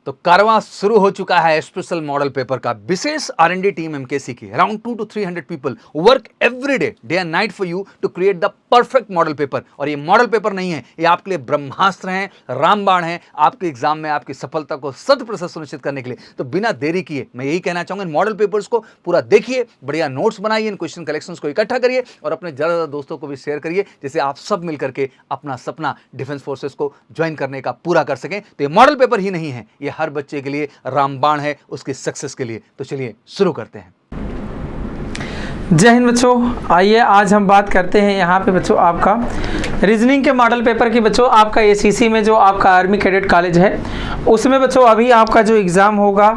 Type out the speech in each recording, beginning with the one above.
तो कारवां शुरू हो चुका है स्पेशल मॉडल पेपर का। विशेष R&D टीम एमकेसी की around 200 to 300 people work every day and night for you to create the perfect model paper. और ये मॉडल पेपर नहीं है, ये आपके लिए ब्रह्मास्त्र हैं, रामबाण है आपके एग्जाम में आपकी सफलता को 100% सुनिश्चित करने के लिए। तो बिना देरी किए मैं यही कहना चाहूंगा, इन मॉडल पेपर्स को पूरा देखिए, बढ़िया नोट्स बनाइए, इन क्वेश्चन कलेक्शंस को इकट्ठा करिए और अपने ज़्यादा दोस्तों को भी शेयर करिए, जिससे आप सब मिलकर के अपना सपना डिफेंस फोर्सेस को ज्वाइन करने का पूरा कर सकें। तो ये मॉडल पेपर ही नहीं है, ये हर बच्चे के लिए रामबाण है उसकी सक्सेस के लिए। तो चलिए शुरू करते हैं। जय हिंद बच्चों, आइए आज हम बात करते हैं यहाँ पे बच्चों आपका रीजनिंग के मॉडल पेपर की। बच्चों आपका ACC में जो आपका आर्मी कैडेट कॉलेज है उसमें बच्चों अभी आपका जो एग्ज़ाम होगा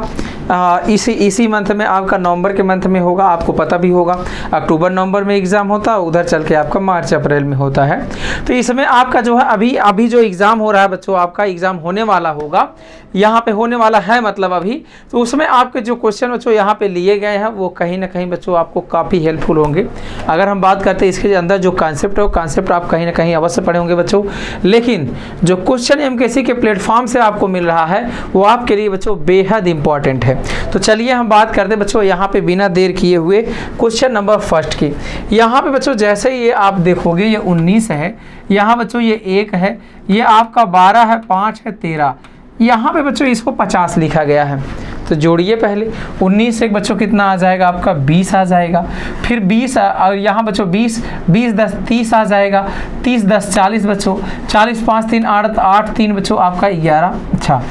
इसी मंथ में, आपका नवंबर के मंथ में होगा। आपको पता भी होगा अक्टूबर नवंबर में एग्ज़ाम होता है, उधर चल के आपका मार्च अप्रैल में होता है। तो इसमें आपका जो है अभी जो एग्ज़ाम हो रहा है बच्चों, आपका एग्ज़ाम होने वाला होगा, यहाँ पे होने वाला है मतलब अभी। तो उसमें आपके जो क्वेश्चन बच्चों यहाँ पे लिए गए हैं वो कहीं ना कहीं बच्चों आपको काफ़ी हेल्पफुल होंगे। अगर हम बात करते हैं इसके अंदर जो कॉन्सेप्ट है वो कॉन्सेप्ट आप कहीं ना कहीं अवश्य पढ़े होंगे बच्चों, लेकिन जो क्वेश्चन एमकेसी के प्लेटफॉर्म से आपको मिल रहा है वो आपके लिए बच्चों बेहद इंपॉर्टेंट है। तो चलिए हम बात करते हैं बच्चों यहाँ पे बिना देर किए हुए क्वेश्चन नंबर फर्स्ट की। यहाँ पे बच्चों जैसे ये आप देखोगे ये 19 है, यहाँ बच्चों ये 1 है, ये आपका 12 है, 5 है, 13, यहाँ पे बच्चों इसको 50 लिखा गया है। तो जोड़िए पहले 19 से बच्चों कितना आ जाएगा आपका 20 आ जाएगा, फिर 20 और यहाँ बच्चों 20 10 30 आ जाएगा, 30 10 40 बच्चों, 40 5 3 8 3 बच्चों आपका 11। अच्छा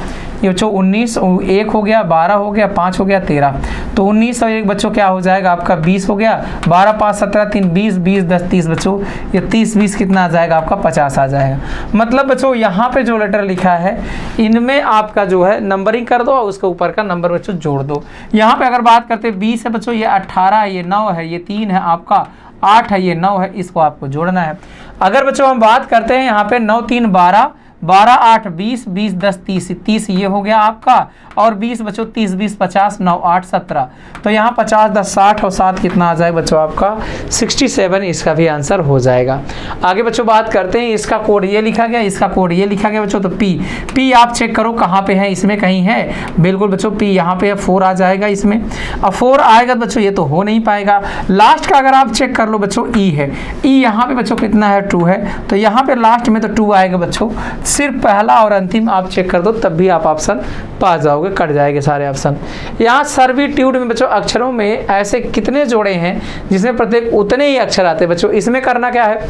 ये बच्चों 19 1 हो गया, 12 हो गया, 5 हो गया, 13। तो 19 और 1 बच्चों क्या हो जाएगा आपका 20 हो गया, 12 5 17 3 20 20 10 30 बच्चों, ये 30 20 कितना आ जाएगा आपका 50 आ जाएगा। मतलब बच्चों यहाँ पे जो लेटर लिखा है इनमें आपका जो है नंबरिंग कर दो और उसके ऊपर का नंबर बच्चों जोड़ दो। यहाँ पे अगर बात करते हैं 20 है बच्चों, ये 18 है, ये 9 है, ये 3 है, आपका 8 है, ये 9 है, इसको आपको जोड़ना है। अगर बच्चों हम बात करते हैं यहाँ पे 9 3 12 12 8 20 20 10 30 30 ये हो गया आपका, और 20 बच्चों 30 20 50 9 8 17। तो यहाँ 50 10 60 और 7 कितना आ जाए बच्चों आपका 67, इसका भी आंसर हो जाएगा। आगे बच्चों बात करते हैं, इसका कोड ये लिखा गया, इसका कोड ये लिखा गया बच्चों। तो पी आप चेक करो कहाँ पे है, इसमें कहीं है? बिल्कुल बच्चों पी यहाँ पे 4 आ जाएगा इसमें। अब 4 आएगा बच्चों, ये तो हो नहीं पाएगा। लास्ट का अगर आप चेक कर लो बच्चों ई है, ई यहाँ पे बच्चों कितना है 2 है, तो यहाँ पे लास्ट में तो 2 आएगा बच्चों। सिर्फ पहला और अंतिम आप चेक कर दो तब भी आप ऑप्शन पा जाओगे, कट जाएंगे सारे ऑप्शन। यहाँ सर्विट्यूड में बच्चों अक्षरों में ऐसे कितने जोड़े हैं जिसमें प्रत्येक उतने ही अक्षर आते हैं बच्चों। इसमें करना क्या है,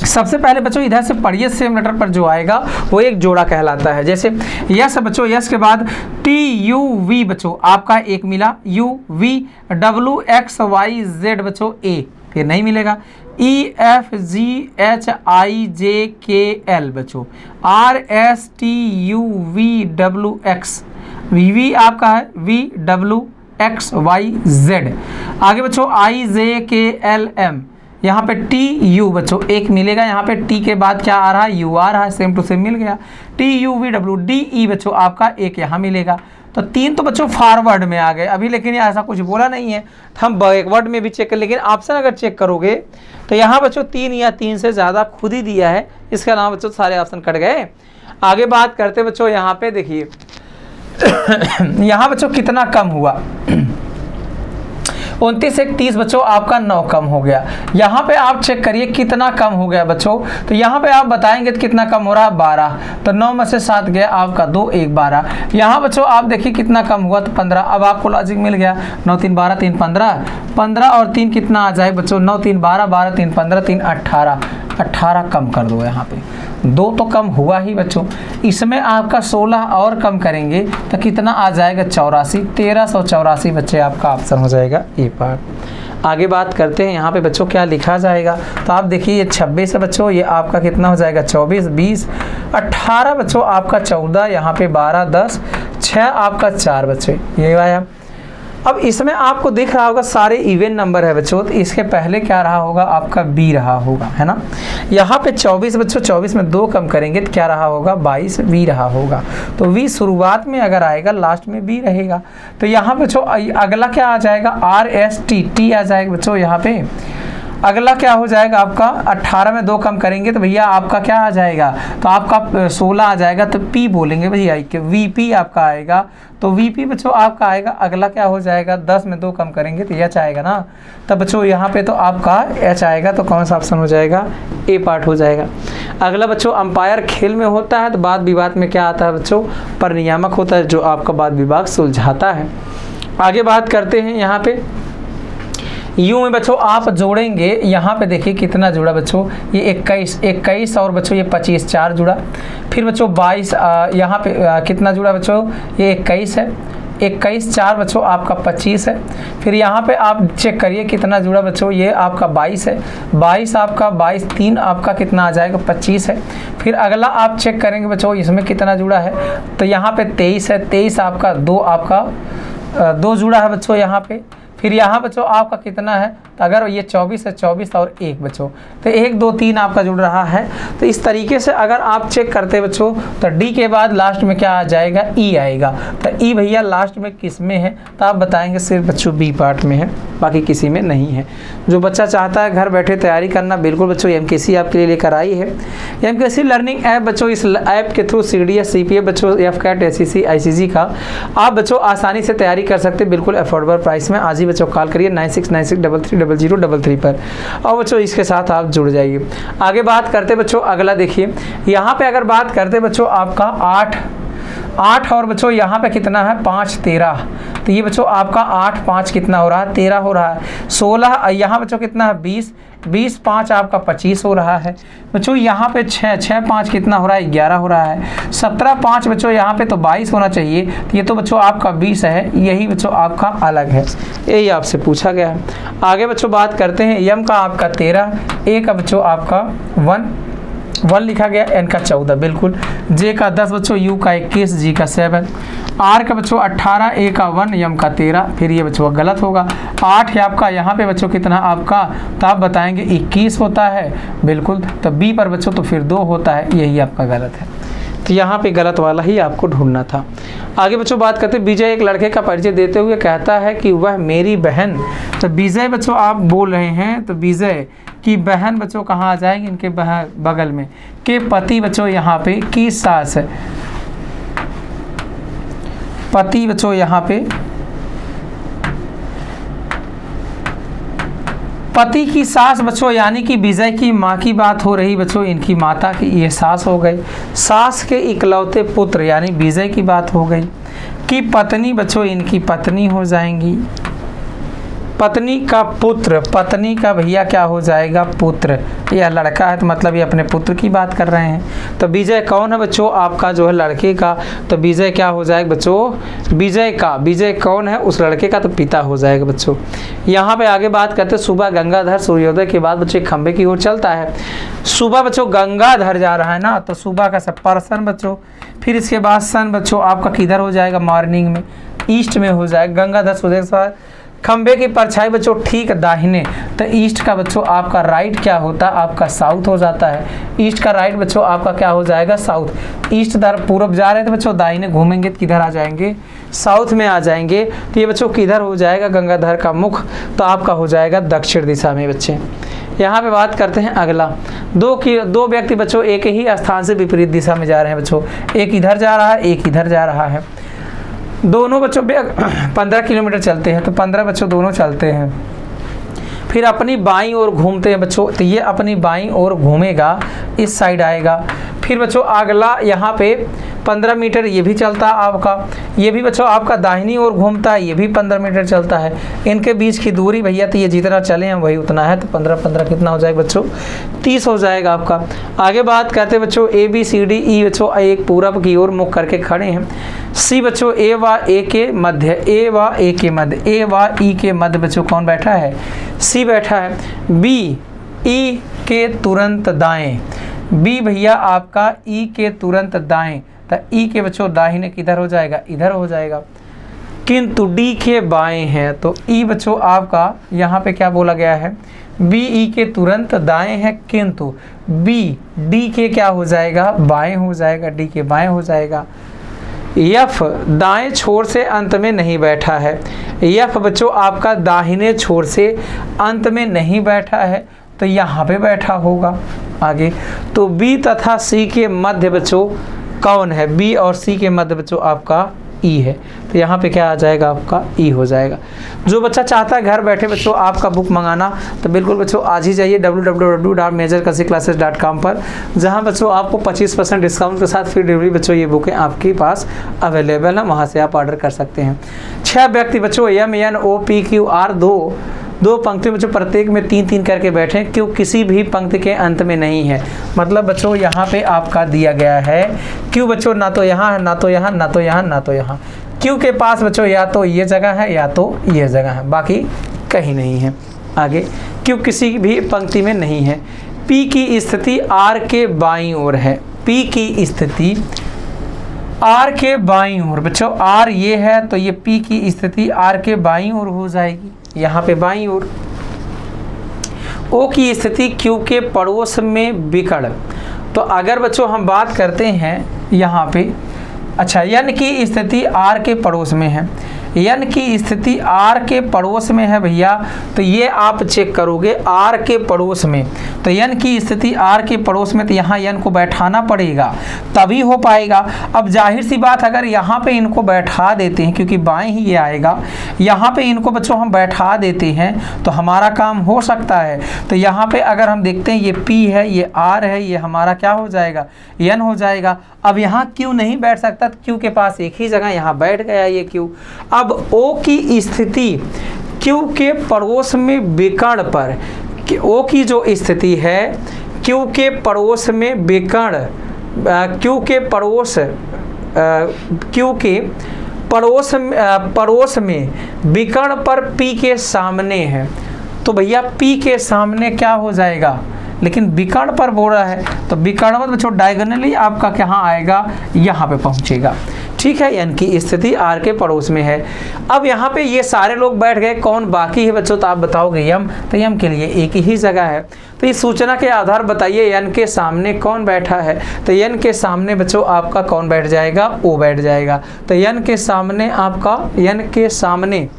सबसे पहले बच्चों इधर से पढ़िए, सेम लेटर पर जो आएगा वो एक जोड़ा कहलाता है। जैसे यस बच्चों, यस के बाद TUV बच्चों आपका एक मिला, UVWXYZ बच्चों A फिर नहीं मिलेगा, EFGHIJKL बच्चों, RSTUVWX, VV आपका है VWXYZ। आगे बच्चों IJKLM, यहाँ पे TU बच्चों एक मिलेगा, यहाँ पे T के बाद क्या आ रहा है U आ रहा है, सेम टू सेम मिल गया। TUVWDE बच्चों आपका एक यहाँ मिलेगा। तो 3 तो बच्चों फॉरवर्ड में आ गए अभी, लेकिन ऐसा कुछ बोला नहीं है, हम बैकवर्ड में भी चेक कर, लेकिन ऑप्शन अगर चेक करोगे तो यहाँ बच्चों 3 या 3 से ज़्यादा खुद ही दिया है, इसके अलावा बच्चों सारे ऑप्शन कट गए। आगे बात करते बच्चों, यहाँ पे देखिए यहाँ बच्चों कितना कम हुआ 29 से 30 बच्चों आपका 9 कम हो गया। यहाँ पे आप चेक करिए कितना कम हो गया बच्चों, तो यहाँ पे आप बताएंगे तो कितना कम हो रहा है 12, तो 9 में से 7 गया आपका 2 1 12। यहाँ बच्चों आप देखिए कितना कम हुआ तो 15। अब आपको लॉजिक मिल गया, 9 3 12 3 15, 15 और 3 कितना आ जाए बच्चों 9 3 12 12 3 15 3 18, 18 कम कर दो। यहाँ पे 2 तो कम हुआ ही बच्चों, इसमें आपका 16 और कम करेंगे तो कितना आ जाएगा 84, 1384 बच्चे आपका ऑप्शन हो जाएगा ए पार्ट। आगे बात करते हैं यहाँ पे बच्चों क्या लिखा जाएगा, तो आप देखिए ये 26 है बच्चों, ये आपका कितना हो जाएगा 24 20 18 बच्चों आपका 14, यहाँ पे 12 10 6 आपका 4 बच्चे ये आया। अब इसमें आपको दिख रहा होगा सारे इवन नंबर है बच्चों, तो इसके पहले क्या रहा होगा आपका बी रहा होगा, है ना। यहाँ पे 24 बच्चों, 24 में 2 कम करेंगे तो क्या रहा होगा 22 वी रहा होगा। तो वी शुरुआत में अगर आएगा लास्ट में बी रहेगा। तो यहाँ बच्चों अगला क्या आ जाएगा RST, टी आ जाएगा बच्चों यहाँ पे अगला क्या हो जाएगा आपका 18 में 2 कम करेंगे तो भैया आपका क्या आ जाएगा, तो आपका 16 आ जाएगा, तो पी बोलेंगे भैया, वीपी आपका आएगा, तो वीपी बच्चों आपका आएगा। अगला क्या हो जाएगा, 10 में 2 कम करेंगे तो एच आएगा ना, तब बच्चों यहाँ पे तो आपका एच आएगा, तो कौन सा ऑप्शन हो जाएगा, ए पार्ट हो जाएगा। अगला बच्चों अंपायर खेल में होता है तो वाद विवाद में क्या आता है बच्चों, पर नियामक होता है जो आपका वाद विवाद सुलझाता है। आगे बात करते हैं यहाँ पे यूँ में बच्चों आप जोड़ेंगे, यहाँ पे देखिए कितना जुड़ा बच्चों, ये 21 और बच्चों ये 25 4 जुड़ा, फिर बच्चों 22 यहाँ पे कितना जुड़ा बच्चों, ये 21 है, 21 4 बच्चों आपका 25 है, फिर यहाँ पे आप चेक करिए कितना जुड़ा बच्चों, ये आपका 22 है, 22 आपका 22 3 आपका कितना आ जाएगा 25 है। फिर अगला आप चेक करेंगे बच्चों इसमें कितना जुड़ा है, तो यहाँ पे 23 है, 23 आपका 2 जुड़ा है बच्चों यहाँ पे। फिर यहाँ बच्चों आपका कितना है, तो अगर ये 24 है, 24 और 1 बच्चों, तो 1 2 3 आपका जुड़ रहा है। तो इस तरीके से अगर आप चेक करते बच्चों तो डी के बाद लास्ट में क्या आ जाएगा, ई आएगा। तो ई भैया लास्ट में किस में है, तो आप बताएंगे सिर्फ बच्चों बी पार्ट में है, बाकी किसी में नहीं है। जो बच्चा चाहता है घर बैठे तैयारी करना, बिल्कुल बच्चों एमकेसी आपके लिए लेकर आई है। एमकेसी लर्निंग ऐप बच्चों, इस ऐप के थ्रू CDS CPA बच्चों, FCAT SCC ICG का आप बच्चों आसानी से तैयारी कर सकते हैं, बिल्कुल अफोर्डेबल प्राइस में। आज ही बच्चों कॉल करिए 9696330033 पर और बच्चों इसके साथ आप जुड़ जाइए। आगे बात करते बच्चों अगला देखिए, यहाँ पे अगर बात करते बच्चों आपका 8 और बच्चों यहाँ पे कितना है 5 13, तो ये बच्चों आपका 8 5 कितना हो रहा है 13 हो रहा है। 16 यहाँ बच्चों कितना है 20 5 आपका 25 हो रहा है बच्चों। यहाँ पे 6 5 कितना हो रहा है 11 हो रहा है। 17 5 बच्चों यहाँ पे तो 22 होना चाहिए, तो ये तो बच्चों आपका 20 है, यही बच्चों आपका अलग है, यही आपसे पूछा गया है। आगे बच्चों बात करते हैं एम का आपका 13, ए का बच्चों आपका 1 लिखा गया, एन का 14 बिल्कुल, जे का 10 बच्चों, यू का 21, जी का 7, आर का बच्चों 18, ए का 1, एम का 13, फिर ये बच्चों गलत होगा। 8 है आपका, यहाँ पे बच्चों कितना आपका, तो आप बताएंगे 21 होता है बिल्कुल, तो बी पर बच्चों तो फिर 2 होता है, यही आपका गलत है, तो यहाँ पे गलत वाला ही आपको ढूंढना था। आगे बच्चों बात करते हैं विजय एक लड़के का परिचय देते हुए कहता है कि वह मेरी बहन, तो विजय बच्चों आप बोल रहे हैं, तो विजय की बहन बच्चों कहाँ आ जाएंगे, इनके बगल में, के पति बच्चों यहाँ पे की सास है, पति बच्चों यहाँ पे पति की सास बच्चों, यानी कि विजय की माँ की बात हो रही बच्चों, इनकी माता की ये सास हो गई। सास के इकलौते पुत्र यानी विजय की बात हो गई। कि पत्नी बच्चों इनकी पत्नी हो जाएंगी। पत्नी का पुत्र, पत्नी का भैया क्या हो जाएगा पुत्र, यह लड़का है तो मतलब ये अपने पुत्र की बात कर रहे हैं। तो विजय कौन है बच्चों, आपका जो है लड़के का, तो विजय क्या हो जाएगा बच्चों, विजय का, विजय कौन है उस लड़के का, तो पिता हो जाएगा बच्चों। यहाँ पे आगे बात करते हैं सुबह गंगाधर सूर्योदय के बाद बच्चों खंबे की ओर चलता है। सुबह बच्चों गंगाधर जा रहा है ना, तो सुबह का सब पर्सन बच्चों, फिर इसके बाद सन बच्चों आपका किधर हो जाएगा, मॉर्निंग में ईस्ट में हो जाएगा। गंगाधर सूर्योदय खंबे की परछाई बच्चों ठीक दाहिने, तो ईस्ट का बच्चों आपका राइट क्या होता है, आपका साउथ हो जाता है। ईस्ट का राइट बच्चों आपका क्या हो जाएगा, साउथ। ईस्ट तरफ पूर्व जा रहे थे बच्चों, दाहिने घूमेंगे तो किधर आ जाएंगे, साउथ में आ जाएंगे। तो ये बच्चों किधर हो जाएगा, गंगाधर का मुख तो आपका हो जाएगा दक्षिण दिशा में बच्चे। यहाँ पे बात करते हैं अगला, दो व्यक्ति बच्चों एक ही स्थान से विपरीत दिशा में जा रहे हैं बच्चों, एक इधर जा रहा है एक इधर जा रहा है। दोनों बच्चों 15 किलोमीटर चलते हैं, तो 15 बच्चों दोनों चलते हैं, फिर अपनी बाईं ओर घूमते हैं बच्चों, तो ये अपनी बाईं ओर घूमेगा, इस साइड आएगा। फिर बच्चों अगला यहाँ पे 15 मीटर ये भी चलता है आपका, ये भी बच्चों आपका दाहिनी ओर घूमता है, ये भी 15 मीटर चलता है। इनके बीच की दूरी भैया तो ये जितना चले हैं वही उतना है, तो 15 कितना हो जाएगा बच्चों, 30 हो जाएगा आपका। आगे बात करते हैं बच्चों ABCDE बच्चों एक पूरब की ओर मुख करके खड़े हैं। सी बच्चों A व A के मध्य, A व A के मध्य, A व E के मध्य बच्चों कौन बैठा है, सी बैठा है। B E के तुरंत दाएं, बी भैया आपका ई के तुरंत दाएं, तो ई के बच्चों दाहिने किधर हो जाएगा, इधर हो जाएगा। किंतु डी के बाएं है, तो ई बच्चों आपका यहाँ पे क्या बोला गया है, बी ई के तुरंत दाएं है, किंतु बी डी के क्या हो जाएगा, बाएं हो जाएगा, डी के बाएं हो जाएगा। यफ दाएं छोर से अंत में नहीं बैठा है। यफ बच्चों आपका दाहिने छोर से अंत में नहीं बैठा है, तो यहाँ पे बैठा होगा। आगे तो बी तथा सी के मध्य बच्चों कौन है? बी और सी के मध्य बच्चों आपका ई है, तो यहाँ पे क्या आ जाएगा? आपका ई हो जाएगा। जो बच्चा चाहता है घर बैठे बच्चों आपका बुक मंगाना, तो बिल्कुल बच्चों आज ही जाइए www.majorkasiclasses.com पर, जहाँ बच्चों आपको 25% डिस्काउंट के साथ फ्री डिलीवरी बच्चों ये बुकें आपके पास अवेलेबल है, वहाँ से आप ऑर्डर कर सकते हैं। 6 व्यक्ति बच्चों MNOPQR दो पंक्ति में बच्चों प्रत्येक में 3-3 करके बैठे, क्यों किसी भी पंक्ति के अंत में नहीं है। मतलब बच्चों यहाँ पे आपका दिया गया है क्यों बच्चों, ना तो यहाँ है, ना तो यहाँ, ना तो यहाँ, ना तो यहाँ। क्यों के पास बच्चों या तो ये जगह है या तो ये जगह है, बाकी कहीं नहीं है। आगे क्यों किसी भी पंक्ति में नहीं है। पी की स्थिति आर के बाईं ओर है। पी की स्थिति आर के बाईं ओर बच्चों, आर ये है तो ये पी की स्थिति आर के बाईं ओर हो जाएगी, यहाँ पे बाईं ओर। ओ की स्थिति क्यू के पड़ोस में विकर्ण, तो अगर बच्चों हम बात करते हैं यहाँ पे, अच्छा एन की स्थिति आर के पड़ोस में है, एन की स्थिति आर के पड़ोस में है भैया, तो ये आप चेक करोगे आर के पड़ोस में, तो एन की स्थिति आर के पड़ोस में, तो यहाँ एन को बैठाना पड़ेगा तभी हो पाएगा। अब जाहिर सी बात अगर यहाँ पे इनको बैठा देते हैं, क्योंकि बाएं ही ये आएगा, यहाँ पे इनको बच्चों हम बैठा देते हैं तो हमारा काम हो सकता है। तो यहाँ पे अगर हम देखते हैं ये पी है, ये आर है, ये हमारा क्या हो जाएगा? एन हो जाएगा। अब यहाँ क्यों नहीं बैठ सकता? क्यू के पास एक ही जगह, यहाँ बैठ गया ये क्यू। अब ओ की स्थिति क्यू के पड़ोस में विकर्ण पर, ओ की जो स्थिति है क्यू के पड़ोस में विकर्ण, क्यू के पड़ोस में विकर्ण पर पी के सामने है, तो भैया पी के सामने क्या हो जाएगा? लेकिन विकर्ण पर बोल रहा है, तो विकर्ण में बच्चों डायगोनली आपका कहाँ आएगा? यहाँ पे पहुँचेगा। ठीक है, यानी कि स्थिति आर के पड़ोस में है। अब यहाँ पे ये सारे लोग बैठ गए, कौन बाकी है बच्चों? तो आप बताओगे यम, तो यम के लिए एक ही जगह है। तो इस सूचना के आधार बताइए एन के सामने कौन बैठा है? तो एन के सामने बच्चों आपका कौन बैठ जाएगा? ओ बैठ जाएगा। तो एन के सामने आपका, एन के सामने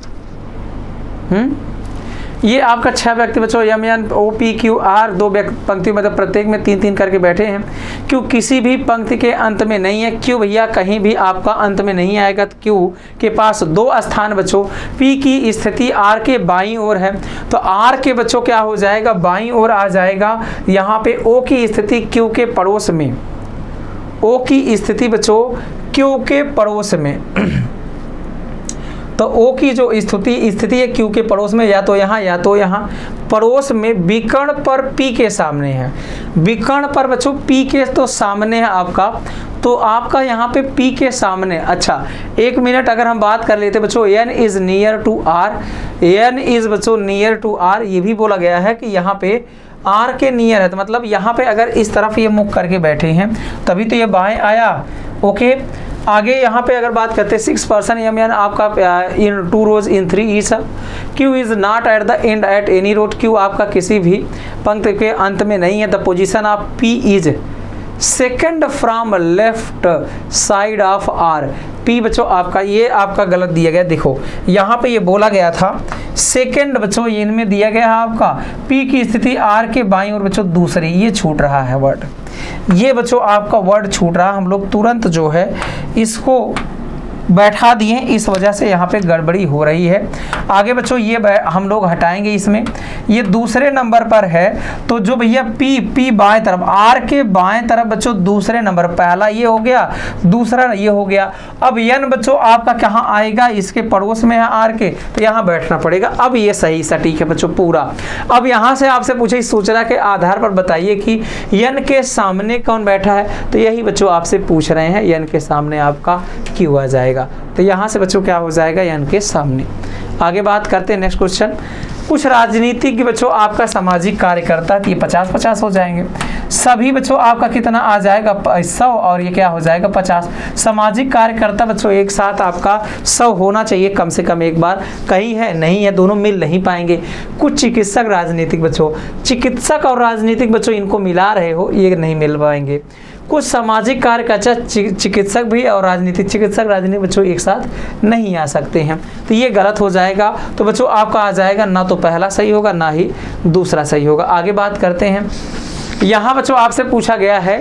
ये आपका 6 व्यक्ति बच्चों MNOPQR 2 पंक्ति मतलब प्रत्येक में 3-3 करके बैठे हैं। क्यों किसी भी पंक्ति के अंत में नहीं है। क्यों भैया कहीं भी आपका अंत में नहीं आएगा। तो क्यों के पास 2 स्थान बच्चों, P की स्थिति R के बाईं ओर है, तो R के बच्चों क्या हो जाएगा? बाईं ओर आ जाएगा। यहाँ पे O की स्थिति Q के पड़ोस में, O की स्थिति बच्चों Q के पड़ोस में तो O की जो स्थिति है Q के पड़ोस में, या तो यहाँ पड़ोस में विकर्ण पर P के सामने है। विकर्ण पर बच्चों P के तो सामने है आपका, तो आपका यहाँ पे P के सामने। अच्छा 1 मिनट अगर हम बात कर लेते बच्चों, N is near to R, N is बच्चों नियर टू R, ये भी बोला गया है कि यहाँ पे R के नियर है, तो मतलब यहाँ पे अगर इस तरफ ये मुख करके बैठे हैं तभी तो ये बाएं आया। ओके, आगे यहाँ पे अगर बात करते हैं 6 पर्सन MN आपका इन 2 रोज इन 3 each. Q is not at the end at any road, Q आपका किसी भी पंक्ति के अंत में नहीं है। The position of P is second from left side of R। P बच्चों आपका ये आपका गलत दिया गया, देखो यहाँ पे ये बोला गया था सेकंड बच्चों, ये इनमें दिया गया है आपका P की स्थिति R के बाईं और बच्चों दूसरी, ये छूट रहा है वर्ड, ये बच्चों आपका वर्ड छूट रहा। हम लोग तुरंत जो है इसको बैठा दिए, इस वजह से यहाँ पे गड़बड़ी हो रही है। आगे बच्चों ये हम लोग हटाएंगे, इसमें ये दूसरे नंबर पर है, तो जो भैया P बाएं तरफ, R के बाएं तरफ बच्चों दूसरे नंबर, पहला ये हो गया, दूसरा ये हो गया। अब N बच्चों आपका कहाँ आएगा? इसके पड़ोस में है R के, तो यहाँ बैठना पड़ेगा। अब ये सही सटीक है बच्चों पूरा। अब यहाँ से आपसे पूछे इस सूचना के आधार पर बताइए कि N के सामने कौन बैठा है, तो यही बच्चों आपसे पूछ रहे हैं, N के सामने आपका Q आ जाएगा। तो यहाँ से बच्चों क्या हो जाएगा? N के सामने। आगे बात करते हैं नेक्स्ट क्वेश्चन। कुछ राजनीतिक बच्चों आपका सामाजिक कार्यकर्ता, तो ये 50-50 हो जाएंगे। सभी बच्चों आपका कितना आ जाएगा? 100, और ये क्या हो जाएगा? 50। सामाजिक कार्यकर्ता बच्चों एक साथ आपका 100 होना चाहिए कम से कम एक बार, कहीं है नहीं है, दोनों मिल नहीं पाएंगे। कुछ चिकित्सक राजनीतिक बच्चों, चिकित्सक और राजनीतिक बच्चों इनको मिला रहे हो, ये नहीं मिल पाएंगे। कुछ सामाजिक कार्य का चिकित्सक भी और राजनीतिक चिकित्सक राजनीतिक बच्चों एक साथ नहीं आ सकते हैं, तो ये गलत हो जाएगा। तो बच्चों आपका आ जाएगा ना तो पहला सही होगा ना ही दूसरा सही होगा। आगे बात करते हैं। यहाँ बच्चों आपसे पूछा गया है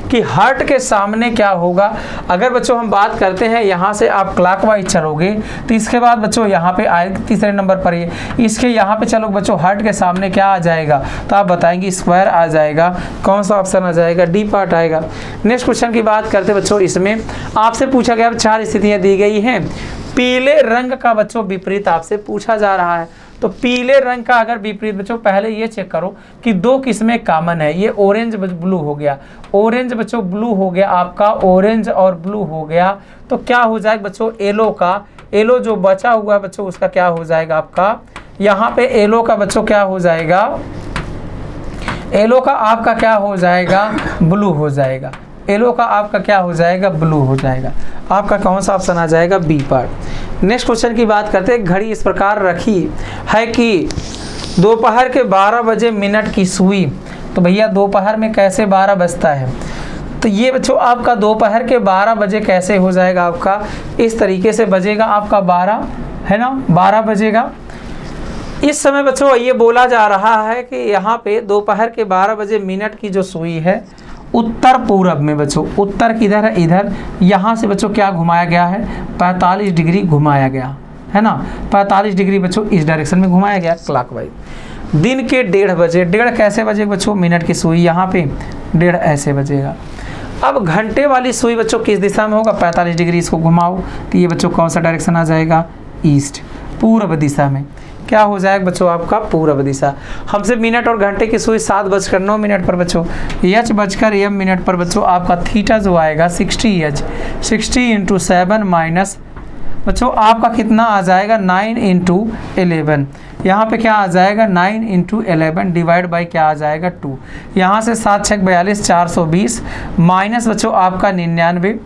कि हर्ट के सामने क्या होगा। अगर बच्चों हम बात करते हैं यहाँ से आप क्लॉकवाइज चलोगे तो इसके बाद बच्चों यहाँ पे आए तीसरे नंबर पर ये इसके यहाँ पे चलो बच्चों हर्ट के सामने क्या आ जाएगा, तो आप बताएंगे स्क्वायर आ जाएगा। कौन सा ऑप्शन आ जाएगा, डी पार्ट आएगा। नेक्स्ट क्वेश्चन की बात करते बच्चों, इसमें आपसे पूछा गया 4 स्थितियाँ दी गई हैं। पीले रंग का बच्चों विपरीत आपसे पूछा जा रहा है, तो पीले रंग का अगर विपरीत बच्चों पहले ये चेक करो कि 2 किस्में कॉमन है। ये ऑरेंज ब्लू हो गया, ऑरेंज बच्चों ब्लू हो गया आपका, ऑरेंज और ब्लू हो गया, तो क्या हो जाएगा बच्चों येलो का, येलो जो बचा हुआ है बच्चों उसका क्या हो जाएगा आपका, यहाँ पे येलो का बच्चों क्या हो जाएगा, येलो का आपका क्या हो जाएगा, ब्लू हो जाएगा। येलो का आपका क्या हो जाएगा, ब्लू हो जाएगा। आपका कौन सा ऑप्शन आ जाएगा, बी पार्ट। नेक्स्ट क्वेश्चन की बात करते हैं। घड़ी इस प्रकार रखी है कि दोपहर के 12 बजे मिनट की सुई, तो भैया दोपहर में कैसे 12 बजता है, तो ये बच्चों आपका दोपहर के 12 बजे कैसे हो जाएगा, आपका इस तरीके से बजेगा आपका 12 है ना, 12 बजेगा। इस समय बच्चों ये बोला जा रहा है कि यहाँ पे दोपहर के 12 बजे मिनट की जो सुई है उत्तर पूरब में बच्चों, उत्तर किधर है, इधर, यहाँ से बच्चों क्या घुमाया गया है, 45 डिग्री घुमाया गया है ना, 45 डिग्री बच्चों इस डायरेक्शन में घुमाया गया क्लॉकवाइज। दिन के 1:30 बजे, 1:30 कैसे बजेगा बच्चों, मिनट की सुई यहाँ पे 1:30 ऐसे बजेगा। अब घंटे वाली सुई बच्चों किस दिशा में होगा, 45 डिग्री इसको घुमाओ, तो ये बच्चों कौन सा डायरेक्शन आ जाएगा, ईस्ट, पूर्व दिशा में। क्या हो जाएगा बच्चों आपका पूर्व दिशा। हमसे मिनट और घंटे की सुई 7:09 पर बच्चों, h बजकर m मिनट पर बच्चों आपका थीटा जो आएगा 60h, 60 × 7 माइनस बच्चों आपका कितना आ जाएगा 9 × 11। यहाँ पे क्या आ जाएगा 9 × 11 डिवाइड बाई क्या आ जाएगा 2। यहाँ से 7 6 42 420 माइनस बच्चों आपका 99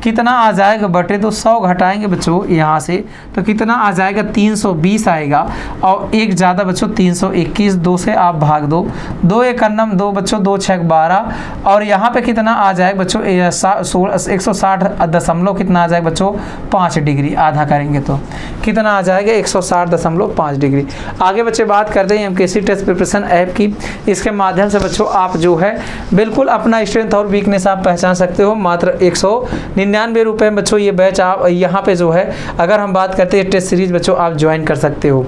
कितना आ जाएगा बटे, तो 100 घटाएंगे बच्चों यहाँ से तो कितना आ जाएगा 320 आएगा, और एक ज़्यादा बच्चों 321, 2 से आप भाग दो, 2 1 9 2 बच्चों, 2 6 12, और यहाँ पे कितना आ जाएगा बच्चों 160 दशमलव कितना आ जाएगा बच्चों 5 डिग्री, आधा करेंगे तो कितना आ जाएगा 160.5 डिग्री। आगे बच्चे बात करते हैं MKC टेस्ट प्रिपरेशन ऐप की। इसके माध्यम से बच्चों आप जो है बिल्कुल अपना स्ट्रेंथ और वीकनेस आप पहचान सकते हो। मात्र 199 रुपये में बच्चों ये बैच आप यहाँ पे जो है अगर हम बात करते हैं टेस्ट सीरीज बच्चों आप ज्वाइन कर सकते हो।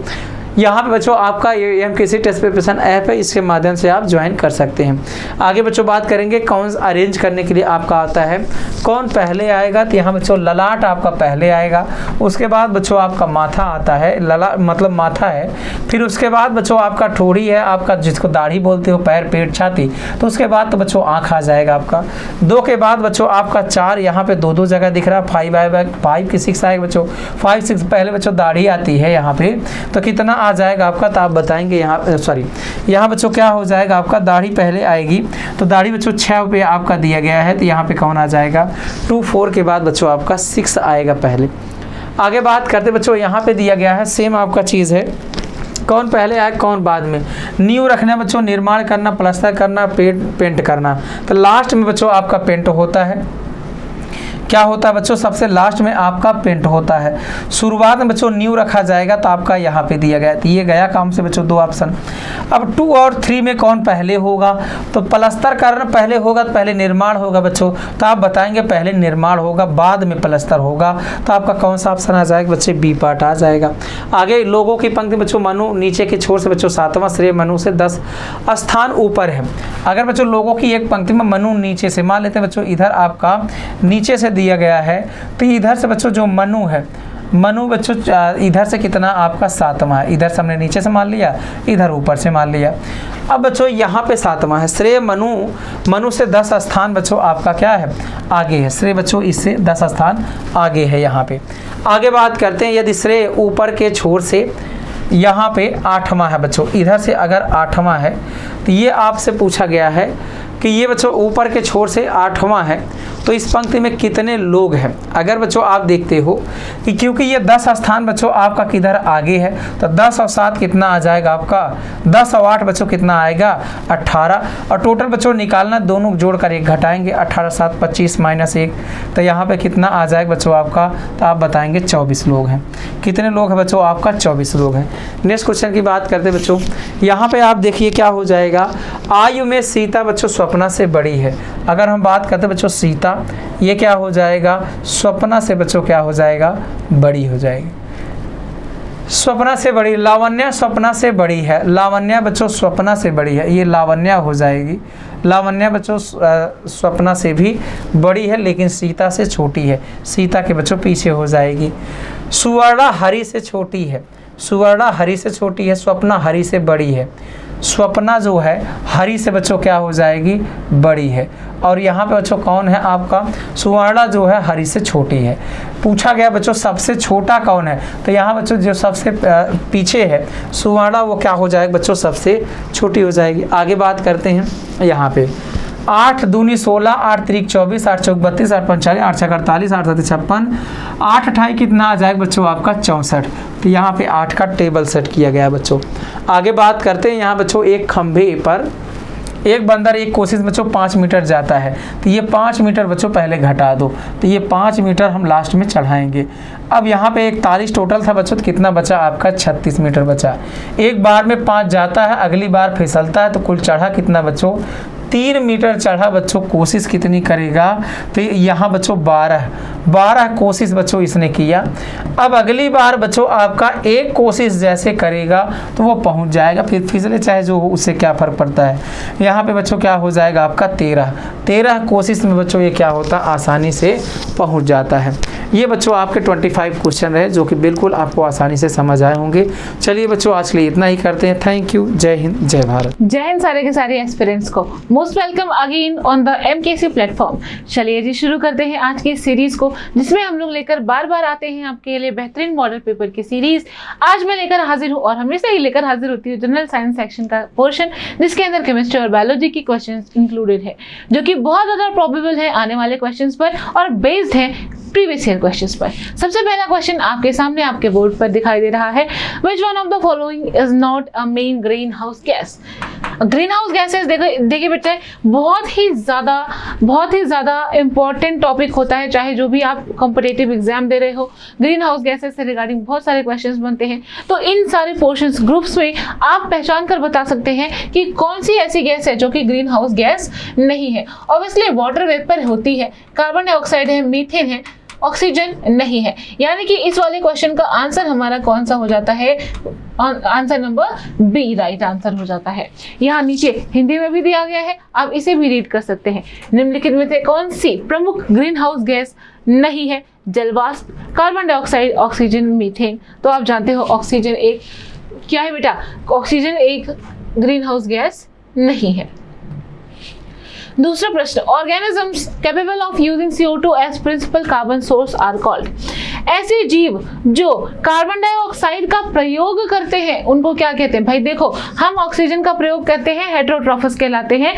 यहाँ पे बच्चों आपका ये MKC टेस्ट प्रिपरेशन ऐप है, इसके माध्यम से आप ज्वाइन कर सकते हैं। आगे बच्चों बात करेंगे कौन अरेंज करने के लिए आपका आता है, कौन पहले आएगा, तो यहाँ बच्चों ललाट आपका पहले आएगा, उसके बाद बच्चों आपका माथा आता है, ललाट मतलब माथा है, फिर उसके बाद बच्चों आपका ठोड़ी है, आपका जिसको दाढ़ी बोलते हो, पैर पेट छाती, तो उसके बाद तो बच्चों आँख आ जाएगा आपका। 2 के बाद बच्चों आपका 4 यहाँ पे 2 जगह दिख रहा है, 5 आएगा, 5 की 6 आएगा बच्चों, 5 6 पहले बच्चों दाढ़ी आती है यहाँ पे, तो कितना आ जाएगा आपका, तो आप बताएंगे यहाँ सॉरी यहाँ बच्चों क्या हो जाएगा आपका, दाढ़ी पहले आएगी, तो दाढ़ी बच्चों 6 पे आपका दिया गया है, तो यहाँ पे कौन आ जाएगा 2 4 के बाद बच्चों आपका 6 आएगा पहले। आगे बात करते बच्चों यहाँ पे दिया गया है सेम आपका चीज़ है, कौन पहले आए कौन बाद में। नींव रखना बच्चों, निर्माण करना, प्लास्टर करना, पेंट करना, तो लास्ट में बच्चों आपका पेंट होता है। क्या होता है बच्चों, सबसे लास्ट में आपका पेंट होता है। शुरुआत में बच्चों न्यू रखा जाएगा, तो आपका यहाँ पे दिया गया, तो ये गया काम से बच्चों 2 ऑप्शन। अब 2 और 3 में कौन पहले होगा, तो प्लास्टर करना पहले होगा तो पहले निर्माण होगा बच्चों, तो आप बताएंगे पहले निर्माण होगा बाद में प्लास्टर होगा, तो आपका कौन सा ऑप्शन आ जाएगा बच्चे, बी पार्ट आ जाएगा। आगे लोगों की पंक्ति बच्चों, मनु नीचे के छोर से बच्चों 7वां श्रेय मनु से 10 स्थान ऊपर है। अगर बच्चों लोगों की एक पंक्ति में मनु नीचे से, मान लेते हैं बच्चों इधर आपका नीचे से दिया गया है, तो इधर से बच्चों जो मनु है, मनु बच्चों इधर से कितना आपका 7वां है, इधर से हमने नीचे से मान लिया, इधर ऊपर से मान लिया। अब बच्चों यहाँ पे 7वां है, श्रेय मनु से 10 स्थान बच्चों आपका क्या है, आगे है। श्रेय बच्चों इससे 10 स्थान आगे है यहाँ पे। आगे बात करते हैं, यदि श्रेय ऊपर के छोर से यहाँ पे 8वां है बच्चों, इधर से अगर 8वां है, तो ये आपसे पूछा गया है कि ये बच्चों ऊपर के छोर से 8वां है, तो इस पंक्ति में कितने लोग हैं। अगर बच्चों आप देखते हो कि क्योंकि ये 10 स्थान बच्चों आपका किधर आगे है, तो 10 और 7 कितना आ जाएगा आपका, 10 और 8 बच्चों कितना आएगा 18, और टोटल बच्चों निकालना दोनों जोड़कर 1 घटाएंगे, 18 7 25 माइनस 1, तो यहाँ पे कितना आ जाएगा बच्चों आपका, तो आप बताएंगे 24 लोग हैं। कितने लोग हैं बच्चों आपका, 24 लोग हैं। नेक्स्ट क्वेश्चन की बात करते हैं बच्चों, यहाँ पे आप देखिए क्या हो जाएगा, आयु में सीता बच्चों स्वप्ना से बड़ी है। अगर हम बात करते हैं बच्चों सीता, ये क्या हो जाएगा, स्वप्ना से बच्चों क्या हो जाएगा, बड़ी हो जाएगी। स्वप्ना से बड़ी, लावण्या स्वप्ना से बड़ी है, लावण्या बच्चों स्वप्ना से बड़ी है, ये लावण्या हो जाएगी। लावण्या बच्चों स्वप्ना से भी बड़ी है लेकिन सीता से छोटी है, सीता के बच्चों पीछे हो जाएगी। सुवर्णा हरि से छोटी है, सुवर्णा हरि से छोटी है, स्वप्ना हरि से बड़ी है। स्वप्ना जो है हरि से बच्चों क्या हो जाएगी, बड़ी है। और यहाँ पे बच्चों कौन है आपका, सुवर्णा जो है हरि से छोटी है। पूछा गया बच्चों सबसे छोटा कौन है, तो यहाँ बच्चों जो सबसे पीछे है सुवर्णा, वो क्या हो जाएगा बच्चों, सबसे छोटी हो जाएगी। आगे बात करते हैं यहाँ पे, 8 दूनी 16, 8 त्रिक 24, 8 चौक 32, 8 पंच 40, 8 छक 48, 8 सत्ते 56, 8 अठाई कितना आ जाएगा बच्चों आपका 64। तो यहाँ पे 8 का टेबल सेट किया गया है बच्चों। आगे बात करते हैं यहाँ बच्चों, एक खंभे पर एक बंदर एक कोशिश बच्चों 5 मीटर जाता है, तो ये 5 मीटर बच्चों पहले घटा दो, तो ये 5 मीटर हम लास्ट में चढ़ाएंगे। अब यहाँ पे 41 टोटल था बच्चों, तो कितना बचा आपका 36 मीटर बचा। एक बार में 5 जाता है, अगली बार फिसलता है, तो कुल चढ़ा कितना बच्चों 3 मीटर चढ़ा बच्चों। कोशिश कितनी करेगा, तो यहाँ बच्चों 12 कोशिश बच्चों इसने किया। अब अगली बार बच्चों आपका एक कोशिश जैसे करेगा तो वो पहुँच जाएगा, फिर फिसले चाहे जो हो उससे क्या फ़र्क पड़ता है। यहाँ पे बच्चों क्या हो जाएगा आपका 13 कोशिश में बच्चों ये क्या होता आसानी से पहुँच जाता है। ये बच्चों आपके 25 क्वेश्चन रहे जो कि बिल्कुल आपको आसानी से समझ आए होंगे। चलिए बच्चों आज के लिए इतना ही करते हैं। Thank you. जय हिंद, जय भारत। जय हिंद सारे के सारे एस्पिरेंट्स को। Most welcome again on the MKC platform. चलिए जी शुरू करते हैं आज की सीरीज को, जिसमें हम लोग लेकर बार बार आते हैं आपके लिए बेहतरीन मॉडल पेपर की सीरीज। आज मैं लेकर हाजिर हूँ और हमेशा ही लेकर हाजिर होती हूँ जनरल साइंस सेक्शन का पोर्शन, जिसके अंदर केमिस्ट्री और बायोलॉजी की क्वेश्चंस इंक्लूडेड है, जो कि बहुत ज़्यादा प्रोबेबल है आने वाले क्वेश्चंस पर और बेस्ड है प्रीवियस ईयर क्वेश्चंस पर। सबसे पहला क्वेश्चन आपके सामने आपके बोर्ड पर दिखाई दे रहा है, which one of the following is not a main green house gas. Green house gases देखिए बेटे बहुत ही ज़्यादा इंपॉर्टेंट टॉपिक होता है, चाहे जो भी आप कॉम्पिटिटिव एग्जाम दे रहे हो। ग्रीन हाउस गैसेस से रिगार्डिंग बहुत सारे क्वेश्चंस बनते हैं, तो इन सारे पोर्शंस ग्रुप्स में आप पहचान कर बता सकते हैं कि कौन सी ऐसी गैस है जो कि ग्रीन हाउस गैस नहीं है। ऑब्वियसली वाटर वेपर होती है, कार्बन डाइऑक्साइड है, मीथेन है, ऑक्सीजन नहीं है। यानी कि इस वाले क्वेश्चन का आंसर हमारा कौन सा हो जाता है, answer number B right answer हो जाता है। यहाँ नीचे हिंदी में भी दिया गया है, आप इसे भी रीड कर सकते हैं। निम्नलिखित में से कौन सी प्रमुख ग्रीन हाउस गैस नहीं है? जलवाष्प, कार्बन डाइऑक्साइड, ऑक्सीजन, मीथेन। तो आप जानते हो ऑक्सीजन एक क्या है बेटा, ऑक्सीजन एक ग्रीन हाउस गैस नहीं है। दूसरा प्रश्न, organisms capable of using CO2 as principal carbon source are called. ऐसे जीव जो कार्बन डाइऑक्साइड का प्रयोग करते हैं उनको क्या कहते हैं? भाई देखो, हम ऑक्सीजन का प्रयोग करते हैं, हेटेरोट्रॉफस कहलाते हैं,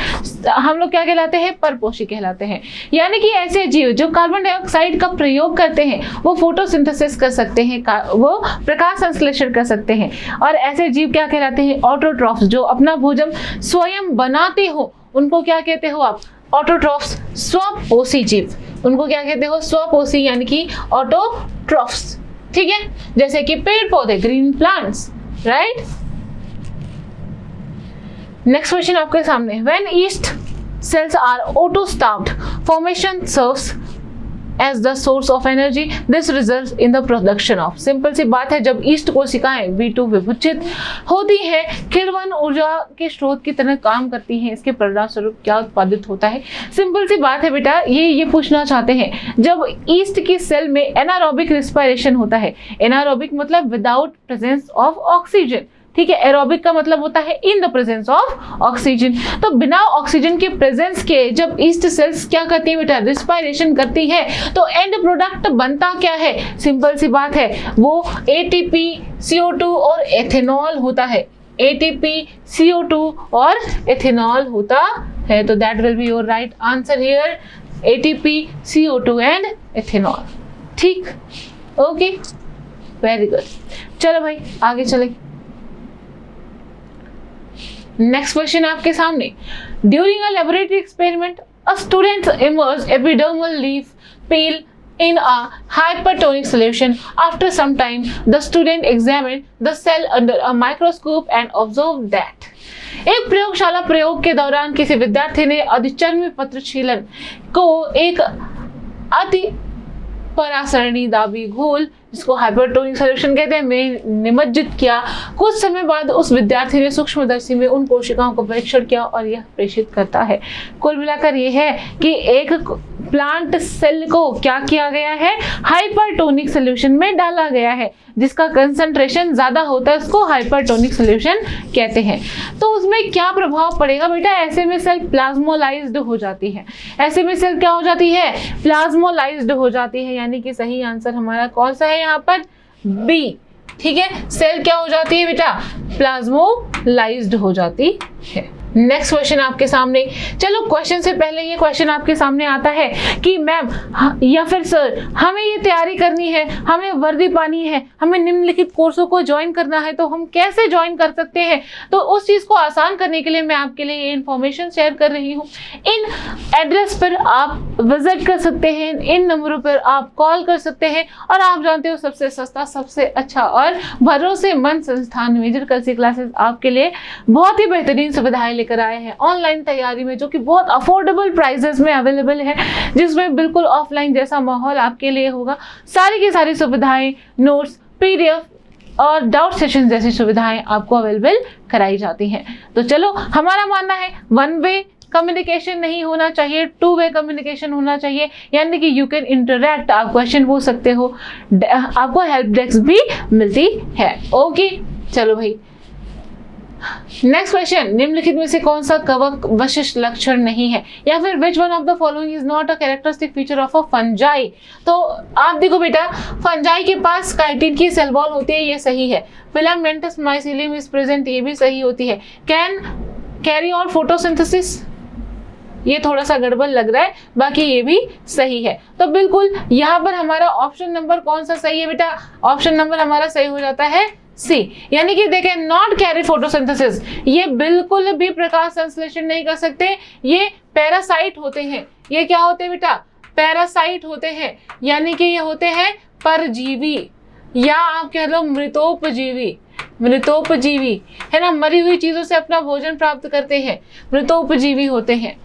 हम लोग क्या कहलाते हैं? परपोषी कहलाते हैं। यानी कि ऐसे जीव जो कार्बन डाइऑक्साइड का प्रयोग करते हैं वो फोटोसिंथेसिस कर सकते हैं, वो प्रकाश संश्लेषण कर सकते हैं। और ऐसे जीव क्या कहलाते हैं? ऑटोट्रॉफ्स, जो अपना भोजन स्वयं बनाते हो उनको क्या कहते हो आप? ऑटोट्रॉफ्स, स्वपोषी जीव, उनको क्या कहते हो? स्वपोषी यानी कि ऑटोट्रॉफ्स। ठीक है, जैसे कि पेड़ पौधे, green plants, right. Next question आपके सामने, when east cells are auto-starved, formation serves as the source of energy, this results in the production of। Simple सी बात है, जब ईस्ट कोशिकाएं V2 विभाजित होती है, किण्वन ऊर्जा के स्रोत की तरह काम करती हैं, इसके परिणाम स्वरूप क्या उत्पादित होता है? सिंपल सी बात है बेटा, ये पूछना चाहते हैं, जब ईस्ट की सेल में एनारोबिक रिस्पायरेशन होता है, एनारोबिक मतलब विदाउट प्रेजेंस ऑफ ऑक्सीजन, ठीक है, एरोबिक का मतलब होता है in the presence of oxygen. तो बिना ऑक्सीजन के प्रेजेंस के जब ईस्ट सेल्स क्या करती है बेटा? रिस्पायरेशन करती है, तो एंड प्रोडक्ट बनता क्या है? सिंपल सी बात है, वो ATP, CO2 और एथेनॉल होता है। ATP, CO2 और एथेनॉल होता है, तो that will be your right answer here, ATP, CO2 and ethanol. ठीक, ओके, वेरी गुड। चलो भाई आगे चले। नेक्स्ट क्वेश्चन आपके सामने, during a laboratory experiment a student immersed epidermal leaf peel in a hypertonic solution. After some time, the student examined the cell under a microscope and observed that एक प्रयोगशाला प्रयोग के दौरान किसी विद्यार्थी ने अधिचर्मी पत्रशीलन को एक अति परासरणी दाबी घोल, जिसको हाइपरटोनिक सॉल्यूशन कहते हैं, में निमज्जित किया। कुछ समय बाद उस विद्यार्थी ने सूक्ष्मदर्शी में उन कोशिकाओं को परीक्षण किया और यह प्रेषित करता है। कुल मिलाकर यह है कि एक प्लांट सेल को क्या किया गया है, हाइपरटोनिक सॉल्यूशन में डाला गया है, जिसका कंसंट्रेशन ज्यादा होता है, उसको हाइपरटोनिक सॉल्यूशन कहते हैं। तो उसमें क्या प्रभाव पड़ेगा बेटा, ऐसे में सेल प्लाज्मोलाइज्ड हो जाती है। ऐसे में सेल क्या हो जाती है, प्लाज्मोलाइज्ड हो जाती है, यानी कि सही आंसर हमारा कौन सा है यहाँ पर, बी। ठीक है, सेल क्या हो जाती है बेटा, प्लाज्मोलाइज्ड हो जाती है। नेक्स्ट क्वेश्चन आपके सामने, चलो क्वेश्चन से पहले ये क्वेश्चन आपके सामने आता है कि मैम या फिर सर, हमें ये तैयारी करनी है, हमें वर्दी पानी है, हमें निम्नलिखित कोर्सों को ज्वाइन करना है, तो हम कैसे ज्वाइन कर सकते हैं। तो उस चीज को आसान करने के लिए मैं आपके लिए ये इन्फॉर्मेशन शेयर कर रही हूँ। इन एड्रेस पर आप विजिट कर सकते हैं, इन नंबरों पर आप कॉल कर सकते हैं, और आप जानते हो सबसे सस्ता, सबसे अच्छा और भरोसेमंद संस्थान मेजर कलसी क्लासेस आपके लिए बहुत ही बेहतरीन सुविधाएं लेकर आए हैं ऑनलाइन तैयारी में, जो कि बहुत अफोर्डेबल प्राइसेस में अवेलेबल है, जिसमें बिल्कुल ऑफलाइन जैसा माहौल आपके लिए होगा। सारी की सारी सुविधाएं, नोट्स, PDF और डाउट सेशन जैसी सुविधाएं आपको अवेलेबल कराई जाती हैं। तो चलो, हमारा मानना है वन वे कम्युनिकेशन नहीं होना चाहिए, 2 वे कम्युनिकेशन होना चाहिए, यानी कि यू कैन इंटरेक्ट, आप क्वेश्चन पूछ सकते हो, आपको हेल्प डेस्क भी मिलती है। ओके, चलो भाई नेक्स्ट क्वेश्चन, निम्नलिखित में से कौन सा कवक विशिष्ट लक्षण नहीं है, या फिर विच one of the following is not a characteristic feature of a fungi. तो आप देखो बेटा, फंजाई के पास काइटिन की सेल वॉल होती है, ये सही है। फिलामेंटस माइसिलियम इज प्रेजेंट, ये भी सही होती है। कैन कैरी ऑन फोटोसिंथेसिस, ये थोड़ा सा गड़बड़ लग रहा है, बाकी ये भी सही है। तो बिल्कुल यहाँ पर हमारा ऑप्शन नंबर कौन सा सही है बेटा, ऑप्शन नंबर हमारा सही हो जाता है सी, यानी कि देखें नॉट कैरी फोटोसिंथेसिस, ये बिल्कुल भी प्रकाश संश्लेषण नहीं कर सकते, ये पैरासाइट होते हैं। ये क्या होते हैं बेटा, पैरासाइट होते हैं, यानी कि ये होते हैं परजीवी, या आप कह लो मृतोपजीवी। मृतोपजीवी है ना, मरी हुई चीजों से अपना भोजन प्राप्त करते हैं, मृतोपजीवी होते हैं।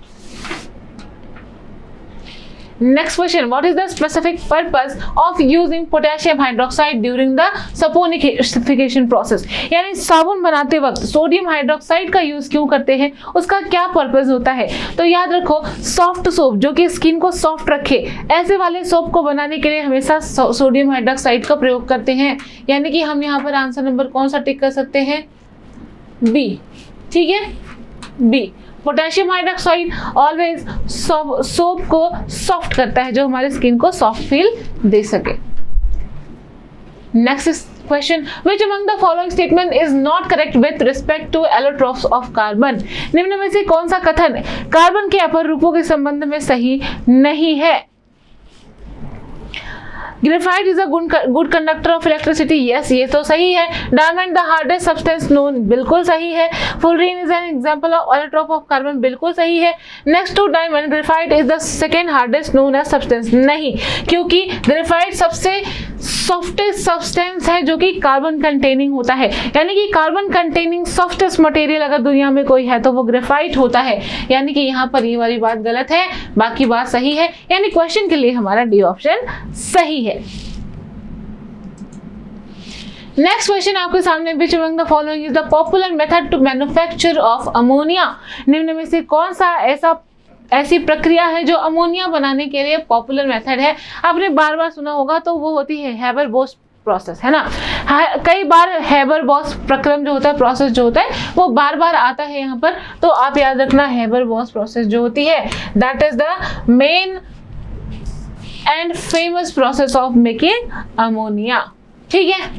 Next question, what is the specific purpose of using potassium hydroxide during the saponification process? यानी साबुन बनाते वक्त सोडियम हाइड्रोक्साइड का यूज क्यों करते हैं, उसका क्या पर्पस होता है। तो याद रखो, सॉफ्ट सोप जो कि स्किन को सॉफ्ट रखे, ऐसे वाले सोप को बनाने के लिए हमेशा सोडियम हाइड्रोक्साइड का प्रयोग करते हैं, यानी कि हम यहाँ पर आंसर नंबर कौन सा टिक कर सकते हैं, बी। ठीक है, B. Potassium hydroxide always soap को सॉफ्ट करता है, जो हमारे स्किन को सॉफ्ट फील दे सके। Next question, which among the following statement is not correct with respect to allotropes of carbon? निम्न में से कौन सा कथन कार्बन के अपर रूपों के संबंध में सही नहीं है। Graphite is a good conductor of electricity, yes ये तो सही है। Diamond the hardest substance known, बिल्कुल सही है। Fullerene is an example of allotrope of carbon, बिल्कुल सही है। Next to diamond graphite is the second hardest known as substance, नहीं, क्योंकि ग्रेफाइट सबसे सॉफ्टेस्ट सब्सटेंस है जो कि कार्बन कंटेनिंग होता है, यानी कि कार्बन कंटेनिंग सॉफ्टेस्ट मटेरियल अगर दुनिया में कोई है तो वो ग्रेफाइट होता है, यानी कि यहाँ पर ये वाली बात गलत है, बाकी बात सही है, यानी क्वेश्चन के लिए हमारा डी ऑप्शन सही है। नेक्स्ट क्वेश्चन आपके सामने, which among the following is the popular method to manufacture of ammonia. निम्न में से कौन सा ऐसी प्रक्रिया है जो अमोनिया बनाने के लिए पॉपुलर मेथड है। आपने बार बार सुना होगा, तो वो होती है हेबर-बोस प्रोसेस, है ना। कई बार हेबर-बोस प्रक्रम जो होता है, प्रोसेस जो होता है, वो बार बार आता है यहाँ पर, तो आप याद रखना हेबर-बोस प्रोसेस जो होती है, that is the main and famous process of making ammonia. ठीक है,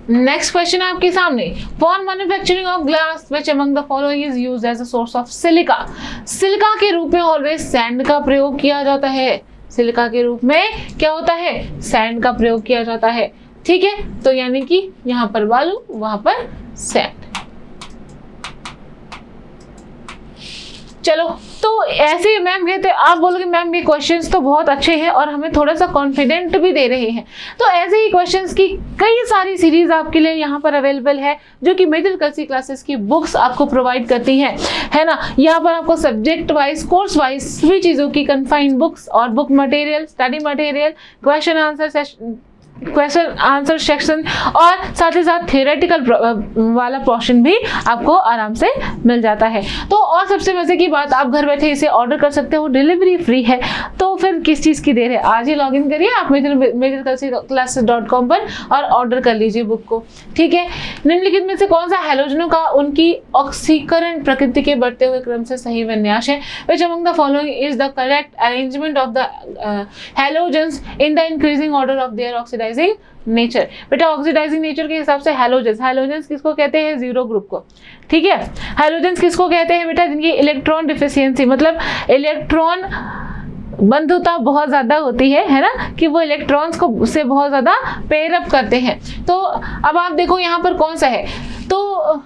नेक्स्ट क्वेश्चन है आपके सामने, for manufacturing of glass which among the following is used as a source of silica. Silica के रूप में ऑलवेज सैंड का प्रयोग किया जाता है। सिलिका के रूप में क्या होता है, सैंड का प्रयोग किया जाता है। ठीक है, तो यानी कि यहाँ पर बालू, वहां पर सैंड। चलो, तो ऐसे मैम कहते हैं, आप बोलोगे मैम ये क्वेश्चंस तो बहुत अच्छे हैं और हमें थोड़ा सा कॉन्फिडेंट भी दे रहे हैं। तो ऐसे ही क्वेश्चंस की कई सारी सीरीज आपके लिए यहाँ पर अवेलेबल है, जो कि मेजर कल्सी क्लासेस की बुक्स आपको प्रोवाइड करती हैं, है ना। यहाँ पर आपको सब्जेक्ट वाइज, कोर्स वाइज सभी चीज़ों की कंफाइंड बुक्स और book material, study material, question answer section और साथ ही साथ थियोरेटिकल वाला पोर्शन भी आपको आराम से मिल जाता है। तो और सबसे मजे की बात, आप घर बैठे इसे ऑर्डर कर सकते हो, डिलीवरी फ्री है। तो फिर किस चीज़ की देर है, आज ही लॉगिन करिए आप majorclasses.com पर और ऑर्डर कर लीजिए बुक को। ठीक है, निम्नलिखित में से कौन सा हैलोजनों का उनकी ऑक्सीकरण प्रकृति के बढ़ते हुए क्रम से सही विन्यास है। Which among the following is the correct arrangement of the halogens in the increasing order of their oxidising nature. बेटा ऑक्सीडाइजिंग नेचर के हिसाब से हैलोजेंस किसको कहते हैं, जीरो ग्रुप को। ठीक है, हैलोजेंस किसको कहते हैं बेटा, जिनकी इलेक्ट्रॉन डिफिशियंसी, मतलब इलेक्ट्रॉन बंधुता बहुत ज्यादा होती है ना, कि वो इलेक्ट्रॉन्स को से बहुत ज्यादा पेयर अप करते हैं। तो अब आप देखो यहाँ पर कौन सा है, तो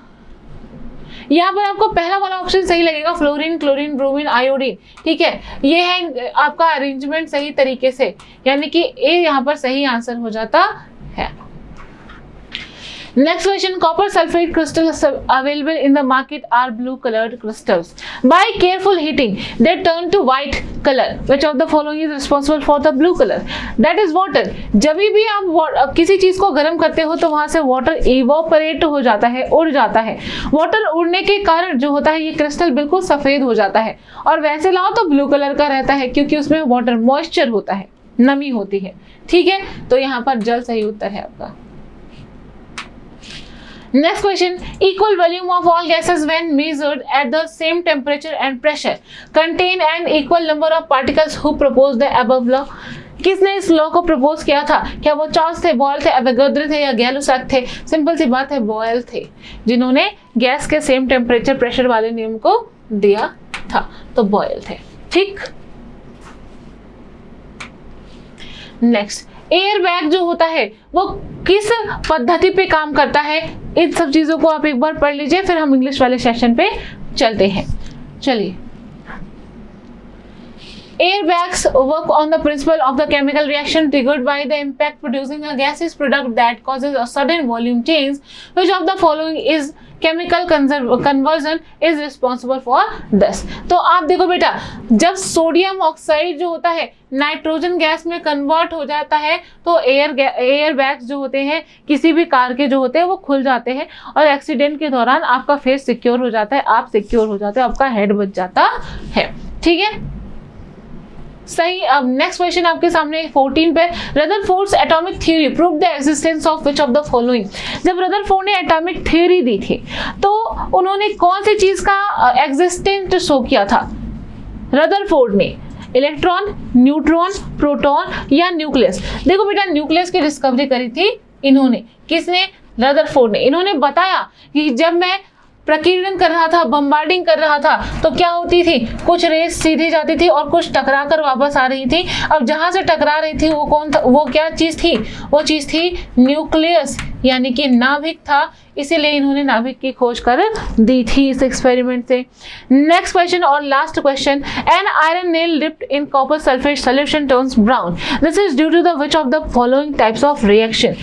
यहाँ पर आपको पहला वाला ऑप्शन सही लगेगा, फ्लोरीन, क्लोरीन, ब्रोमीन, आयोडीन। ठीक है, ये है आपका अरेंजमेंट सही तरीके से, यानी कि ए यहाँ पर सही आंसर हो जाता है। Next question, copper sulfate crystals available in the market are blue colored crystals. By careful heating, they turn to white color. Which of the following is responsible for the blue color? That is water. जब भी आप किसी चीज को गर्म करते हो तो वहां से वाटर इवोपरेट हो जाता है, उड़ जाता है। वाटर उड़ने के कारण जो होता है ये क्रिस्टल बिल्कुल सफेद हो जाता है, और वैसे लाओ तो ब्लू कलर का रहता है, क्योंकि उसमें वाटर मॉइस्चर होता है, नमी होती है। ठीक है, तो यहाँ पर जल सही उत्तर है आपका। Next question, equal volume of all gases when measured at the same temperature and pressure contain an equal number of particles. Who proposed the above law? किसने इस लॉ को प्रपोज किया था? क्या वो चार्ल्स थे, बॉयल थे, एवोगाड्रो थे या गैलुसाक थे? सिंपल सी बात है, बॉयल थे, जिन्होंने गैस के सेम टेम्परेचर प्रेशर वाले नियम को दिया था, तो बॉयल थे। ठीक, नेक्स्ट, एयर बैग जो होता है वो किस पद्धति पे काम करता है? इन सब चीजों को आप एक बार पढ़ लीजिए, फिर हम इंग्लिश वाले सेशन पे चलते हैं। चलिए, airbags work on the principle of the chemical reaction triggered by the impact producing a gaseous product that causes a sudden volume change. Which of the following is chemical conversion is responsible for this? तो आप देखो बेटा, जब sodium oxide जो होता है nitrogen gas में convert हो जाता है, तो एयर बैग्स जो होते हैं किसी भी कार के जो होते हैं वो खुल जाते हैं, और एक्सीडेंट के दौरान आपका फेस सिक्योर हो जाता है, आप सिक्योर हो जाते हो, आपका हेड बच जाता है। ठीक है, सही। अब नेक्स्ट क्वेश्चन आपके सामने 14 पे, Rutherford's atomic theory prove the existence of which of the following. जब रदरफोर्ड ने एटॉमिक थ्योरी दी थी तो उन्होंने कौन सी चीज का एग्जिस्टेंस शो किया था? रदरफोर्ड ने इलेक्ट्रॉन, न्यूट्रॉन, प्रोटॉन या न्यूक्लियस। देखो बेटा, न्यूक्लियस की डिस्कवरी करी थी इन्होंने। किसने? रदरफोर्ड ने। इन्होंने बताया कि जब मैं प्रकीर्णन कर रहा था, बम्बार्डिंग कर रहा था, तो क्या होती थी, कुछ रेस सीधी जाती थी और कुछ टकरा कर वापस आ रही थी। अब जहां से टकरा रही थी वो कौन था, वो क्या चीज थी? वो चीज थी न्यूक्लियस, यानी कि नाभिक था। इसीलिए इन्होंने नाभिक की खोज कर दी थी इस एक्सपेरिमेंट से। नेक्स्ट क्वेश्चन और last question, an iron nail dipped in copper sulphate solution turns brown, this is due to the which of the following types of reaction.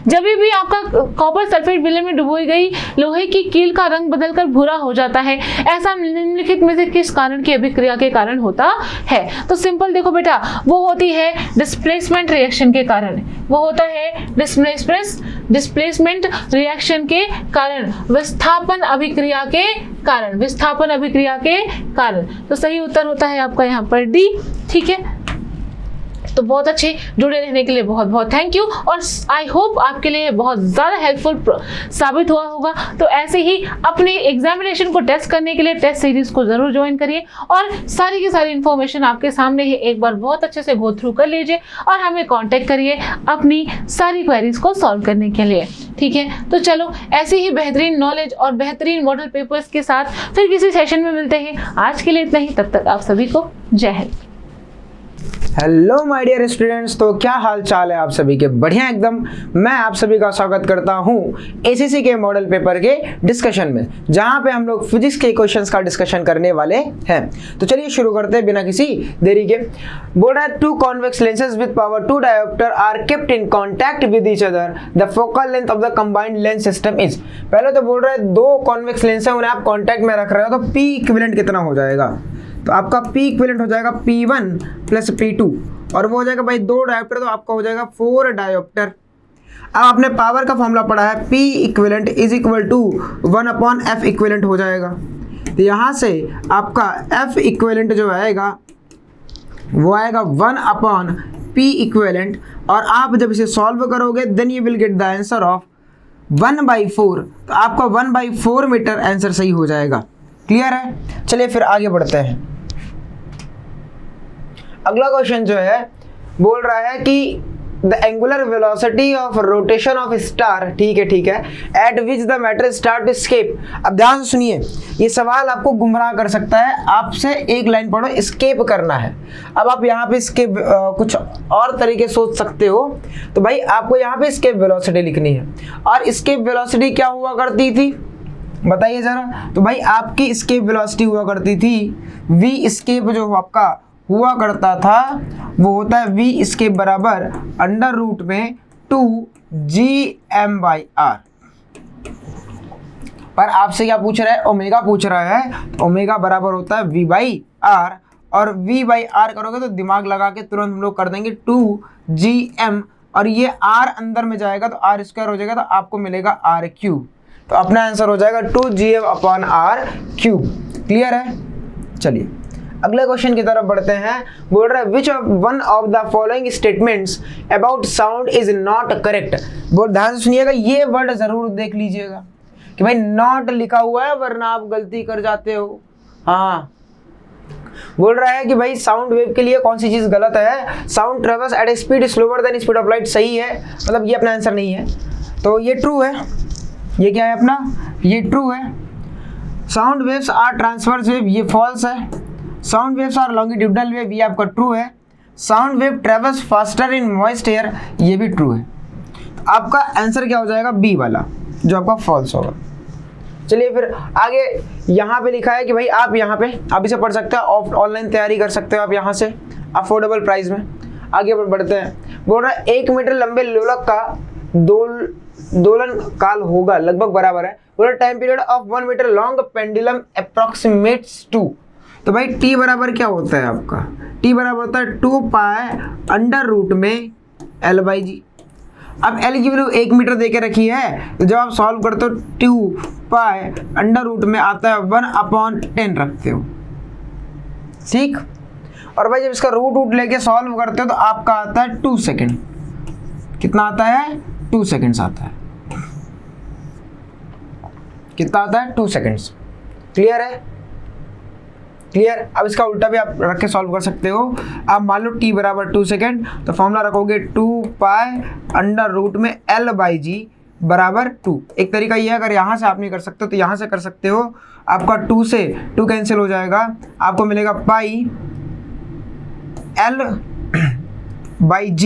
जब भी आपका कॉपर सल्फेट बिल्ले में डुबोई गई लोहे की कील का रंग बदलकर भूरा हो जाता है, ऐसा निम्नलिखित में से किस कारण की अभिक्रिया के कारण होता है? तो सिंपल देखो बेटा, वो होती है डिस्प्लेसमेंट रिएक्शन के कारण, वो होता है डिस्प्लेसमेंट रिएक्शन के कारण, विस्थापन अभिक्रिया के कारण, विस्थापन अभिक्रिया के कारण। तो सही उत्तर होता है आपका यहाँ पर डी। ठीक है, तो बहुत अच्छे, जुड़े रहने के लिए बहुत बहुत थैंक यू, और आई होप आपके लिए बहुत ज़्यादा हेल्पफुल साबित हुआ होगा। तो ऐसे ही अपने एग्जामिनेशन को टेस्ट करने के लिए टेस्ट सीरीज़ को ज़रूर ज्वाइन करिए, और सारी की सारी इन्फॉर्मेशन आपके सामने ही एक बार बहुत अच्छे से गो थ्रू कर लीजिए, और हमें कांटेक्ट करिए अपनी सारी क्वेरीज को सॉल्व करने के लिए। ठीक है, तो चलो ऐसे ही बेहतरीन नॉलेज और बेहतरीन मॉडल पेपर्स के साथ फिर किसी सेशन में मिलते हैं। आज के लिए इतना ही, तब तक आप सभी को जय हिंद। हेलो माय डियर स्टूडेंट्स, तो क्या हाल चाल है आप सभी के? बढ़िया एकदम। मैं आप सभी का स्वागत करता हूं एसीसी के मॉडल पेपर के डिस्कशन में, जहां पे हम लोग फिजिक्स के क्वेश्चंस का डिस्कशन करने वाले हैं। तो चलिए शुरू करते हैं बिना किसी देरी के। बोल रहा है two convex lenses with power 2 dioptre are kept in contact with each other, the focal length of the combined lens system is. पहले तो बोल रहा है दो कॉन्वेक्स लेंस है, उन्हें आप कॉन्टैक्ट में रख रहे हो, तो पी इक्विवेलेंट कितना हो जाएगा? तो आपका P इक्विवेलेंट हो जाएगा P1 प्लस P2, और वो हो जाएगा भाई 2 डायोप्टर, तो आपका हो जाएगा 4 डायोप्टर। अब आपने पावर का फॉर्मूला पढ़ा है, P equivalent is equal to 1/F equivalent हो जाएगा। तो यहाँ से आपका F इक्विवेलेंट जो आएगा वो आएगा 1/P इक्विवेलेंट, और आप जब इसे सॉल्व करोगे then you will get the answer of 1/4। तो आपका 1/4 मीटर आंसर सही हो जाएगा। क्लियर है? चलिए फिर आगे बढ़ते हैं। अगला क्वेश्चन जो है बोल रहा है कि the angular velocity of rotation of star, ठीक है, at which the matter start to escape. अब ध्यान से सुनिए, ये सवाल आपको गुमराह कर सकता है। आपसे एक लाइन पढ़ो, स्केप करना है। अब आप यहाँ पे स्केप कुछ और तरीके सोच सकते हो, तो भाई आपको यहाँ पे स्केप वेलोसिटी लिखनी है। और स्केप वेलोसिटी क्या हुआ करती थी बताइए जरा? तो भाई आपकी स्केप वेलोसिटी हुआ करती थी v स्केप, जो आपका हुआ करता था वो होता है v स्केप बराबर अंडर रूट में 2gm/r। पर आपसे क्या पूछ रहा है? ओमेगा पूछ रहा है। तो ओमेगा बराबर होता है v/r, और v/r करोगे तो दिमाग लगा के तुरंत हम लोग कर देंगे 2gm, और ये r अंदर में जाएगा तो r² हो जाएगा, तो आपको मिलेगा r³। तो अपना आंसर हो जाएगा 2gm/r³। क्लियर है? चलिए अगले क्वेश्चन की तरफ बढ़ते हैं। बोल रहा है which one of the following statements about sound is not correct. बोल ध्यान से सुनिएगा, ये वर्ड जरूर देख लीजिएगा कि भाई नॉट लिखा हुआ है, वरना आप गलती कर जाते हो। हाँ, बोल रहा है कि भाई साउंड वेव के लिए कौन सी चीज गलत है? Sound travels eight A speed slower then speed of light सही है, मतलब ये अपना आंसर नहीं है, तो ये ट्रू है। ये क्या है अपना? ये ट्रू है। Sound waves are transverse wave, ये फॉल्स है। Sound waves are longitudinal wave, ये आपका ट्रू है। Sound wave travels faster in moist air, ये भी ट्रू है। तो आपका आंसर क्या हो जाएगा? बी वाला, जो आपका फॉल्स होगा। चलिए फिर आगे यहाँ पे लिखा है कि भाई आप यहाँ पे आप इसे पढ़ सकते हो, ऑनलाइन तैयारी कर सकते हो आप यहाँ से अफोर्डेबल प्राइस में। आगे बढ़ते हैं। बोल रहा है 1 मीटर लंबे लोलक का दोलन काल होगा लगभग बराबर है। बोला time period of 1 metre long pendulum approximates to. तो भाई टी बराबर क्या होता है आपका? टी बराबर होता है 2π में L/g। अब L की वैल्यू 1 मीटर देके रखी है, तो जब आप सॉल्व करते हो 2π में आता है 1/10 रखते हो, ठीक। और भाई जब इसका रूट लेके सॉल्व करते हो तो आपका आता है 2 सेकेंड। कितना आता है? 2 सेकेंड्स आता है। कितना आता है? 2 सेकेंड्स। क्लियर है? क्लियर। अब इसका उल्टा भी आप रख के सॉल्व कर सकते हो। आप मान लो t बराबर 2 सेकेंड, तो फॉर्मूला रखोगे 2π में L/g बराबर 2। एक तरीका ये है, अगर यहाँ से आप नहीं कर सकते तो यहाँ से कर सकते हो। आपका 2 से 2 कैंसिल हो जाएगा, आपको मिलेगा पाई L/g,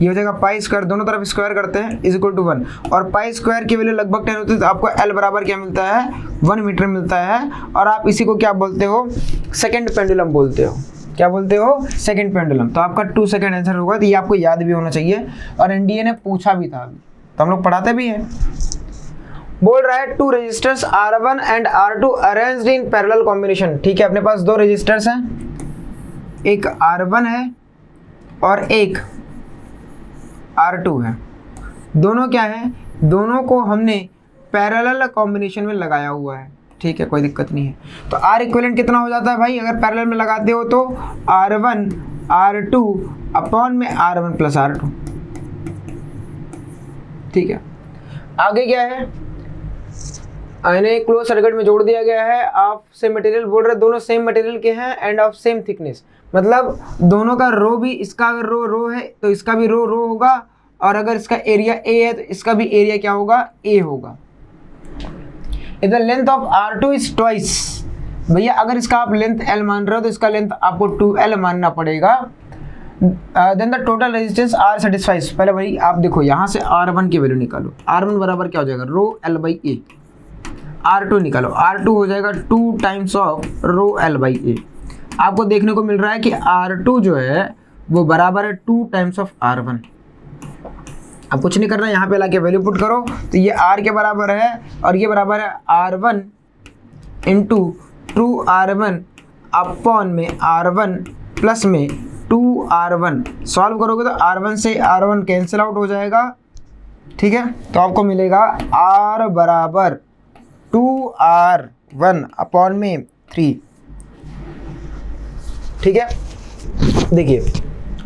ये हो जाएगा पाई स्क्वायर, दोनों तरफ स्क्वायर करते हैं इज इक्वल टू 1, और पाई स्क्वायर की वैल्यू लगभग 10 होती है, तो आपको L बराबर क्या मिलता है? 1 मीटर मिलता है। और आप इसी को क्या बोलते हो? सेकंड पेंडुलम बोलते हो। क्या बोलते हो? Second pendulum. तो आपका 2 सेकंड आंसर होगा। तो ये आपको याद भी होना चाहिए, और एनडीए ने पूछा भी था अभी, तो हम लोग पढ़ाते भी हैं। बोल रहा है 2 resistors R1 and R2 arranged in parallel combination. ठीक है, अपने पास 2 रजिस्टर्स हैं, एक R1 है और एक R2 है। दोनों क्या है? दोनों को हमने पैरेलल कॉम्बिनेशन में लगाया हुआ है। ठीक है, कोई दिक्कत नहीं है। तो R इक्विवेलेंट कितना हो जाता है भाई? अगर पैरेलल में लगाते हो तो R1 R2 अपॉन में R1 प्लस R2। ठीक है, आगे क्या है? इन्हें क्लोज सर्किट में जोड़ दिया गया है। ऑफ सेम मटेरियल, बोल रहे दोनों सेम मटेरियल के हैं एंड ऑफ सेम थिकनेस, मतलब दोनों का रो भी, इसका अगर रो है तो इसका भी रो होगा, और अगर इसका एरिया ए है तो इसका भी एरिया क्या होगा, ए होगा। If the length of R2 is twice, भैया अगर इसका आप लेंथ L मान रहे हो तो इसका लेंथ आपको 2L मानना पड़ेगा। Then the total resistance R satisfies. पहले भाई आप देखो यहाँ से R1 की वैल्यू निकालो। R1 बराबर क्या हो जाएगा, रो L बाई ए। R2 निकालो, R2 हो जाएगा 2 times of rho L by A. आपको देखने को मिल रहा है कि R2 जो है वो बराबर है 2 टाइम्स ऑफ R1। अब कुछ नहीं करना, यहाँ पे लाके वैल्यू पुट करो तो ये R के बराबर है और ये बराबर है R1 इंटू 2R1 अपॉन में R1 प्लस में 2R1। सॉल्व करोगे तो R1 से R1 कैंसिल आउट हो जाएगा, ठीक है। तो आपको मिलेगा R बराबर 2R1 अपॉन में 3, ठीक है। देखिए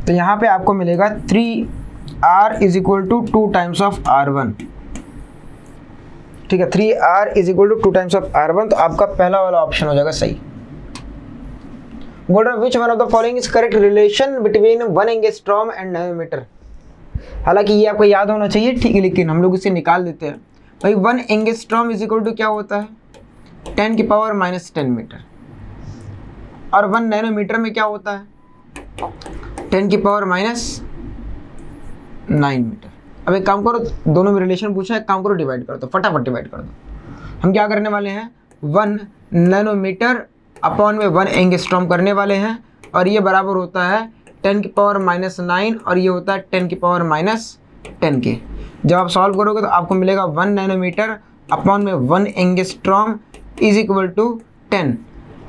तो यहाँ पे आपको मिलेगा 3R is equal to 2 times of R1, ठीक है। 3R is equal to 2 times of R1, तो आपका पहला वाला ऑप्शन हो जाएगा सही। बोल रहा है which one of the following is correct relation between 1 angstrom and nanometre. हालांकि ये आपको याद होना चाहिए, ठीक है, लेकिन हम लोग इसे निकाल देते हैं। भाई 1 एंगस्ट्रॉम इज इक्वल टू क्या होता है, 10 की पावर माइनस 10 मीटर, और 1 नैनोमीटर में क्या होता है, 10 की पावर माइनस 9 मीटर। अब एक काम करो, दोनों में रिलेशन पूछा है, काम करो डिवाइड कर दो, फटाफट डिवाइड कर दो। हम क्या करने वाले हैं, 1 नैनोमीटर अपॉन में 1 एंगस्ट्रॉम करने वाले हैं, और ये बराबर होता है 10 की पावर माइनस 9 और ये होता है 10 की पावर माइनस 10 के। जब आप सॉल्व करोगे तो आपको मिलेगा 1 नैनोमीटर अपॉन में 1 एंगस्ट्रॉम इज इक्वल टू 10।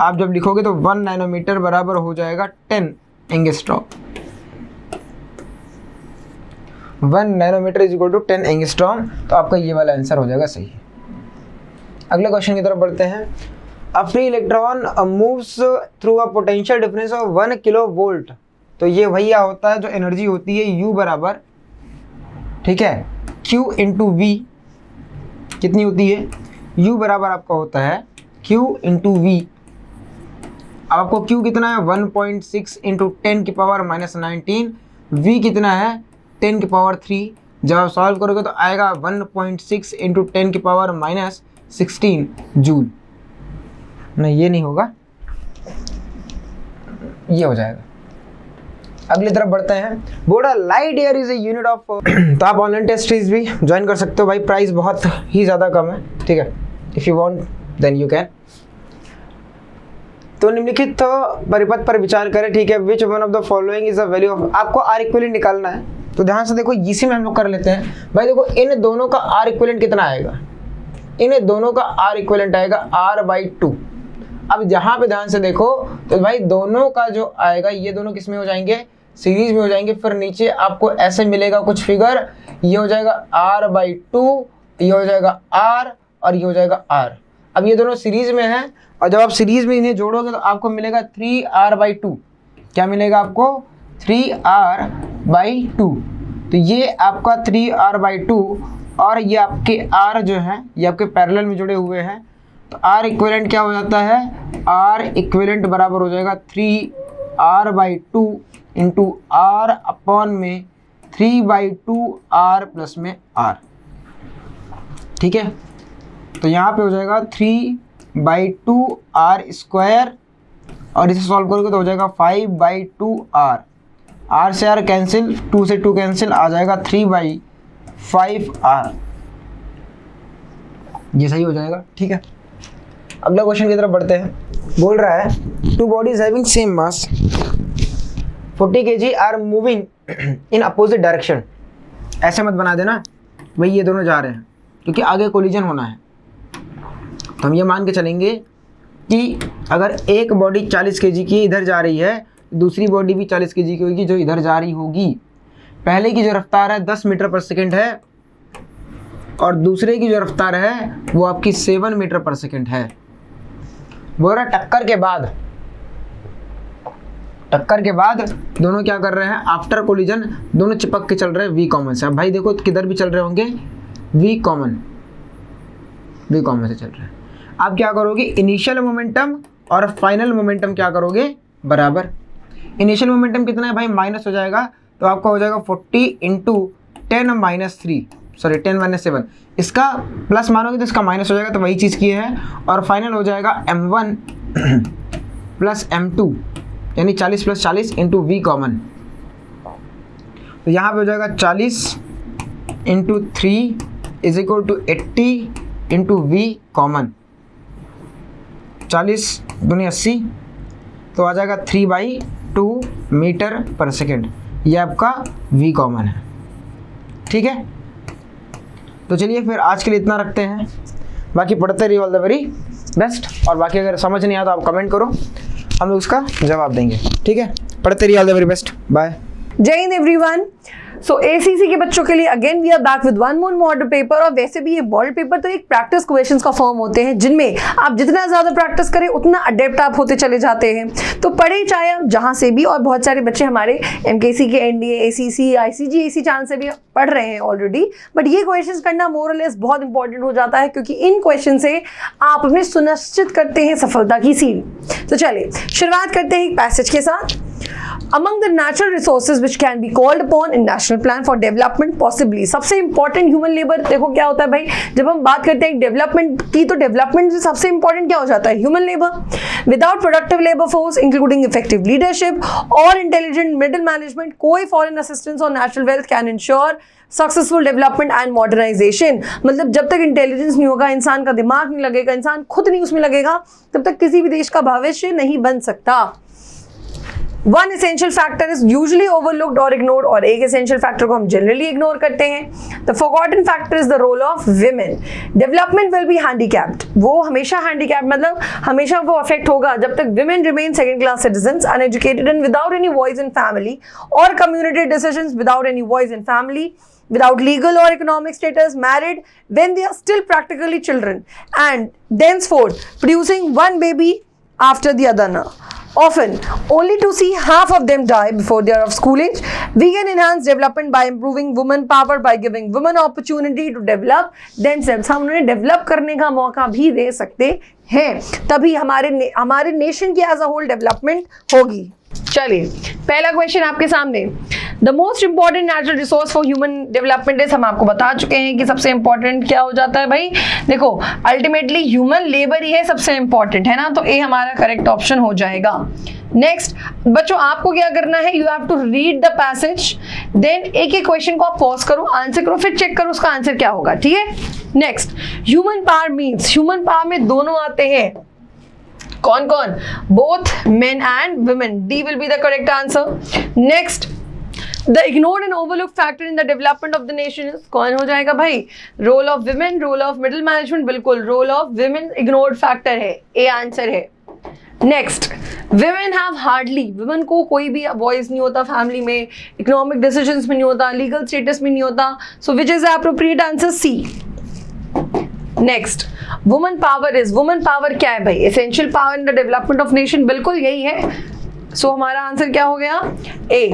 आप जब लिखोगे तो 1 नैनोमीटर बराबर हो जाएगा 10 angstrom. 1 nanometre is equal to 10 angstrom, तो आपका ये वाला आंसर हो जाएगा सही। अगले क्वेश्चन की तरफ बढ़ते हैं। A free electron moves through a potential difference of 1 kilo volt. तो ये भैया होता है जो एनर्जी होती है U बराबर, ठीक है, Q इंटू V। कितनी होती है, U बराबर आपका होता है Q इंटू V। अब आपको Q कितना है, 1.6 इंटू 10 की पावर माइनस 19। V कितना है, 10 की पावर 3। जब आप सॉल्व करोगे तो आएगा 1.6 इंटू 10 की पावर माइनस 16 जूल। नहीं ये नहीं होगा, ये हो जाएगा। अगली तरफ बढ़ते हैं। बोर्डा light year is a unit of तो आप ऑनलाइन टेस्ट सीरीज भी ज्वाइन कर सकते हो भाई, प्राइस बहुत ही ज़्यादा कम है, ठीक है। If you want then you can. तो निम्नलिखित परिपथ पर विचार करें, ठीक है। Which one of the following is the value of, आपको आर इक्विवेलेंट निकालना है। तो ध्यान से देखो, इसी में हम लोग कर लेते हैं भाई। देखो इन दोनों का आर इक्विवेलेंट कितना आएगा, इन दोनों का आर इक्विवेलेंट आएगा R/2। अब जहाँ पे ध्यान से देखो तो भाई दोनों का जो आएगा, ये दोनों किस में हो जाएंगे, सीरीज में हो जाएंगे। फिर नीचे आपको ऐसे मिलेगा कुछ फिगर, ये हो जाएगा R/2, ये हो जाएगा R और ये हो जाएगा R। अब ये दोनों सीरीज में हैं और जब आप सीरीज में इन्हें जोड़ोगे तो आपको मिलेगा 3R/2। क्या मिलेगा आपको, 3R/2। तो ये आपका 3R/2 और ये आपके R जो है ये आपके पैरेलल में जुड़े हुए हैं। तो R इक्विवेलेंट क्या हो जाता है, R इक्विवेलेंट बराबर हो जाएगा 3R/2 इंटू R अपॉन में 3/2R प्लस में R, ठीक है। तो यहाँ पे हो जाएगा 3/2R स्क्वायर और इसे सॉल्व करोगे तो हो जाएगा 5/2R। R से R कैंसिल, 2 से 2 कैंसिल, आ जाएगा 3/5R। ये सही हो जाएगा, ठीक है। अगला क्वेश्चन की तरफ बढ़ते हैं। बोल रहा है 2 bodies having same mass 40 kg are moving in opposite direction. ऐसे मत बना देना भाई, ये दोनों जा रहे हैं क्योंकि आगे कोलिजन होना है। तो हम ये मान के चलेंगे कि अगर एक बॉडी 40 kg की इधर जा रही है, दूसरी बॉडी भी 40 kg की होगी जो इधर जा रही होगी। पहले की जो रफ्तार है 10 मीटर पर सेकेंड है और दूसरे की जो रफ्तार है वो आपकी 7 मीटर पर सेकेंड है। बोल रहा टक्कर के बाद दोनों क्या कर रहे हैं, आफ्टर कोलिजन दोनों चिपक के चल रहे हैं वी कॉमन से। अब भाई देखो किधर भी चल रहे होंगे वी कॉमन से चल रहे हैं। आप क्या करोगे, इनिशियल मोमेंटम और फाइनल मोमेंटम क्या करोगे, बराबर। इनिशियल मोमेंटम कितना है भाई, माइनस हो जाएगा, तो आपका हो जाएगा 40 इंटू 10 माइनस 3 सॉरी 10 माइनस 7, इसका प्लस मानोगे तो इसका माइनस हो जाएगा, तो वही चीज़ की है। और फाइनल हो जाएगा m1 प्लस m2 यानी 40 प्लस 40 इंटू वी कॉमन। तो यहाँ पे हो जाएगा 40 into 3 is equal to 80 into V common. 40 दूनी 80, तो आ जाएगा 3/2 मीटर पर सेकेंड। ये आपका वी कॉमन है, ठीक है। तो चलिए फिर आज के लिए इतना रखते हैं, बाकी पढ़ते रहिए। All the very best. और बाकी अगर समझ नहीं आता आप कमेंट करो, हम लोग उसका जवाब देंगे, ठीक है। पढ़ते रहिए। All the very best, bye. जय हिंद एवरीवन। सो एसीसी के बच्चों के लिए again we are back with one more model paper. और वैसे भी ये मॉडल पेपर तो एक प्रैक्टिस क्वेश्चंस का फॉर्म होते हैं, जिनमें आप जितना ज़्यादा प्रैक्टिस करें उतना अडेप्ट आप होते चले जाते हैं। तो पढ़े चाहे आप जहाँ से भी, और बहुत सारे बच्चे हमारे एमकेसी के एनडीए, एसीसी, आईसीजीएसी चैनल से भी पढ़ रहे हैं ऑलरेडी। बट ये क्वेश्चंस करना मोर और लेस बहुत इंपॉर्टेंट हो जाता है, क्योंकि इन क्वेश्चन से आप अपने सुनिश्चित करते हैं सफलता की सीढ़ी। तो चलिए शुरुआत करते हैं एक पैसेज के साथ। Among the natural resources which can be called upon in National Plan for Development possibly, सबसे इंपॉर्टेंट ह्यूमन लेबर, देखो क्या होता है भाई, जब हम बात करते हैं डेवलपमेंट की, तो डेवलपमेंट से सबसे इंपॉर्टेंट क्या हो जाता है, human labour. Without productive labour force including effective leadership और इंटेलिजेंट मिडिल मैनेजमेंट, कोई फॉरेन असिस्टेंस और natural wealth can ensure successful development and modernisation. मतलब जब तक इंटेलिजेंस नहीं होगा, इंसान का दिमाग नहीं लगेगा, इंसान खुद नहीं उसमें लगेगा, तब तक किसी भी देश का भविष्य नहीं बन सकता। One essential factor is usually overlooked or ignored, और एक essential factor को हम generally ignore करते हैं। The forgotten factor is the role of women. Development will be handicapped. वो हमेशा handicapped मतलब हमेशा वो affect होगा जब तक women remain second class citizens, uneducated and without any voice in family or community decisions, without any voice in family, without legal or economic status, married when they are still practically children, and thenceforth producing one baby after the other. Often only to see half of them die before they are of school age. We can enhance development by improving women power, by giving women opportunity to develop themselves. हम उन्हें develop करने का मौका भी दे सकते हैं, तभी हमारे नेशन की एज अ होल डेवलपमेंट होगी। चलिए पहला क्वेश्चन आपके सामने। The most important natural resource for human development is, हम आपको बता चुके हैं कि सबसे इंपॉर्टेंट क्या हो जाता है भाई, देखो अल्टीमेटली ह्यूमन लेबर ही है सबसे इंपॉर्टेंट, है ना। तो ए हमारा करेक्ट ऑप्शन हो जाएगा। नेक्स्ट बच्चों आपको क्या करना है, you have to read the passage, then एक एक क्वेश्चन को आप पॉज करो, आंसर करो, फिर चेक करो उसका आंसर क्या होगा, ठीक है। Next human power means, human power में दोनों आते हैं, कौन कौन, both men and women, D will be the correct answer. Next the ignored and overlook factor in the development of the nation, कौन हो जाएगा भाई, role of women, role of middle management, बिल्कुल role of women ignored factor है, A answer है। Next women have hardly, women को कोई भी वॉइस नहीं होता फैमिली में, इकोनॉमिक डिसीजंस में नहीं होता, लीगल स्टेटस में नहीं होता, so which is the appropriate answer, C. Next women power is, women power क्या है भाई, essential power in the development of nation, बिल्कुल यही है। सो हमारा आंसर क्या हो गया, A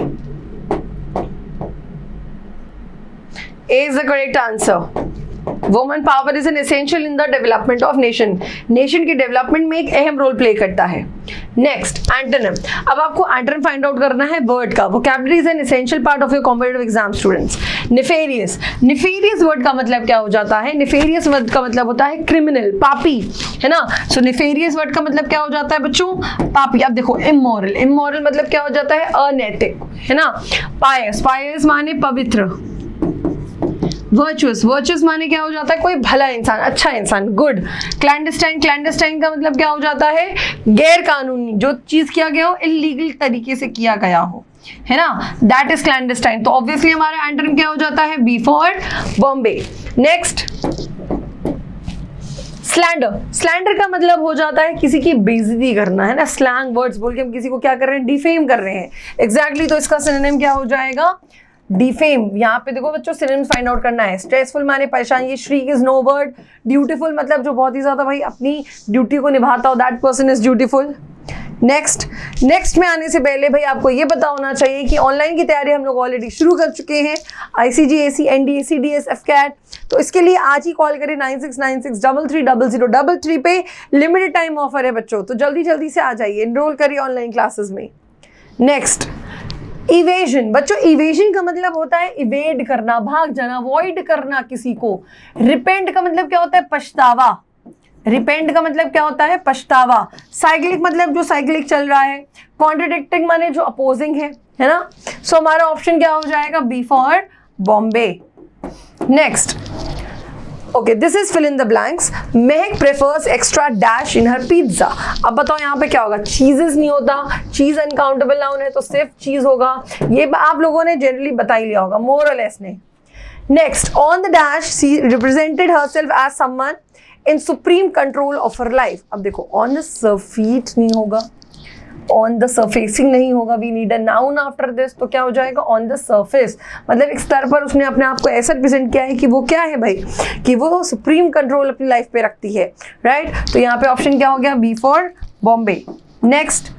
is the correct answer. Women power is an essential in the development of nation, nation के डेवलपमेंट में एक अहम रोल प्ले करता है। नेक्स्ट एंटोनिम, अब आपको एंटोनिम फाइंड आउट करना है वर्ड का। Vocabulary is an essential part of your competitive exam students. Nefarious, nefarious word का मतलब क्या हो जाता है, नेफेरियस वर्ड का मतलब होता है क्रिमिनल, पापी, है ना। सो नेफेरियस वर्ड का मतलब क्या हो जाता है बच्चों, पापी। अब देखो इमोरल, इमोरल मतलब क्या हो जाता है, अनैतिक, है ना। पायस, पायस माने पवित्र। वर्चुअस, वर्चुअस माने क्या हो जाता है, कोई भला इंसान, अच्छा इंसान, गुड। क्लैंडस्टाइन, क्लैंडस्टाइन का मतलब क्या हो जाता है, गैर कानूनी, जो चीज किया गया हो इलीगल तरीके से किया गया हो, है ना, दैट इज क्लैंडस्टाइन। तो ऑब्वियसली हमारा एंटोनिम क्या हो जाता है, B for Bombay. Next slander, slander का मतलब हो जाता है किसी की बेइज्जती करना, है ना, स्लैंग वर्ड्स बोल के हम किसी को क्या कर रहे हैं, डिफेम कर रहे हैं। एग्जैक्टली तो इसका सिनोनिम क्या हो जाएगा, डिफेम। यहाँ पे देखो बच्चों सिनोनिम्स फाइंड आउट करना है। स्ट्रेसफुल माने परेशान, ये श्रीक इज नो वर्ड। ड्यूटीफुल मतलब जो बहुत ही ज्यादा भाई अपनी ड्यूटी को निभाता हो, that person is dutiful. Next में आने से पहले भाई आपको ये पता होना चाहिए कि ऑनलाइन की तैयारी हम लोग ऑलरेडी शुरू कर चुके हैं, ICGAC, NDA, CDS, FCAT। तो इसके लिए आज ही कॉल करें 9696330033 पे, लिमिटेड टाइम ऑफर है बच्चों, तो जल्दी जल्दी से आ जाइए, एनरोल करिए ऑनलाइन क्लासेस में। नेक्स्ट इवेजन, बच्चों इवेजन का मतलब होता है इवेड करना, भाग जाना, अवॉइड करना किसी को। रिपेंट का मतलब क्या होता है? पछतावा। रिपेंट का मतलब क्या होता है? पछतावा। साइक्लिक मतलब जो साइक्लिक चल रहा है। कॉन्ट्रडिक्टिंग माने जो अपोजिंग है ना। सो हमारा ऑप्शन क्या हो जाएगा? B for Bombay. Next, okay, this is fill in the blanks. Mahak prefers extra dash in her pizza. अब बताओ यहाँ पे क्या होगा? चीजेस नहीं होता, चीज अनकाउंटेबल नाउन है तो सिर्फ चीज होगा। ये आप लोगों ने जनरली बता ही लिया होगा मोर और लेस ने। Next, on the dash she represented herself as someone in supreme control of her life. अब देखो ऑन द सरफेट नहीं होगा, ऑन द सरफेसिंग नहीं होगा, we need a noun after this, तो क्या हो जाएगा? On the surface. मतलब एक स्तर पर उसने अपने आप को ऐसा रिप्रेजेंट किया है कि वो क्या है भाई, कि वो सुप्रीम कंट्रोल अपनी लाइफ पे रखती है, राइट। तो यहाँ पे ऑप्शन क्या हो गया? B for Bombay. Next,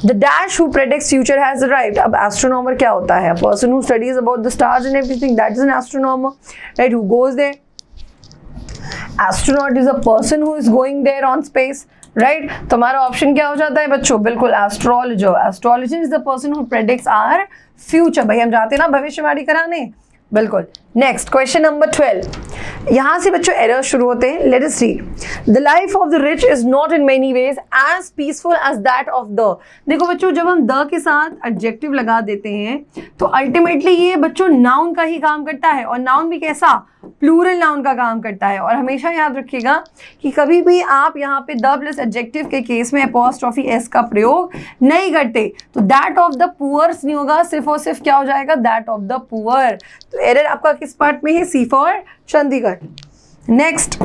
the dash who predicts future has arrived. अब एस्ट्रोनॉमर क्या होता है? A person who studies about the stars and everything, that is an astronomer, right, who goes there. Astronaut is a person who is going there on space, right. तो हमारा option क्या हो जाता है बच्चों? बिल्कुल astrologer. Astrologer is the person who predicts our future. भाई हम जाते हैं ना भविष्यवाणी कराने, बिल्कुल। Next, question number 12। यहाँ से बच्चों एरर शुरू होते हैं। Let us read. The life of the rich is not in many ways as peaceful as that of the. देखो बच्चों, जब हम द के साथ एडजेक्टिव लगा देते हैं तो अल्टीमेटली ये बच्चों नाउन का ही काम करता है, और नाउन भी कैसा? प्लूरल नाउन का काम करता है। और हमेशा याद रखिएगा कि कभी भी आप यहाँ पे द प्लस एडजेक्टिव के केस में अपॉस्ट्रोफी एस का प्रयोग नहीं करते, तो दैट ऑफ द पुअर्स नहीं होगा, सिर्फ और सिर्फ क्या हो जाएगा? That of the poor. तो एरर आपका किस पार्ट में है? C for Chandigarh. Next,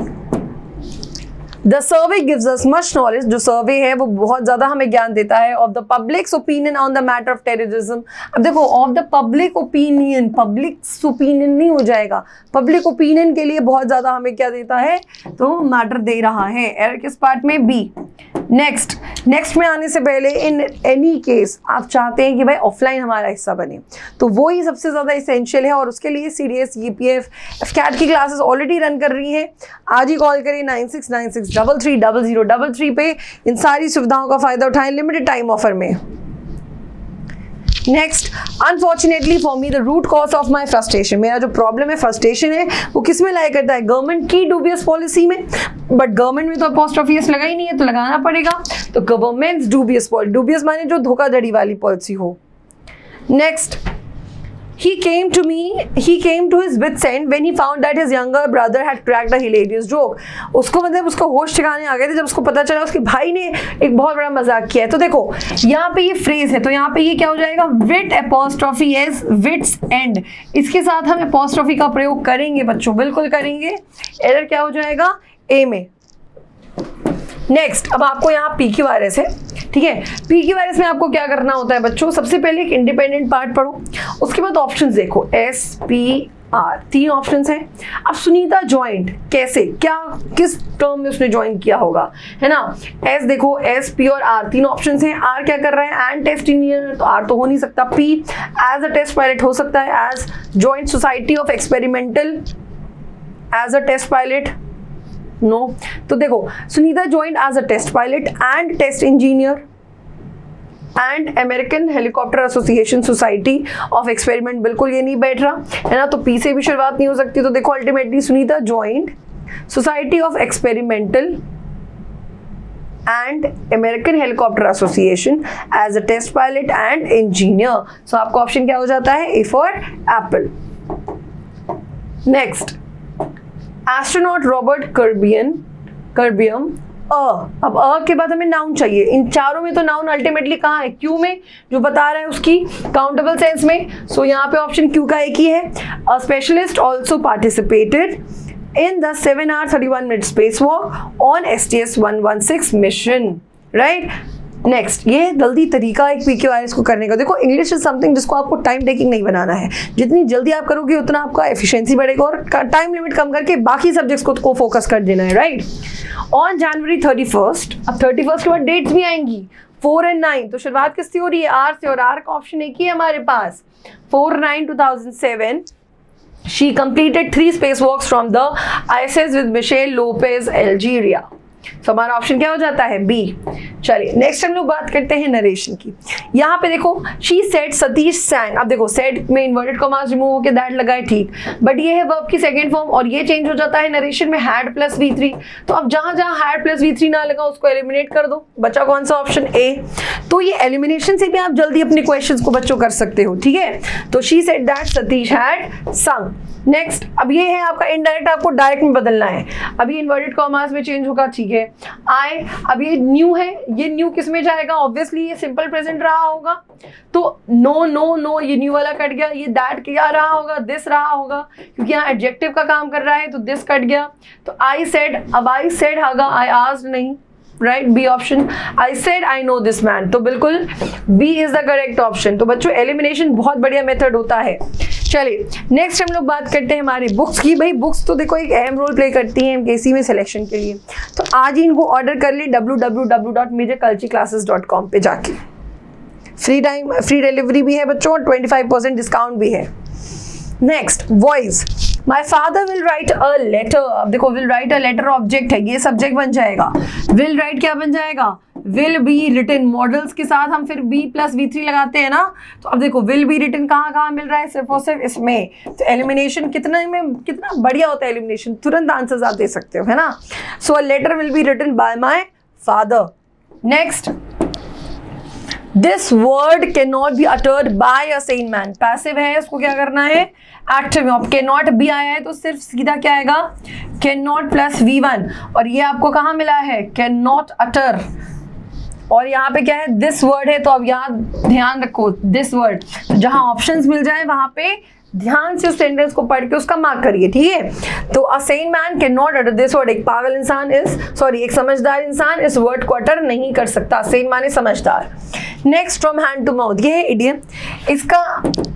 the survey gives us much knowledge. जो सर्वे है वो बहुत ज्यादा हमें ज्ञान देता है of the publics opinion on the matter of terrorism. अब देखो of the public opinion, public opinion नहीं हो जाएगा, पब्लिक ओपिनियन के लिए बहुत ज्यादा हमें क्या देता है? तो मैटर दे रहा है। एरर किस पार्ट में? बी। नेक्स्ट में आने से पहले इन एनी केस आप चाहते हैं कि भाई ऑफलाइन हमारा हिस्सा बने, तो वो ही सबसे ज़्यादा इसेंशियल है, और उसके लिए सीडीएस, ईपीएफ, एफकैट की क्लासेस ऑलरेडी रन कर रही हैं। आज ही कॉल करिए 9696330033 पे, इन सारी सुविधाओं का फायदा उठाएं लिमिटेड टाइम ऑफर में। Next, unfortunately for me the root cause of my frustration. मेरा जो प्रॉब्लम है, फ्रस्ट्रेशन है, वो किस में लाई करता है? गवर्नमेंट की डूबियस पॉलिसी में। बट गवर्नमेंट में तो अपॉस्ट्रोफी एस लगा ही नहीं है, तो लगाना पड़ेगा। तो गवर्नमेंट्स डूबियस पॉलिसी, डूबियस माने जो धोखाधड़ी वाली पॉलिसी हो। Next, he came to his wits end when he found that his younger brother had cracked a hilarious joke. उसको मतलब उसको होश ठिकाने आ गए थे जब उसको पता चला उसके भाई ने एक बहुत बड़ा मजाक किया है। तो देखो यहाँ पे ये फ्रेज है, तो यहाँ पे ये क्या हो जाएगा? विट अपॉस्ट्रोफी एस विट्स एंड। इसके साथ हम अपॉस्ट्रोफी का प्रयोग करेंगे बच्चों, बिल्कुल करेंगे। एरर क्या हो जाएगा? ए में। नेक्स्ट, अब आपको यहाँ PQRS है, ठीक है। PQRS में आपको क्या करना होता है बच्चों? सबसे पहले एक इंडिपेंडेंट पार्ट पढ़ो, उसके बाद ऑप्शंस देखो। SPR 3 ऑप्शंस हैं। अब सुनीता ज्वाइंट कैसे, क्या, किस टर्म में उसने ज्वाइन किया होगा, है ना। S देखो, S, P और R 3 ऑप्शंस हैं। R क्या कर रहा है? एंड टेस्ट इंजीनियर, तो R तो हो नहीं सकता। P as a test pilot हो सकता है, as joint society of experimental as a test pilot, no. तो देखो Sunita joint as a test pilot and test engineer and American helicopter association society of experiment, बिल्कुल ये नहीं बैठ रहा है ना। तो पी से भी शुरुआत नहीं हो सकती। तो देखो ultimately Sunita joint society of experimental and American helicopter association as a test pilot and engineer. So आपका ऑप्शन क्या हो जाता है? A for apple. Next, astronaut Robert Curbeam. अब के बाद हमें नाउन चाहिए। इन चारों में तो नाउन अल्टीमेटली कहाँ है? क्यू में, जो बता रहा है उसकी काउंटेबल सेंस में। सो यहाँ पे ऑप्शन क्यू का एक ही है। A specialist also participated in the 7 hour 31 minute spacewalk on STS-116 mission, right? Next, ये जल्दी तरीका एक PQRS को करने का। देखो इंग्लिश इज समथिंग जिसको आपको टाइम टेकिंग नहीं बनाना है। जितनी जल्दी आप करोगे उतना आपका एफिशिएंसी बढ़ेगा, और टाइम लिमिट कम करके बाकी सब्जेक्ट्स को फोकस कर देना है, राइट। ऑन जनवरी 31, अब 31 के बाद डेट्स भी आएंगी 4 और 9। तो शुरुआत किससे हो रही है? आर से, और आर का ऑप्शन एक ही है हमारे पास। 4/9/2007 she completed 3 spacewalks from the ISS with Michelle Lopez, Algeria. तो हमारा ऑप्शन क्या हो जाता है? बी। चलिए नेक्स्ट हम लोग बात करते हैं नरेशन की। यहाँ पे देखो शी सेड सतीश सैंग। अब देखो सेड में इन्वर्टेड कॉमास रिमूव होकर दैट लगा है, ठीक, बट ये है वर्ब की सेकंड फॉर्म और ये चेंज हो जाता है नरेशन में हैड प्लस V3। तो अब जहां जहां हैड प्लस V3 ना लगा उसको एलिमिनेट कर दो, बचा कौन सा? Option A. तो ये एलिमिनेशन से भी आप जल्दी अपने क्वेश्चंस को बच्चों कर सकते हो, ठीक है। तो she said that Satish had संग। नेक्स्ट अब ये है आपका इनडायरेक्ट, आपको डायरेक्ट में बदलना है। अभी इन्वर्टेड कॉमास में चेंज होगा, ठीक है। आई, अब ये न्यू है, ये न्यू किस में जाएगा? ऑब्वियसली ये सिंपल प्रेजेंट रहा होगा, तो नो नो नो ये न्यू वाला कट गया। ये दैट क्या रहा होगा? दिस रहा होगा, क्योंकि यहाँ एडजेक्टिव का काम कर रहा है तो दिस कट गया। तो आई सेड, अब आई सेड होगा, आई आस्क्ड नहीं, right, B option. I said I know this man, तो बिल्कुल B is the correct option. तो बच्चों एलिमिनेशन बहुत बढ़िया मेथड होता है। चलिए नेक्स्ट हम लोग बात करते हैं हमारे बुक्स की। भाई बुक्स तो देखो एक अहम रोल प्ले करती हैं एमकेसी में सिलेक्शन के लिए। तो आज ही इनको ऑर्डर कर ली www.majorcultureclasses.com पे जाके। फ्री टाइम, फ्री डिलीवरी भी है बच्चों और 25% डिस्काउंट भी है। Next voice, my father will write a letter. अब देखो will write a letter object है, ये सब्जेक्ट बन जाएगा। विल राइट क्या बन जाएगा? Will be written. मॉडल्स के साथ हम फिर बी प्लस V3 लगाते हैं ना, तो अब देखो विल बी रिटन कहाँ कहाँ मिल रहा है? सिर्फ और सिर्फ इसमें। तो एलिमिनेशन कितना बढ़िया होता है एलिमिनेशन, तुरंत आंसर्स आप दे सकते हो, है ना। So a letter will be written by my father. Next, this word can not be uttered by a sane man. Passive है, इसको क्या करना है? एक्टिव में। कैन नॉट बी आया है तो सिर्फ सीधा क्या आएगा? कैन नॉट प्लस V1, और ये आपको कहाँ मिला है? कैन नॉट अटर। और यहाँ पे क्या है? दिस वर्ड है, तो अब यहाँ ध्यान रखो दिस वर्ड, तो जहाँ ऑप्शंस मिल जाए वहां पे ध्यान से उस सेंटेंस को पढ़ के उसका मार्क करिए, ठीक है। तो a sane man can not utter this word. एक पागल इंसान एक समझदार इंसान इस वर्ड को अटर नहीं कर सकता। सेन माने समझदार। Next, from hand to mouth, ये है इडियम। इसका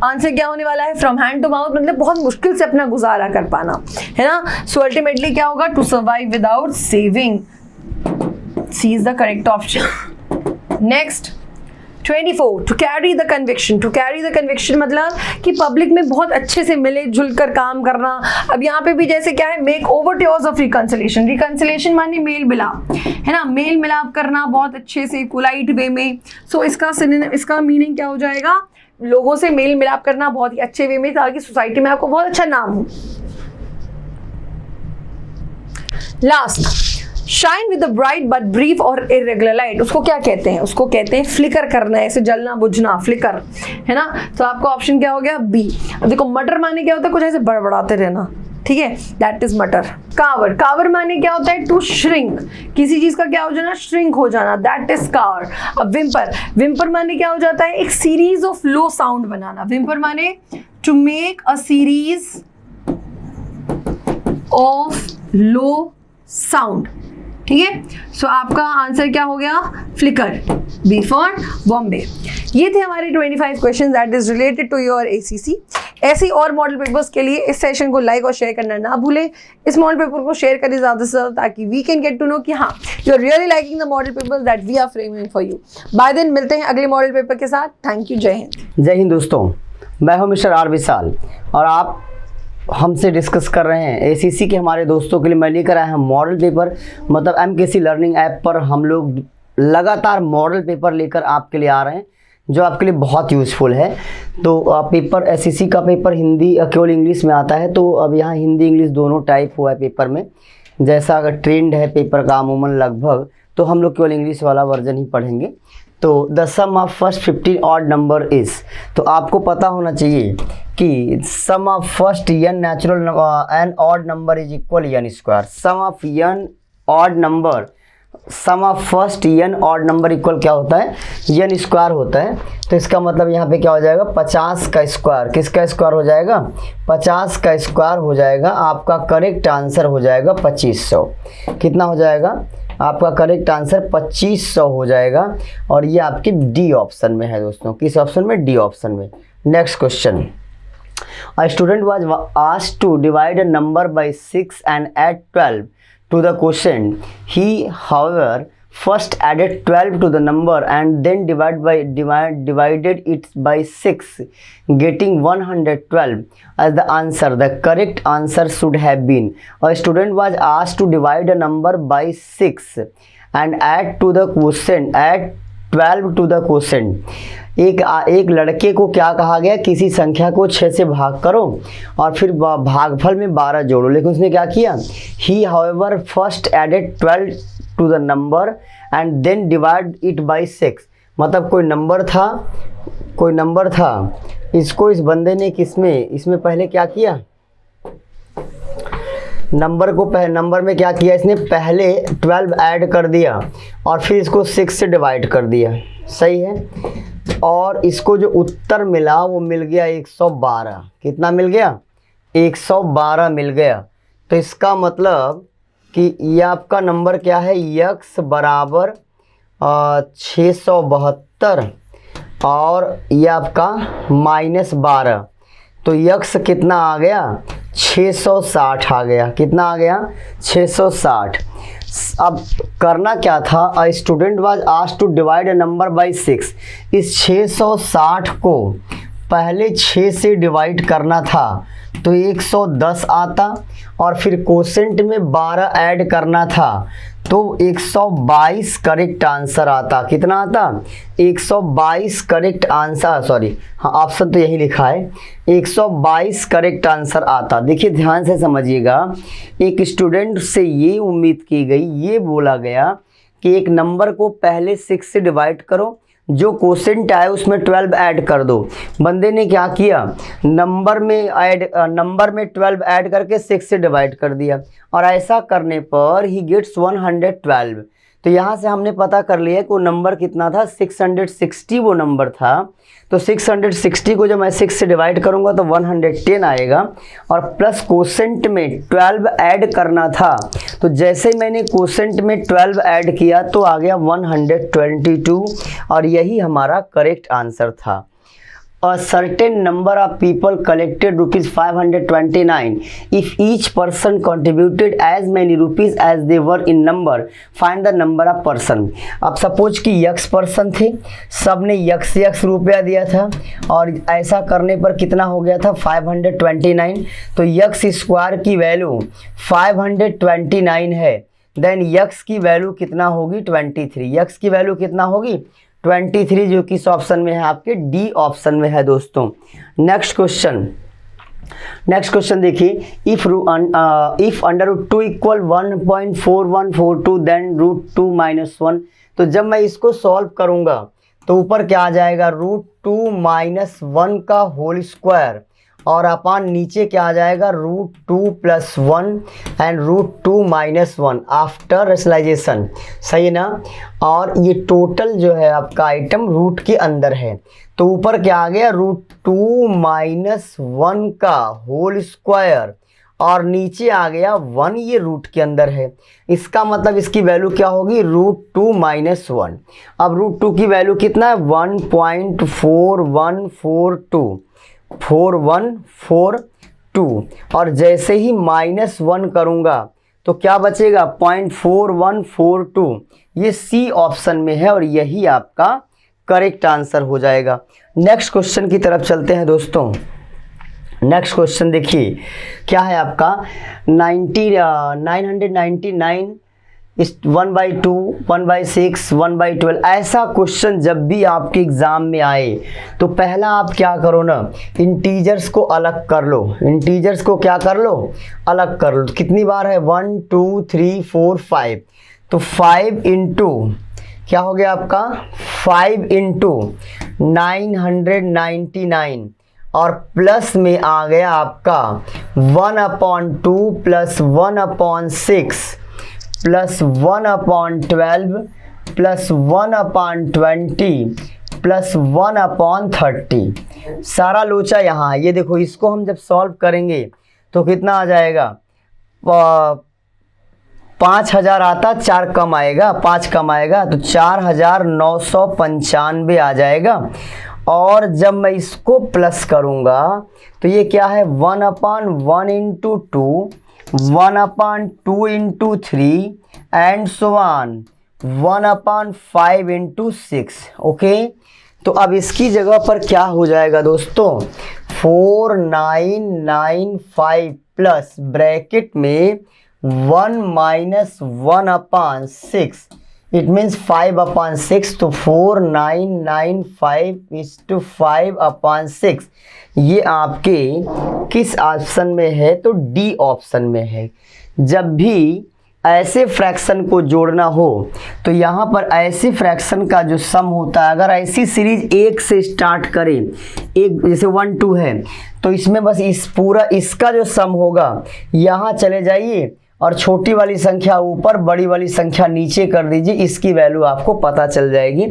आंसर क्या होने वाला है? फ्रॉम हैंड टू माउथ मतलब बहुत मुश्किल से अपना गुजारा कर पाना, है ना। सो अल्टीमेटली क्या होगा? To survive without saving. C is the correct option. Next 24, to carry the conviction. To carry the conviction मतलब कि पब्लिक में बहुत अच्छे से मिले जुल कर काम करना। अब यहाँ पे भी जैसे क्या है? Make overtures of reconciliation. Reconciliation माने मेल मिलाप, है ना, मेल मिलाप करना बहुत अच्छे से पोलाइट वे में। सो इसका मीनिंग क्या हो जाएगा? लोगों से मेल मिलाप करना बहुत ही अच्छे वे में, ताकि सोसाइटी में आपको बहुत अच्छा नाम हो। Last, shine with bright but brief और इरेगुलर लाइट। उसको क्या कहते हैं? उसको कहते हैं फ्लिकर करना, ऐसे जलना बुझना, फ्लिकर, है ना। तो आपका ऑप्शन क्या हो गया? बी। अब देखो मटर माने क्या होता है? कुछ ऐसे बड़बड़ाते रहना, ठीक है, दैट इज मटर। कावर, कावर माने क्या होता है? To shrink. किसी चीज का क्या हो जाना? श्रिंक हो जाना, दैट इज कावर। अब विम्पर, विम्पर माने क्या हो जाता है? एक सीरीज ऑफ लो साउंड बनाना। विम्पर माने to make a series of low sound, ठीक है। सो आपका आंसर क्या हो गया? Flicker, B for Bombay. ये थे हमारे 25 question that is related to your ACC। ऐसी और मॉडल पेपर्स के लिए इस सेशन को लाइक और शेयर करना ना भूलें। इस मॉडल पेपर को शेयर करें ज़्यादा से ज़्यादा, ताकि we can get to know कि हाँ you are really liking the model papers that we are framing for you. Bye then मिलते हैं अगले मॉडल पेपर के साथ। थैंक यू, जय हिंद। जय हिंद दोस्तों, मैं हूं मिस्टर R विशाल और आप हमसे डिस्कस कर रहे हैं ACC के हमारे दोस्तों के लिए मैं लेकर आया हूँ मॉडल पेपर। मतलब MKC लर्निंग ऐप पर हम लोग लगातार मॉडल पेपर लेकर आपके लिए आ रहे हैं, जो आपके लिए बहुत यूज़फुल है। तो पेपर SCC का पेपर हिंदी केवल इंग्लिश में आता है, तो अब यहाँ हिंदी इंग्लिश दोनों टाइप हुआ है पेपर में। जैसा अगर ट्रेंड है पेपर का अमूमन लगभग, तो हम लोग केवल इंग्लिश वाला वर्जन ही पढ़ेंगे। तो the sum of first 15 odd number is, तो आपको पता होना चाहिए कि sum of first n natural N odd number is equal n square. Sum of n odd number, sum of first n odd number equal क्या होता है? n square होता है। तो इसका मतलब यहाँ पे क्या हो जाएगा? 50 का स्क्वायर। किसका स्क्वायर हो जाएगा? 50 का स्क्वायर हो जाएगा। आपका करेक्ट आंसर हो जाएगा 2500। कितना हो जाएगा? आपका करेक्ट आंसर 2500 हो जाएगा। और ये आपके डी ऑप्शन में है दोस्तों। किस ऑप्शन में? डी ऑप्शन में। Next question, a student was asked to divide a number by 6 and add 12 to the quotient. He however first added 12 to the number and then divided it by 6, getting 112 as the answer. The correct answer should have been, a student was asked to divide a number by 6 and add 12 to the quotient. एक लड़के को क्या कहा गया, किसी संख्या को 6 से भाग करो और फिर भागफल में 12 जोड़ो, लेकिन उसने क्या किया, he however first added 12 to the number and then divide it by 6. मतलब कोई नंबर था, इसको इस बंदे ने इसमें पहले क्या किया, नंबर में क्या किया, इसने पहले 12 ऐड कर दिया और फिर इसको 6 से डिवाइड कर दिया, सही है। और इसको जो उत्तर मिला वो मिल गया 112। कितना मिल गया, 112 मिल गया। तो इसका मतलब कि ये आपका नंबर क्या है, यक्स बराबर 672 और ये आपका -12, तो यक्स कितना आ गया, 660 आ गया। कितना आ गया, 660। अब करना क्या था, a student was asked to divide a number by 6। इस 660 को पहले 6 से डिवाइड करना था तो 110 आता और फिर कोसेंट में 12 ऐड करना था तो 122 करेक्ट आंसर आता। कितना आता, 122 करेक्ट आंसर, सॉरी हाँ ऑप्शन तो यही लिखा है, 122 करेक्ट आंसर आता। देखिए ध्यान से समझिएगा, एक स्टूडेंट से ये उम्मीद की गई, ये बोला गया कि एक नंबर को पहले 6 से डिवाइड करो, जो कोसेंट आए उसमें 12 ऐड कर दो। बंदे ने क्या किया, नंबर में 12 ऐड करके 6 से डिवाइड कर दिया और ऐसा करने पर ही गेट्स 112। तो यहाँ से हमने पता कर लिया कि वो नंबर कितना था, 660 वो नंबर था। तो 660 को जब मैं 6 से डिवाइड करूँगा तो 110 आएगा और प्लस कोसेंट में 12 ऐड करना था। तो जैसे मैंने कोसेंट में 12 ऐड किया तो आ गया 122 और यही हमारा करेक्ट आंसर था। A certain number of people collected rupees 529. If each person contributed as many rupees as they were in number, find the number of person. अब सपोज कि यक्स पर्सन थे, सब ने यक्स रुपया दिया था और ऐसा करने पर कितना हो गया था, 529। तो यक्स स्क्वायर की वैल्यू 529 है, देन यक्स की वैल्यू कितना होगी, 23। यक्स की वैल्यू कितना होगी, 23, जो किस ऑप्शन में है, आपके डी ऑप्शन में है दोस्तों। नेक्स्ट क्वेश्चन देखिए, इफ √2 इक्वल 1.4142 देन √2 - 1। तो जब मैं इसको सॉल्व करूंगा तो ऊपर क्या आ जाएगा, √2 - 1 का होल स्क्वायर और अपान नीचे क्या आ जाएगा, √2 + 1 एंड √2 - 1 आफ्टर रेशनलाइजेशन, सही ना। और ये टोटल जो है आपका आइटम रूट के अंदर है, तो ऊपर क्या आ गया, √2 - 1 का होल स्क्वायर और नीचे आ गया 1, ये रूट के अंदर है। इसका मतलब इसकी वैल्यू क्या होगी, √2 - 1। अब √2 की वैल्यू कितना है, 1.4142 और जैसे ही -1 करूंगा तो क्या बचेगा, 0.4142। ये सी ऑप्शन में है और यही आपका करेक्ट आंसर हो जाएगा। नेक्स्ट क्वेश्चन की तरफ चलते हैं दोस्तों। नेक्स्ट क्वेश्चन देखिए क्या है आपका, 999 1/2, 1/6, 1/12। ऐसा क्वेश्चन जब भी आपके एग्जाम में आए तो पहला आप क्या करो ना, इंटीजर्स को अलग कर लो। इंटीजर्स को क्या कर लो, अलग कर लो। कितनी बार है, 1 2 3 4 5। तो 5 इंटू क्या हो गया आपका, 5 इंटू 999 और प्लस में आ गया आपका 1/2 + 1/6 + 1/12 + 1/20 + 1/30। सारा लोचा यहाँ है। ये देखो, इसको हम जब सॉल्व करेंगे तो कितना आ जाएगा, 5000 आता, 4 कम आएगा, 5 कम आएगा तो 4995 आ जाएगा। और जब मैं इसको प्लस करूँगा तो ये क्या है, 1/1 × 2, 1/2 × 3 and so on 1/5 into 6। Okay, तो अब इसकी जगह पर क्या हो जाएगा दोस्तों, 4995 प्लस ब्रैकेट में 1 माइनस 1/6, इट मीन्स 5/6। तो 4995 = 5/6, ये आपके किस ऑप्शन में है, तो डी ऑप्शन में है। जब भी ऐसे फ्रैक्शन को जोड़ना हो तो यहाँ पर ऐसे फ्रैक्शन का जो सम होता है, अगर ऐसी सीरीज 1 से स्टार्ट करें, एक जैसे 1 2 है, तो इसमें बस इस पूरा इसका जो सम होगा यहाँ चले जाइए और छोटी वाली संख्या ऊपर, बड़ी वाली संख्या नीचे कर दीजिए, इसकी वैल्यू आपको पता चल जाएगी।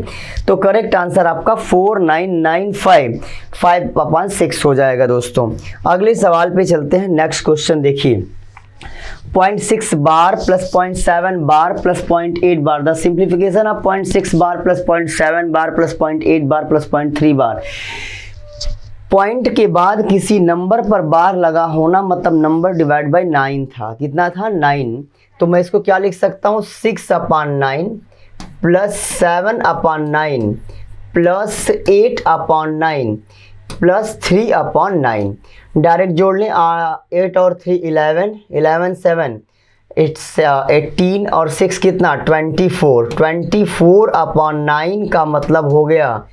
तो करेक्ट आंसर आपका 4995 5/6 हो जाएगा दोस्तों। अगले सवाल पे चलते हैं। नेक्स्ट क्वेश्चन देखिए, 0.6 bar plus 0.7 bar plus 0.8 bar, the simplification of 0.6 bar plus 0.7 bar plus 0.8 bar plus 0.3 bar. Point के बाद किसी नंबर पर बार लगा होना, मतलब नंबर डिवाइड बाय 9 था। कितना था, 9। तो मैं इसको क्या लिख सकता हूँ, 6/9 प्लस 7/9 प्लस 8/9 प्लस 3/9। डायरेक्ट जोड़ लें, 8 और 3 11, 11 7 इट्स 18 और 6 कितना, 24। 24/9 का मतलब हो गया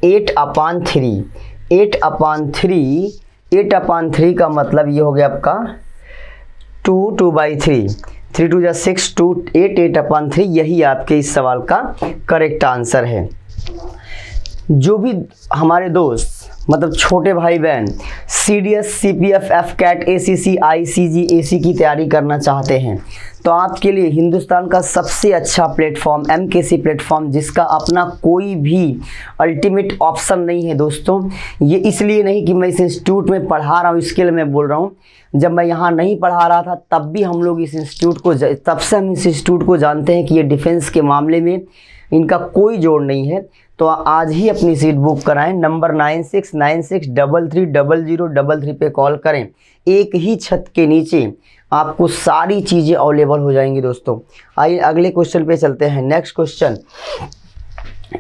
8/3। 8/3 का मतलब ये हो गया आपका 2/3। 3 2 = 6, 2 8 8/3। यही आपके इस सवाल का करेक्ट आंसर है। जो भी हमारे दोस्त, मतलब छोटे भाई बहन, CDS, CPF, FCAT, ACC, ICG, AC की तैयारी करना चाहते हैं, तो आपके लिए हिंदुस्तान का सबसे अच्छा प्लेटफॉर्म MKC प्लेटफॉर्म, जिसका अपना कोई भी अल्टीमेट ऑप्शन नहीं है दोस्तों। ये इसलिए नहीं कि मैं इस इंस्टीट्यूट में पढ़ा रहा हूँ, इसके लिए मैं बोल रहा हूँ। जब मैं यहाँ नहीं पढ़ा रहा था तब भी हम लोग इस इंस्टीट्यूट को, तब से हम इस इंस्टीट्यूट को जानते हैं कि ये डिफेंस के मामले में इनका कोई जोड़ नहीं है। तो आज ही अपनी सीट बुक कराएं। नंबर 9696330033 पे कॉल करें। एक ही छत के नीचे आपको सारी चीज़ें अवेलेबल हो जाएंगी दोस्तों। आइए अगले क्वेश्चन पे चलते हैं। नेक्स्ट क्वेश्चन,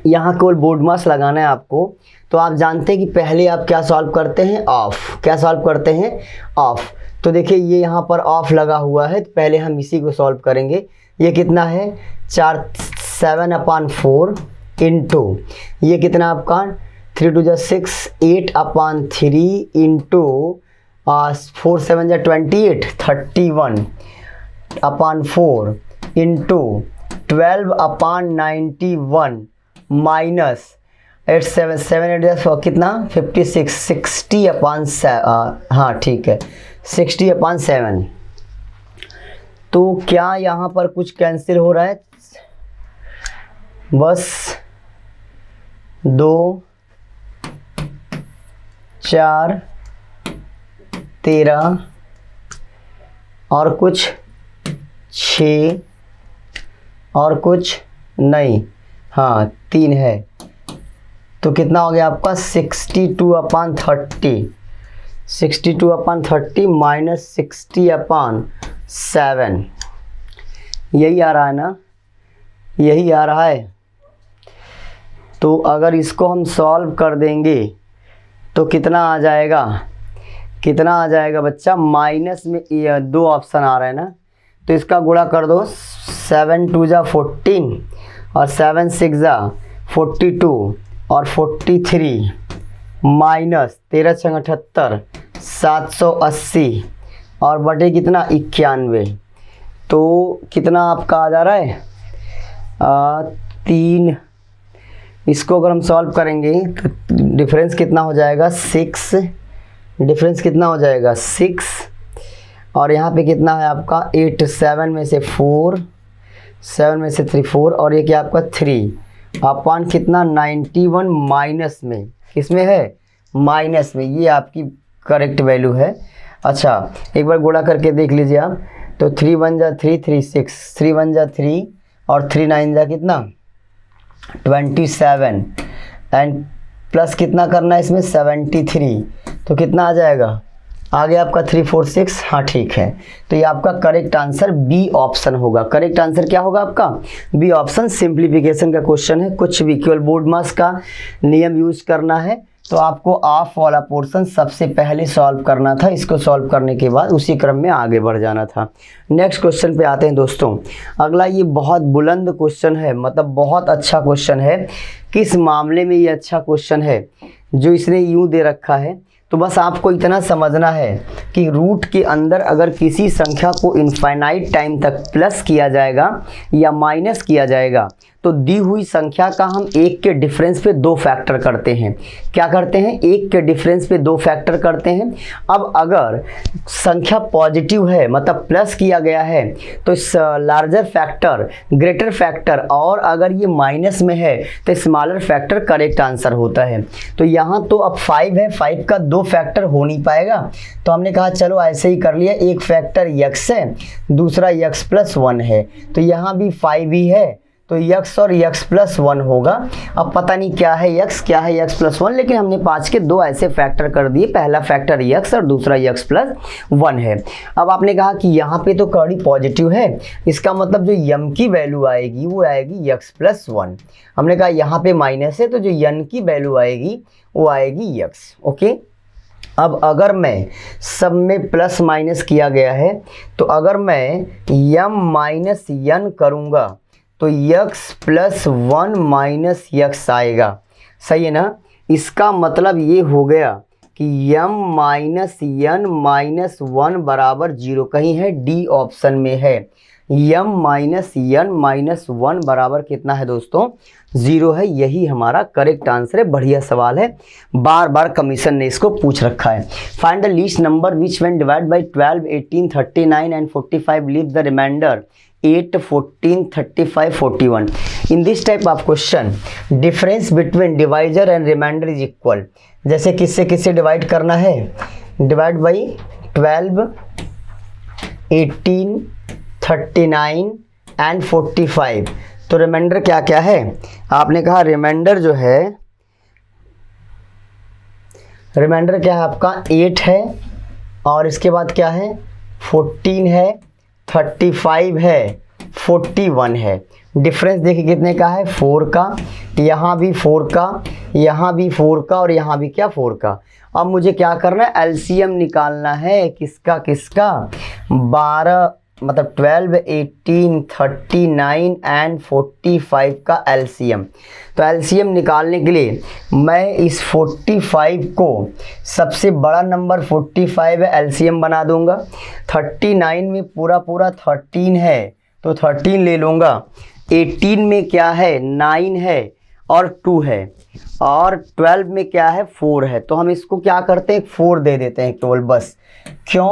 यहाँ केवल बोर्ड मास लगाना है आपको। तो आप जानते हैं कि पहले आप क्या सॉल्व करते हैं, ऑफ। क्या सॉल्व करते हैं, ऑफ। तो देखिए ये यहाँ पर ऑफ लगा हुआ है, तो पहले हम इसी को सॉल्व करेंगे। ये कितना है, 7/4 इंटू ये कितना आपका 3 2 = 6, 8/3 इंटू 4 7 = 28, 31/4 इंटू 12/91 माइनस 8 7 7 8 कितना 56, 60/7। हाँ ठीक है, 60/7। तो क्या यहाँ पर कुछ कैंसिल हो रहा है, बस 2 4 13 और कुछ 6 और कुछ नहीं, हाँ 3 है। तो कितना हो गया आपका 62/30, 62/30 माइनस 60/7। यही आ रहा है ना, यही आ रहा है। तो अगर इसको हम सॉल्व कर देंगे तो कितना आ जाएगा, कितना आ जाएगा बच्चा, माइनस में 2 ऑप्शन आ रहे हैं ना, तो इसका गुणा कर दो। 7 2 = 14 और 7 6 = 42 और 43 माइनस 13 6 78 780 और बटे कितना 91। तो कितना आपका आ जा रहा है 3। इसको अगर हम सॉल्व करेंगे तो डिफरेंस कितना हो जाएगा 6, डिफरेंस कितना हो जाएगा 6 और यहाँ पे कितना है आपका 8, 7 में से 4, 7 में से 3 4 और ये क्या आपका 3 अपॉन कितना 91 माइनस में, किसमें है माइनस में। ये आपकी करेक्ट वैल्यू है। अच्छा एक बार गुणा करके देख लीजिए आप। तो 3 1 = 3 3 6, 3 1 = 3 और 3 9 = कितना 27 एंड प्लस कितना करना है इसमें 73। तो कितना आ जाएगा आ गया आपका 3 4 6, हाँ ठीक है। तो ये आपका करेक्ट आंसर बी ऑप्शन होगा। करेक्ट आंसर क्या होगा आपका? B option. सिंप्लीफिकेशन का क्वेश्चन है, कुछ भी, केवल बोर्ड मास का नियम यूज करना है। तो आपको ऑफ वाला पोर्शन सबसे पहले सॉल्व करना था, इसको सॉल्व करने के बाद उसी क्रम में आगे बढ़ जाना था। नेक्स्ट क्वेश्चन पे आते हैं दोस्तों। अगला ये बहुत बुलंद क्वेश्चन है, मतलब बहुत अच्छा क्वेश्चन है। किस मामले में ये अच्छा क्वेश्चन है? जो इसने यूँ दे रखा है, तो बस आपको इतना समझना है कि रूट के अंदर अगर किसी संख्या को इनफाइनाइट टाइम तक प्लस किया जाएगा या माइनस किया जाएगा, तो दी हुई संख्या का हम एक के डिफरेंस पे 2 फैक्टर करते हैं। क्या करते हैं? एक के डिफरेंस पे 2 फैक्टर करते हैं। अब अगर संख्या पॉजिटिव है, मतलब प्लस किया गया है, तो लार्जर फैक्टर, ग्रेटर फैक्टर, और अगर ये माइनस में है तो स्मॉलर फैक्टर करेक्ट आंसर होता है। तो यहाँ तो अब 5 है, 5 का 2 फैक्टर हो नहीं पाएगा, तो हमने कहा चलो ऐसे ही कर लिया। एक फैक्टर x है, दूसरा x + 1 है, तो यहाँ भी 5 ही है, तो x और x + 1 होगा। अब पता नहीं क्या है x, क्या है x + 1, लेकिन हमने 5 के 2 ऐसे फैक्टर कर दिए। पहला फैक्टर x और दूसरा x + 1 है। अब आपने कहा कि यहाँ पे तो कड़ी पॉजिटिव है, इसका मतलब जो m की वैल्यू आएगी वो आएगी x + 1। हमने कहा यहाँ पे माइनस है, तो जो n की वैल्यू आएगी वो आएगी x। ओके, अब अगर मैं सब में प्लस माइनस किया गया है, तो अगर मैं m - n करूँगा तो x + 1 - x आएगा। सही है ना? इसका मतलब ये हो गया कि m - n - 1 बराबर 0 कहीं है, डी ऑप्शन में है। m - n - 1 बराबर कितना है दोस्तों? 0 है। यही हमारा करेक्ट आंसर है। बढ़िया सवाल है, बार बार कमीशन ने इसको पूछ रखा है। Find the least number which when divide by 12, 18, 39 and 45 leave the remainder 8, 14, 35, 41. In this type of question, difference between divisor and remainder is equal. जैसे किससे किससे डिवाइड करना है? Divide by 12, 18, 39 and 45। तो रिमाइंडर क्या क्या है? आपने कहा रिमाइंडर जो है, रिमाइंडर क्या है आपका? 8 है, और इसके बाद क्या है? 14 है, 35 है, 41 है। डिफरेंस देखिए कितने का है? 4 का। यहाँ भी 4 का, यहाँ भी 4 का, और यहाँ भी क्या? 4 का। अब मुझे क्या करना है? एलसीएम निकालना है। किसका किसका? 12 मतलब 12, 18, 39 एंड 45 का एलसीएम। तो एलसीएम निकालने के लिए मैं इस 45 को, सबसे बड़ा नंबर 45 है, एलसीएम बना दूंगा। 39 में पूरा 13 है, तो 13 ले लूँगा। 18 में क्या है? 9 है और 2 है, और 12 में क्या है? 4 है। तो हम इसको क्या करते हैं? 4 दे देते हैं केवल, बस। क्यों?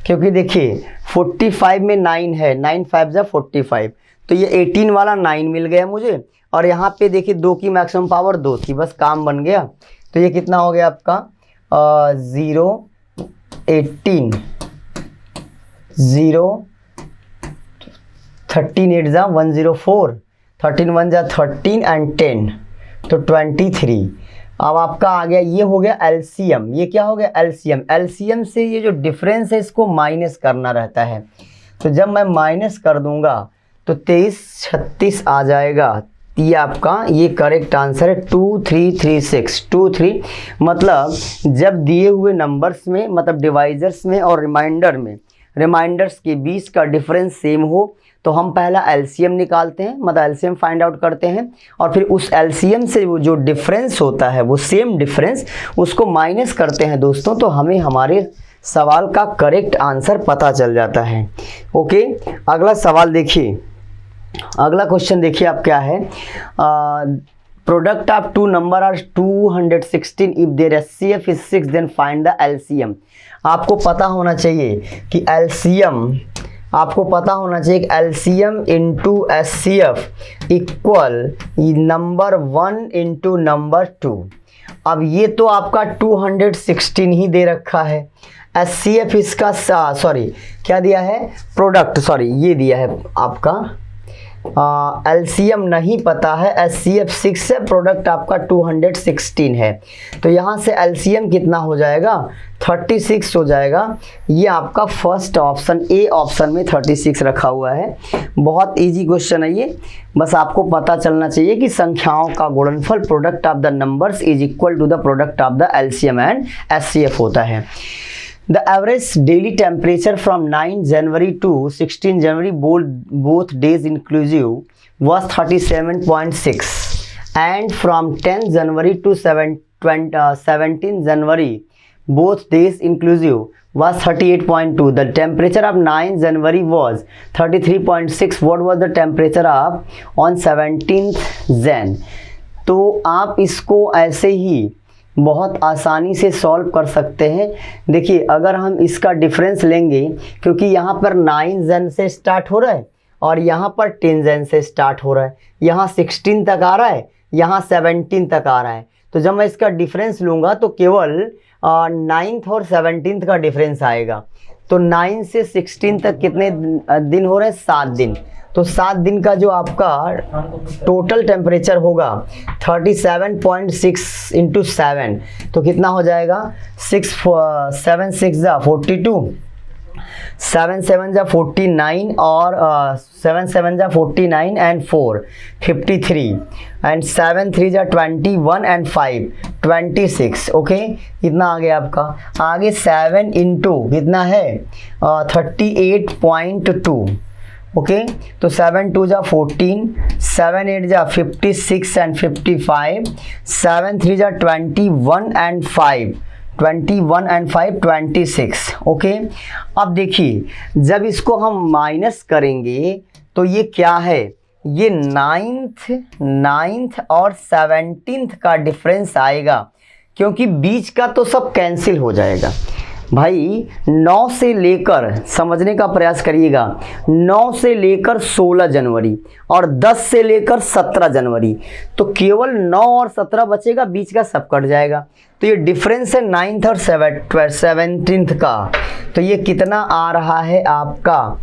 क्योंकि देखिए 45 में 9 है, 9 5 जा 45, तो ये 18 वाला 9 मिल गया मुझे, और यहाँ पे देखिए 2 की मैक्सिमम पावर 2 थी, बस काम बन गया। तो ये कितना हो गया आपका? 0, 18, 0, 13 8 जा 104, 13 1 जा 13 एंड 10, तो 23। अब आपका आ गया, ये हो गया एलसीएम। ये क्या हो गया? एलसीएम। एलसीएम से ये जो डिफरेंस है इसको माइनस करना रहता है। तो जब मैं माइनस कर दूंगा तो 23 36 आ जाएगा। ये आपका ये करेक्ट आंसर है। 2336 23, मतलब जब दिए हुए नंबर्स में, मतलब डिवाइजर्स में और रिमाइंडर में, रिमाइंडर्स के बीच का डिफरेंस सेम हो, तो हम पहला एलसीएम निकालते हैं, मतलब एलसीएम फाइंड आउट करते हैं, और फिर उस एलसीएम से वो जो डिफरेंस होता है, वो सेम डिफरेंस, उसको माइनस करते हैं दोस्तों। तो हमें हमारे सवाल का करेक्ट आंसर पता चल जाता है। ओके, अगला सवाल देखिए। अगला क्वेश्चन देखिए आप क्या है। Product of two number are 216 if their HCF is 6 then find the LCM. आपको पता होना चाहिए कि एलसीएम, आपको पता होना चाहिए कि LCM into HCF equal number 1 into number 2। अब ये तो आपका 216 ही दे रखा है। एचसीएफ इसका सॉरी क्या दिया है? प्रोडक्ट, सॉरी ये दिया है आपका LCM नहीं पता है, HCF 6 है, प्रोडक्ट आपका 216 है। तो यहाँ से LCM कितना हो जाएगा, 36 हो जाएगा। ये आपका फर्स्ट ऑप्शन, ए ऑप्शन में 36 रखा हुआ है। बहुत इजी क्वेश्चन है ये, बस आपको पता चलना चाहिए कि संख्याओं का गुणनफल product of the numbers is equal to the product of the LCM and HCF होता है। The average daily temperature from 9 January to 16 January, both days inclusive, was 37.6, and from 10 January to 17 January, both days inclusive, was 38.2. The temperature of 9 January was 33.6. What was the temperature of on 17th Jan? तो आप इसको ऐसे ही बहुत आसानी से solve कर सकते हैं। देखिए, अगर हम इसका डिफरेंस लेंगे, क्योंकि यहाँ पर 9 जन से स्टार्ट हो रहा है और यहाँ पर 10 जन से स्टार्ट हो रहा है, यहाँ 16 तक आ रहा है, यहाँ 17 तक आ रहा है। तो जब मैं इसका डिफरेंस लूँगा तो केवल 9th और 17th का डिफरेंस आएगा। तो 9 से 16 तक कितने दिन हो रहे हैं, 7 दिन। तो 7 दिन का जो आपका टोटल टेम्परेचर होगा 37.6 इंटू 7, तो कितना हो जाएगा, 7 6 जा 42, 7 7 जा 49 और 7 7 जा 49 एंड 4 53 एंड 7 3 जा 21 एंड 5 26। ओके, कितना आ गया आपका, आगे 7 इंटू कितना है 38.2। ओके, तो 7 2 जा 14, 7 8 जा 56 एंड 55, 7 3 जा 21 एंड 5 26। ओके, अब देखिए, जब इसको हम माइनस करेंगे तो ये क्या है, ये 9th और 17th का डिफरेंस आएगा, क्योंकि बीच का तो सब कैंसिल हो जाएगा। भाई 9 से लेकर, समझने का प्रयास करिएगा, 9 से लेकर 16 जनवरी और 10 से लेकर 17 जनवरी, तो केवल 9 और 17 बचेगा, बीच का सब कट जाएगा। तो ये डिफरेंस है 9th और 17th का। तो ये कितना आ रहा है आपका,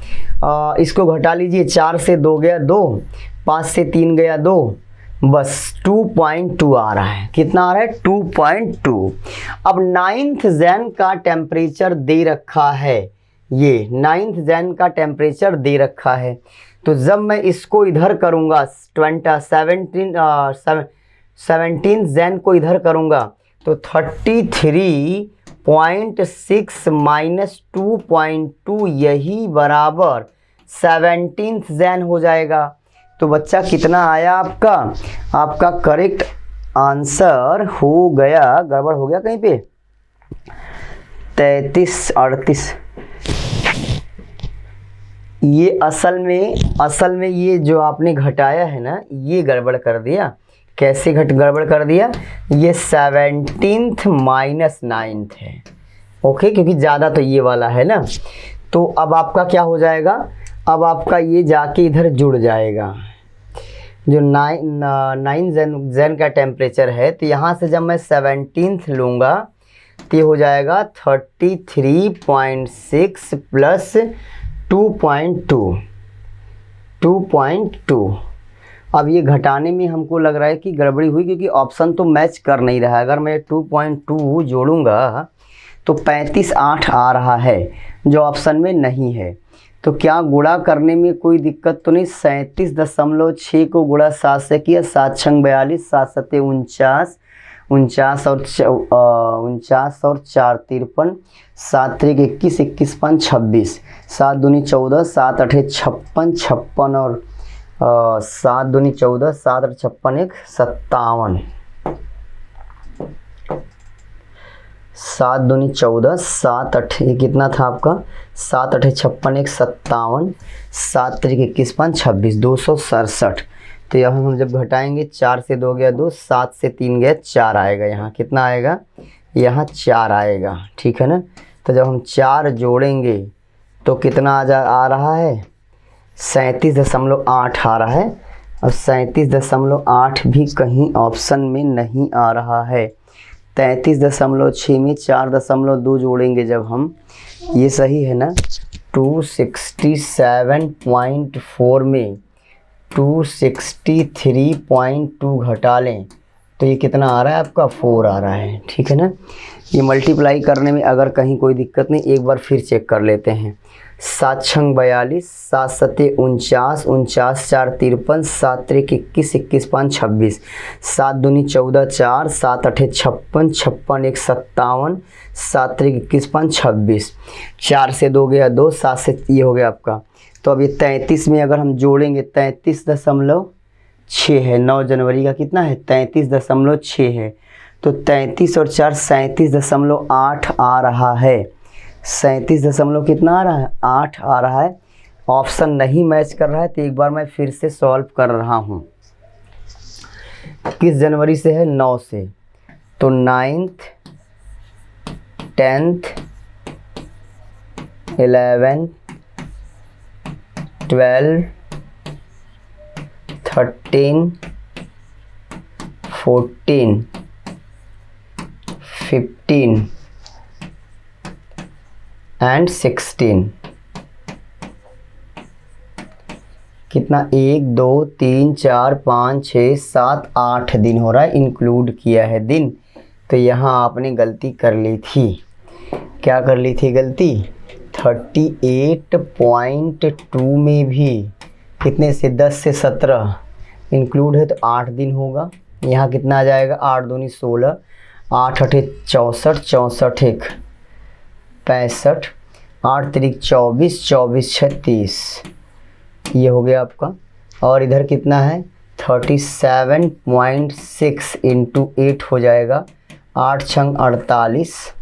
इसको घटा लीजिए, 4 से 2 गया 2, 5 से 3 गया 2, बस 2.2 आ रहा है। कितना आ रहा है, 2.2। अब 9th जैन का टेम्परेचर दे रखा है, ये 9th जैन का टेम्परेचर दे रखा है। तो जब मैं इसको इधर करूँगा, 17th जैन को इधर करूँगा, तो 33.6 माइनस 2.2 यही बराबर 17th जैन हो जाएगा। तो बच्चा कितना आया आपका करेक्ट आंसर हो गया, गड़बड़ हो गया कहीं पे, 33 38। ये असल में ये जो आपने घटाया है ना, ये गड़बड़ कर दिया। कैसे गड़बड़ कर दिया, ये 17th माइनस 9th है। ओके, क्योंकि ज़्यादा तो ये वाला है ना। तो अब आपका क्या हो जाएगा, अब आपका ये जाके इधर जुड़ जाएगा, जो 9 जैन का टेम्परेचर है। तो यहाँ से जब मैं 17th लूँगा तो ये हो जाएगा 33.6 प्लस 2.2। अब ये घटाने में हमको लग रहा है कि गड़बड़ी हुई, क्योंकि ऑप्शन तो मैच कर नहीं रहा है। अगर मैं 2.2 जोड़ूंगा तो 35.8 आ रहा है, जो ऑप्शन में नहीं है। तो क्या गुणा करने में कोई दिक्कत तो नहीं, 37.6 को गुणा 7 से किया, 7 छंग 42, 7 सत्ते 49, 49 और 4 53, 7 त्रिक 21, 21 5 26, 7 दूनी 14, 7 8 56, 56 और 7 दूनी 14, 7 8 56 1 57, 7 दूनी 14, 7 8 कितना था आपका, 7 8 56 1 57, 7 त्रिक 21 5 26, 267। तो यहाँ हम जब घटाएंगे, 4 से 2 गया 2, 7 से 3 गया 4 आएगा। यहाँ कितना आएगा, यहाँ 4 आएगा, ठीक है ना। तो जब हम 4 जोड़ेंगे तो कितना आ रहा है, 37.8 आ रहा है। और 37.8 भी कहीं ऑप्शन में नहीं आ रहा है। 33.6 में 4.2 जोड़ेंगे जब हम, ये सही है ना। 267.4 में 263.2 घटा लें तो ये कितना आ रहा है आपका 4 आ रहा है, ठीक है ना। ये मल्टीप्लाई करने में अगर कहीं कोई दिक्कत नहीं, एक बार फिर चेक कर लेते हैं। 7 छंग 42, 7 सते 49, 49 4 53, 7 त्रिक 21, 21 5 26, 7 दूनी 14 4, 7 अठे 56, 56 1 57, 7 त्रिक 21 5 26, 4 से 2 गया 2, 7 से ये हो गया आपका। तो अब ये 33 में अगर हम जोड़ेंगे 33.6 है, 9 जनवरी का कितना है 33.6 है, तो 33 और 4 37.8 आ रहा है। 37 कितना आ रहा है 8 आ रहा है। ऑप्शन नहीं मैच कर रहा है तो एक बार मैं फिर से सॉल्व कर रहा हूँ। किस जनवरी से है 9 से, तो 9th 10th 11 12 13 14 15 एंड 16। कितना 1 2 3 4 5 6 7 8 दिन हो रहा है, इंक्लूड किया है दिन। तो यहाँ आपने गलती कर ली थी। क्या कर ली थी गलती? 38.2 में भी कितने से 10 से 17 इंक्लूड है तो 8 दिन होगा। यहाँ कितना आ जाएगा 8 दूनी 16, 8 अठे 64, 64 एक 65, 8 तिरिक 24, 24 36, ये हो गया आपका। और इधर कितना है 37.6 इंटू 8 हो जाएगा। 8 छंग 48,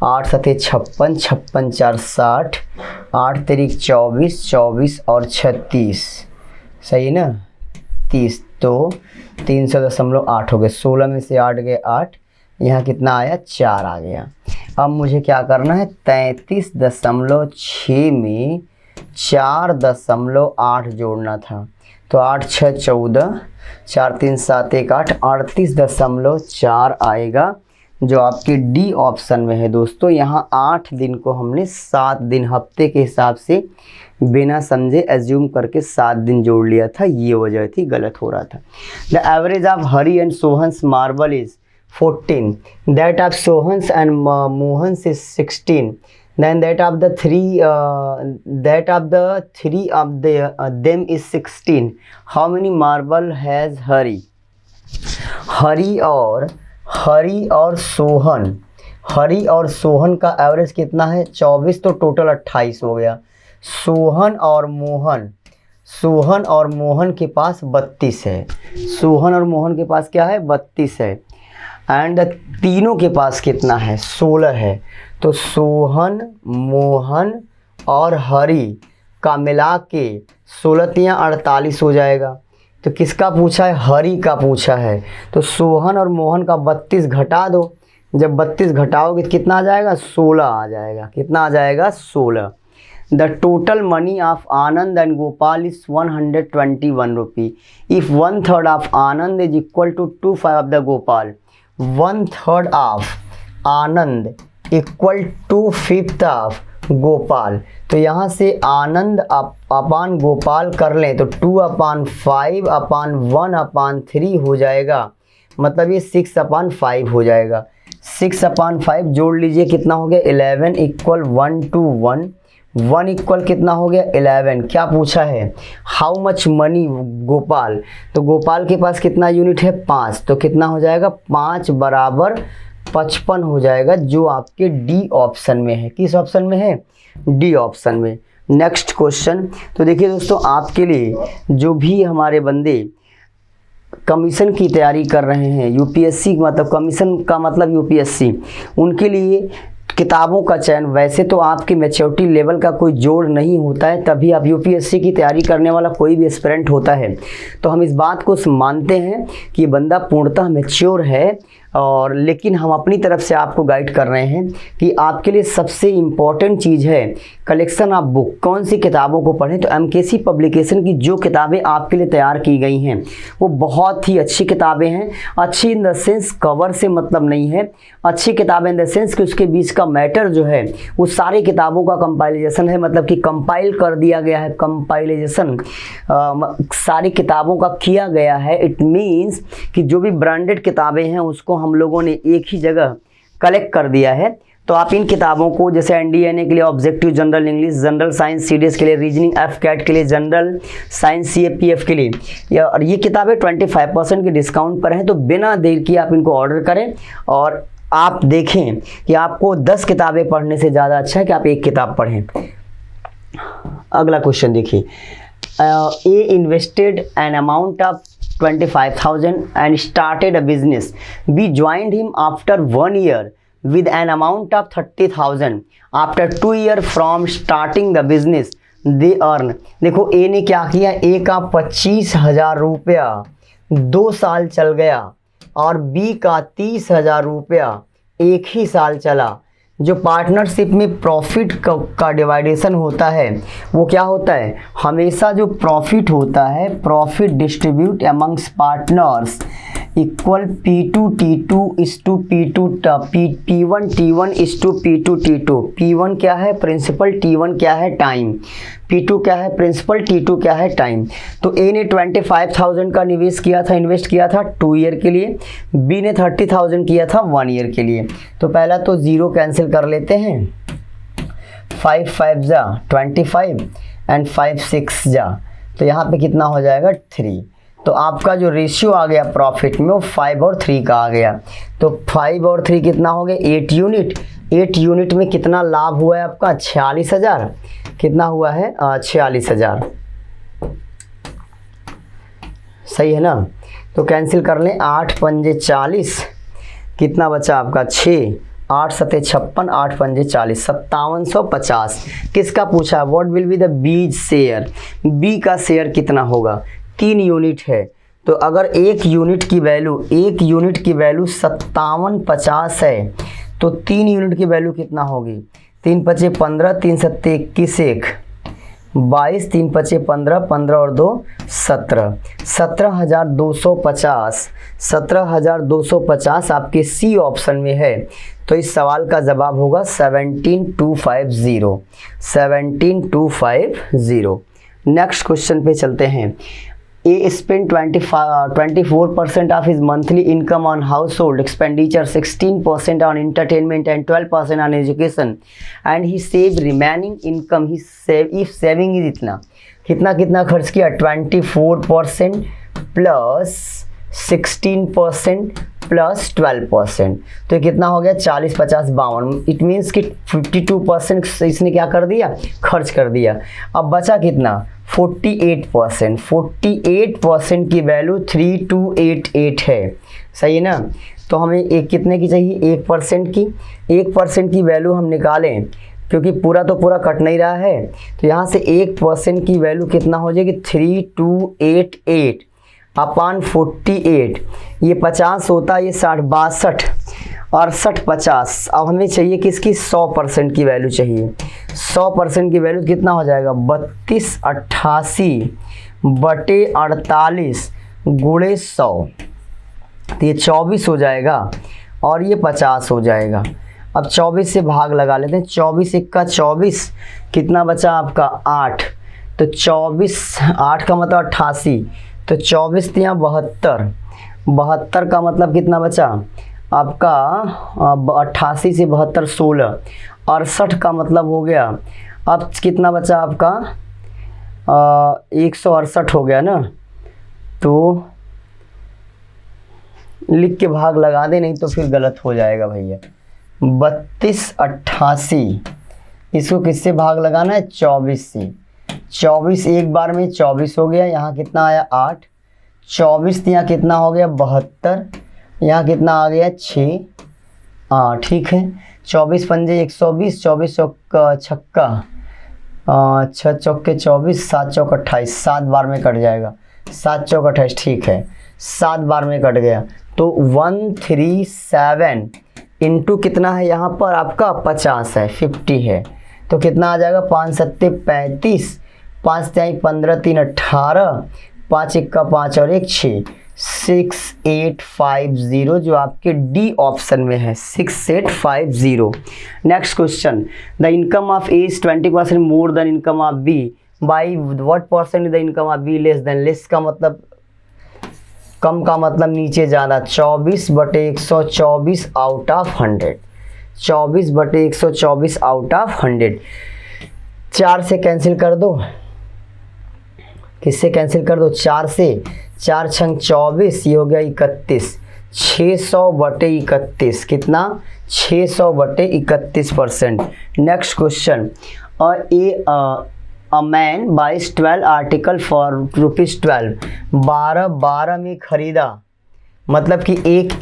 8 सते 56, 56 4 60, 8 तिरिक 24, 24 और 36, सही ना 30, तो 300.8 हो गए। 16 में से 8 गए 8, यहाँ कितना आया 4 आ गया। अब मुझे क्या करना है 33.6 में 4.8 जोड़ना था, तो 8 6 14, 4 3 7 1 8, 38.4 आएगा जो आपके डी ऑप्शन में है। दोस्तों यहाँ 8 दिन को हमने 7 दिन हफ्ते के हिसाब से बिना समझे एज्यूम करके 7 दिन जोड़ लिया था, ये वजह थी, गलत हो रहा था। The average of Hari and Sohan's marble is 14, that of Sohan's and Mohan's is 16, then that of the three of them is 16. How many marble has Hari? हरी और सोहन का एवरेज कितना है 24, तो टोटल 28 हो गया। सोहन और मोहन के पास 32 है। सोहन और मोहन के पास क्या है 32 है। एंड तीनों के पास कितना है 16 है। तो सोहन, मोहन और हरी का मिला के 16 48 हो जाएगा। तो किसका पूछा है हरी का पूछा है, तो सोहन और मोहन का 32 घटा दो। जब 32 घटाओगे तो कितना आ जाएगा 16 आ जाएगा। कितना आ जाएगा 16। The total money of Anand and Gopal is 121 rupee. If 1/3 of Anand is equal to 2/5 of the Gopal, 1/3 of Anand equal to 5th of Gopal. तो यहाँ से आनंद अपान गोपाल कर लें तो 2/5 अपान 1/3 हो जाएगा, मतलब ये 6/5 हो जाएगा। 6/5 जोड़ लीजिए कितना हो गया 11 इक्वल 1 to 1, 1 इक्वल कितना हो गया 11। क्या पूछा है हाउ मच मनी गोपाल, तो गोपाल के पास कितना यूनिट है 5, तो कितना हो जाएगा 5 बराबर 55 हो जाएगा, जो आपके डी ऑप्शन में है। किस ऑप्शन में है डी ऑप्शन में। Next question. तो देखिए दोस्तों, आपके लिए जो भी हमारे बंदे कमीशन की तैयारी कर रहे हैं, यूपीएससी मतलब कमीशन का मतलब यूपीएससी, उनके लिए किताबों का चयन, वैसे तो आपके मैच्योरिटी लेवल का कोई जोड़ नहीं होता है, तभी आप यूपीएससी की तैयारी करने वाला कोई भी एस्पिरेंट होता है, तो हम इस बात को मानते हैं कि ये बंदा पूर्णतः मैच्योर है और लेकिन हम अपनी तरफ से आपको गाइड कर रहे हैं कि आपके लिए सबसे इम्पॉर्टेंट चीज़ है कलेक्शन ऑफ बुक। कौन सी किताबों को पढ़ें, तो एमकेसी पब्लिकेशन की जो किताबें आपके लिए तैयार की गई हैं वो बहुत ही अच्छी किताबें हैं। अच्छी इन द सेंस कवर से मतलब नहीं है, अच्छी किताबें इन द सेंस कि उसके बीच का मैटर जो है वो सारी किताबों का कंपाइलेशन है, मतलब कि कंपाइल कर दिया गया है, कंपाइलेशन सारी किताबों का किया गया है। इट मीन्स कि जो भी ब्रांडेड किताबें हैं उसको हम लोगों ने एक ही जगह कलेक्ट कर दिया है। तो आप इन किताबों को जैसे एनडीएनए के लिए objective general English, general science CDS के लिए, रीजनिंग एफकेट के लिए, जनरल साइंस सीएपीएफ के लिए, और ये किताबें 25% के डिस्काउंट पर हैं। तो बिना देर किए आप इनको ऑर्डर करें और आप देखें कि आपको 10 किताबें पढ़ने से ज़्यादा अच्छा है कि आप एक किताब पढ़ें। अगला क्वेश्चन देखिए, A invested an amount of 25,000 and started a business. We joined him after 1 year with an amount of 30,000. After 2 years from starting the business, they earn. देखो ए ने क्या किया, ए का 25,000 रुपया 2 साल चल गया और बी का 30,000 रुपया 1 ही साल चला। जो पार्टनरशिप में प्रॉफिट का डिवाइडेशन होता है वो क्या होता है, हमेशा जो प्रॉफिट होता है, profit distribute amongst partners equal P2 T2 is to P2 P1 T1 is to P2 T2। P1 क्या है, प्रिंसिपल, T1 क्या है, टाइम, P2 क्या है, प्रिंसिपल, T2 क्या है, टाइम। तो ए ने 25,000 का निवेश किया था, इन्वेस्ट किया था 2 ईयर के लिए, बी ने 30,000 किया था 1 ईयर के लिए। तो पहला तो 0 कैंसिल कर लेते हैं, 5 5 जा 25 एंड 5 6 जा, तो यहाँ पे कितना हो जाएगा 3। तो आपका जो रेशियो आ गया प्रॉफिट में वो 5 और 3 का आ गया। तो 5 और 3 कितना हो गया, 8 यूनिट। 8 यूनिट में कितना लाभ हुआ है आपका, 46,000। कितना हुआ है, 46,000। सही है ना। तो कैंसिल कर लें, 8 पंजे 40, कितना बचा आपका 6, 8 सते 56, 8 पंजे 40, 5750। किसका पूछा, what will be the B share, B का शेयर कितना होगा, 3 यूनिट है। तो अगर 1 यूनिट की वैल्यू 5750 है तो 3 यूनिट की वैल्यू कितना होगी, 3 पचे 15, 3 सत्ते 21, 1 22, 3 पचे 15, 15 और 2 17, 17,250, 17,250 आपके सी ऑप्शन में है। तो इस सवाल का जवाब होगा 17,250, 17,250। नेक्स्ट क्वेश्चन पे चलते हैं। A spent 24% of his monthly income on household expenditure, 16% on entertainment and 12% on education, and he saved remaining income. If saving is कितना खर्च किया, 24% प्लस 16% प्लस 12%, तो ये कितना हो गया 40 50 52। इट मीन्स कि 52% इसने क्या कर दिया, खर्च कर दिया। अब बचा कितना, 48%। 48% की वैल्यू 3288 है। सही है ना। तो हमें एक कितने की चाहिए, 1% की। 1% की वैल्यू हम निकालें क्योंकि पूरा तो पूरा कट नहीं रहा है, तो यहाँ से 1% की वैल्यू कितना हो जाएगी, 3288 अपान 48। ये 50 होता है, ये 60 62 और 60 50। अब हमें चाहिए किसकी, 100% की वैल्यू चाहिए। 100% की वैल्यू कितना हो जाएगा, 3288 बटे 48 गुणे 100, तो ये 24 हो जाएगा और ये 50 हो जाएगा। अब 24 से भाग लगा लेते हैं, 24 1 24, कितना बचा आपका 8। तो 24 8 का मतलब 88, तो 24 तिया 72, 72 का मतलब कितना बचा आपका 88 से 72 16, 68 का मतलब हो गया, अब कितना बचा आपका 168 हो गया ना। तो लिख के भाग लगा दे, नहीं तो फिर गलत हो जाएगा भैया। 3288 इसको किससे भाग लगाना है, 24 से। 24 एक बार में 24 हो गया, यहाँ कितना आया 8, 24 यहाँ कितना हो गया 72, यहाँ कितना आ गया 6। हाँ ठीक है, 24 पंजे 120, 24 चौका छक्का 6 चौके 24, 7 चौक 28, 7 बार में कट जाएगा, 7 चौक 28। ठीक है, 7 बार में कट गया, तो 137 इंटू कितना है यहाँ पर आपका 50 है, 50 है, तो कितना आ जाएगा 5 सत्ते 35, 5 त्याई 15, 3 18, 5 1 5 और 1 6, 6850 जो आपके डी ऑप्शन में है, 6850। Next question, the income of A is 20% more than income of B by what percent the income of B less than. Less का मतलब कम का मतलब नीचे ज़्यादा, 24/124 आउट ऑफ 100, 24/124 आउट ऑफ 100। 4 से कैंसिल कर दो, किससे कैंसिल कर दो, 4 से, 4 छंग 24, ये हो गया 31, 600/31 कितना 600/31%। Next question, a man buys 12 article for ₹12, 12 में खरीदा, मतलब कि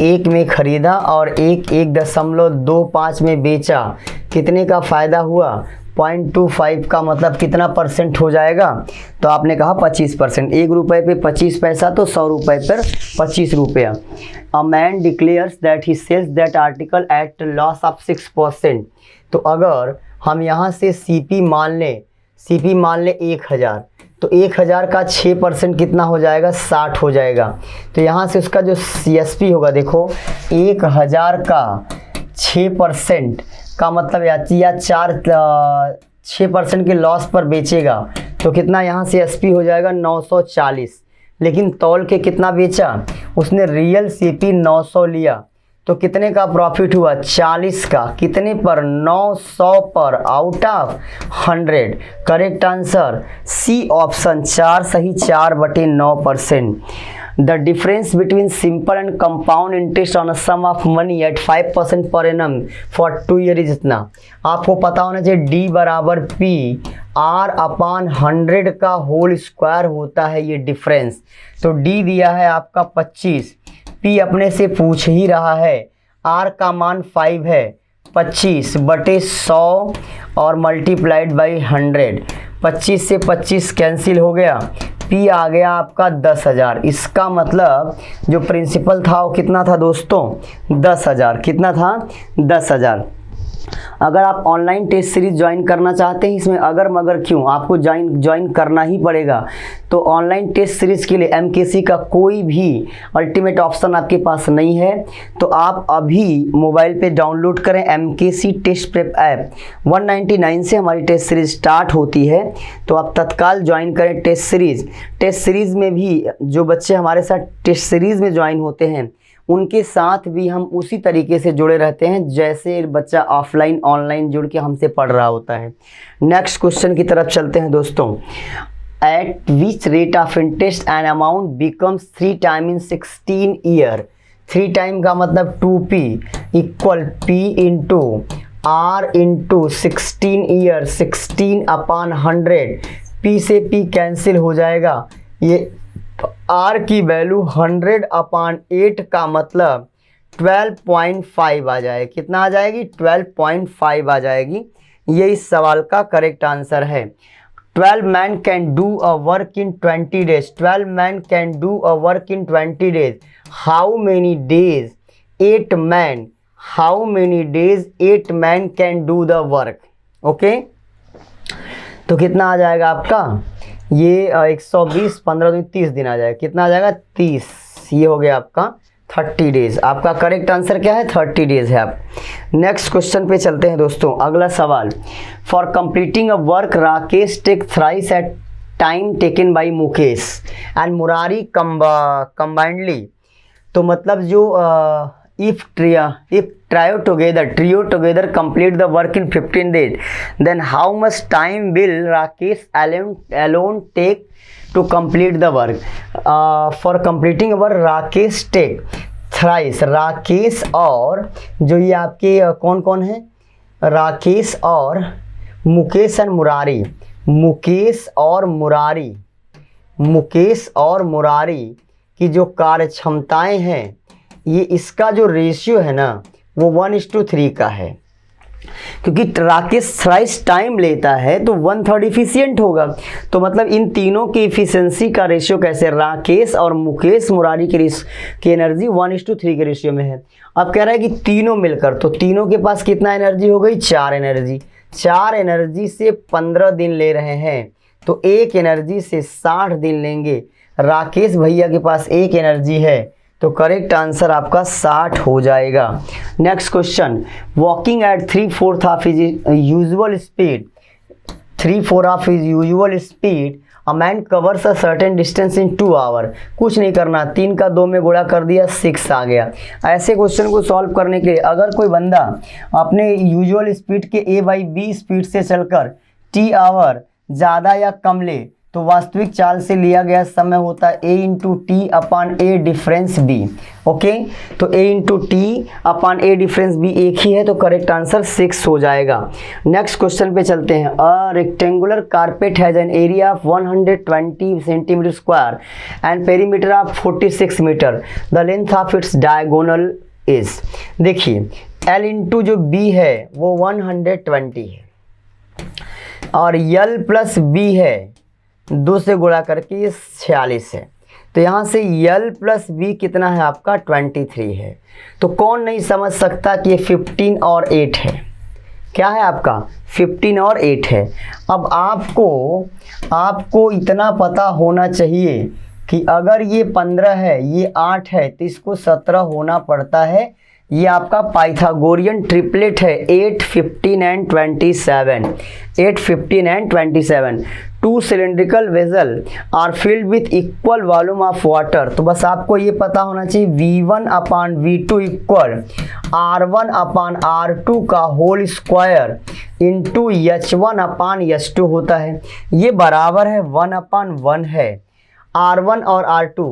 1 में खरीदा और 1.25 में बेचा, कितने का फ़ायदा हुआ 0.25 का मतलब कितना परसेंट हो जाएगा, तो आपने कहा 25%। 1 रुपये पे 25 पैसा तो 100 रुपये पर 25 रुपया। A man declares that he sells that article at loss of 6%, तो अगर हम यहाँ से सीपी मान लें 1000, तो 1000 का 6% कितना हो जाएगा 60 हो जाएगा, तो यहाँ से उसका जो CSP होगा, देखो 1000 का 6% का मतलब या 6% के लॉस पर बेचेगा, तो कितना यहाँ से SP हो जाएगा 940, लेकिन तौल के कितना बेचा, उसने रियल CP 900 लिया, तो कितने का प्रॉफिट हुआ 40 का, कितने पर 900 पर out of 100। Correct answer C option, 4 सही 4/9%। The difference between simple and compound interest on a sum of money at 5% per annum for 2 year is इतना। आपको पता होना चाहिए D बराबर P R/100 का होल स्क्वायर होता है ये डिफरेंस, तो D दिया है आपका 25, P अपने से पूछ ही रहा है, R का मान 5 है, 25/100 और मल्टीप्लाइड बाई 100, 25 से 25 कैंसिल हो गया, P आ गया आपका 10,000। इसका मतलब जो प्रिंसिपल था वो कितना था दोस्तों 10,000, कितना था 10,000। अगर आप ऑनलाइन टेस्ट सीरीज ज्वाइन करना चाहते हैं, इसमें अगर मगर क्यों, आपको ज्वाइन करना ही पड़ेगा। तो ऑनलाइन टेस्ट सीरीज के लिए MKC का कोई भी अल्टीमेट ऑप्शन आपके पास नहीं है, तो आप अभी मोबाइल पे डाउनलोड करें MKC टेस्ट प्रेप ऐप। 199 से हमारी टेस्ट सीरीज स्टार्ट होती है, तो आप तत्काल ज्वाइन करें टेस्ट सीरीज। टेस्ट सीरीज में भी जो बच्चे हमारे साथ टेस्ट सीरीज में ज्वाइन होते हैं, उनके साथ भी हम उसी तरीके से जुड़े रहते हैं जैसे बच्चा ऑफलाइन ऑनलाइन जुड़ के हमसे पढ़ रहा होता है। नेक्स्ट क्वेश्चन की तरफ चलते हैं दोस्तों। Eight which rate of interest an amount becomes 3 time in 16 year. 3 time का मतलब 2P equal P into R into 16 year, 16/100। P से P कैंसिल हो जाएगा, ये R की वैल्यू 100/8 का मतलब 12.5 आ जाएगी, कितना आ जाएगी 12.5 आ जाएगी। ये इस सवाल का करेक्ट आंसर है। 12 man can do a work in 20 days. 12 man can do a work in 20 days. How many days 8 man, how many days 8 man can do the work. Okay, तो कितना आ जाएगा आपका ये 120, 15 दिन 30 दिन आ जाएगा, कितना आ जाएगा 30। ये हो गया आपका 30 डेज। आपका करेक्ट आंसर क्या है 30 डेज है। आप नेक्स्ट क्वेश्चन पे चलते हैं दोस्तों। अगला सवाल, for completing a work Rakesh take thrice at time taken by Mukesh and Murari combinedly. तो मतलब जो if trio together complete the work in 15 days, then how much time will Rakesh alone take to complete the work? For completing our Rakesh take thrice, Rakesh और जो ये आपके कौन कौन है, राकेश और मुकेश एंड मुरारी, मुकेश और मुरारी की जो कार्य क्षमताएं हैं, ये इसका जो रेशियो है ना वो 1:3 का है। क्योंकि राकेश थ्राइस टाइम लेता है तो 1/3 इफिशियंट होगा। तो मतलब इन तीनों की इफिशिएंसी का रेशियो कैसे, राकेश और मुकेश मुरारी की एनर्जी 1:3 के रेशियो में है। अब कह रहा है कि तीनों मिलकर, तो तीनों के पास कितना एनर्जी हो गई, 4 एनर्जी। 4 एनर्जी से 15 दिन ले रहे हैं, तो 1 एनर्जी से 60 दिन लेंगे। राकेश भैया के पास 1 एनर्जी है, तो करेक्ट आंसर आपका 60 हो जाएगा। Next question, walking at 3/4 of his usual speed, 3/4 of his usual speed a man covers a certain distance in 2 hour. कुछ नहीं करना, 3 का 2 में गुणा कर दिया, 6 आ गया। ऐसे क्वेश्चन को सॉल्व करने के लिए अगर कोई बंदा अपने यूजुअल स्पीड के a/b स्पीड से चलकर t आवर ज़्यादा या कम ले, तो वास्तविक चाल से लिया गया समय होता है a/t/a डिफरेंस b। ओके, तो a/t/a डिफरेंस b एक ही है, तो करेक्ट आंसर 6 हो जाएगा। नेक्स्ट क्वेश्चन पे चलते हैं। A rectangular carpet has an area of 120 centimetre square and perimeter of 46 metre, the length of its diagonal is. देखिए l इंटू जो b है वो 120 है और l प्लस b है, 2 से गुणा करके ये 46 है। तो यहाँ से l प्लस b कितना है आपका 23 है। तो कौन नहीं समझ सकता कि ये 15 और 8 है। क्या है आपका 15 और 8 है। अब आपको इतना पता होना चाहिए कि अगर ये 15 है, ये 8 है, तो इसको 17 होना पड़ता है। ये आपका पाइथागोरियन ट्रिपलेट है, 8, 15 and 27। 8, 15 and 27। 2 cylindrical vessel are filled with equal volume of water. तो बस आपको ये पता होना चाहिए V1/V2 इक्वल R1/R2 का होल स्क्वायर इंटू H1/H2 होता है। ये बराबर है 1/1 है। R1 और R2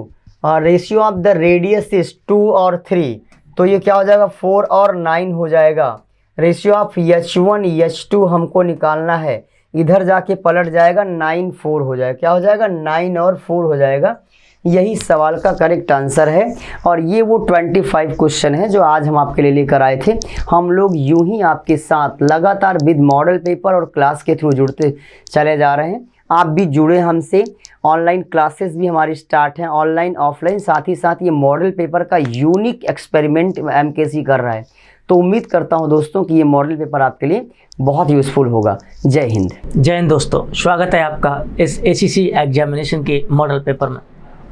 ratio of the radius is 2 और 3, तो ये क्या हो जाएगा 4 और 9 हो जाएगा। रेशियो ऑफ H1 H2 हमको निकालना है, इधर जाके पलट जाएगा 9 4 हो जाएगा। क्या हो जाएगा 9 और 4 हो जाएगा। यही सवाल का करेक्ट आंसर है। और ये वो 25 क्वेश्चन है जो आज हम आपके लिए लेकर आए थे। हम लोग यूं ही आपके साथ लगातार विद मॉडल पेपर और क्लास के थ्रू जुड़ते चले जा रहे हैं। आप भी जुड़े हमसे। ऑनलाइन क्लासेस भी हमारी स्टार्ट हैं, ऑनलाइन ऑफलाइन। साथ ही साथ ये मॉडल पेपर का यूनिक एक्सपेरिमेंट एमकेसी कर रहा है। तो उम्मीद करता हूं दोस्तों कि ये मॉडल पेपर आपके लिए बहुत यूज़फुल होगा। जय हिंद। जय हिंद दोस्तों, स्वागत है आपका इस ACC एग्जामिनेशन के मॉडल पेपर में।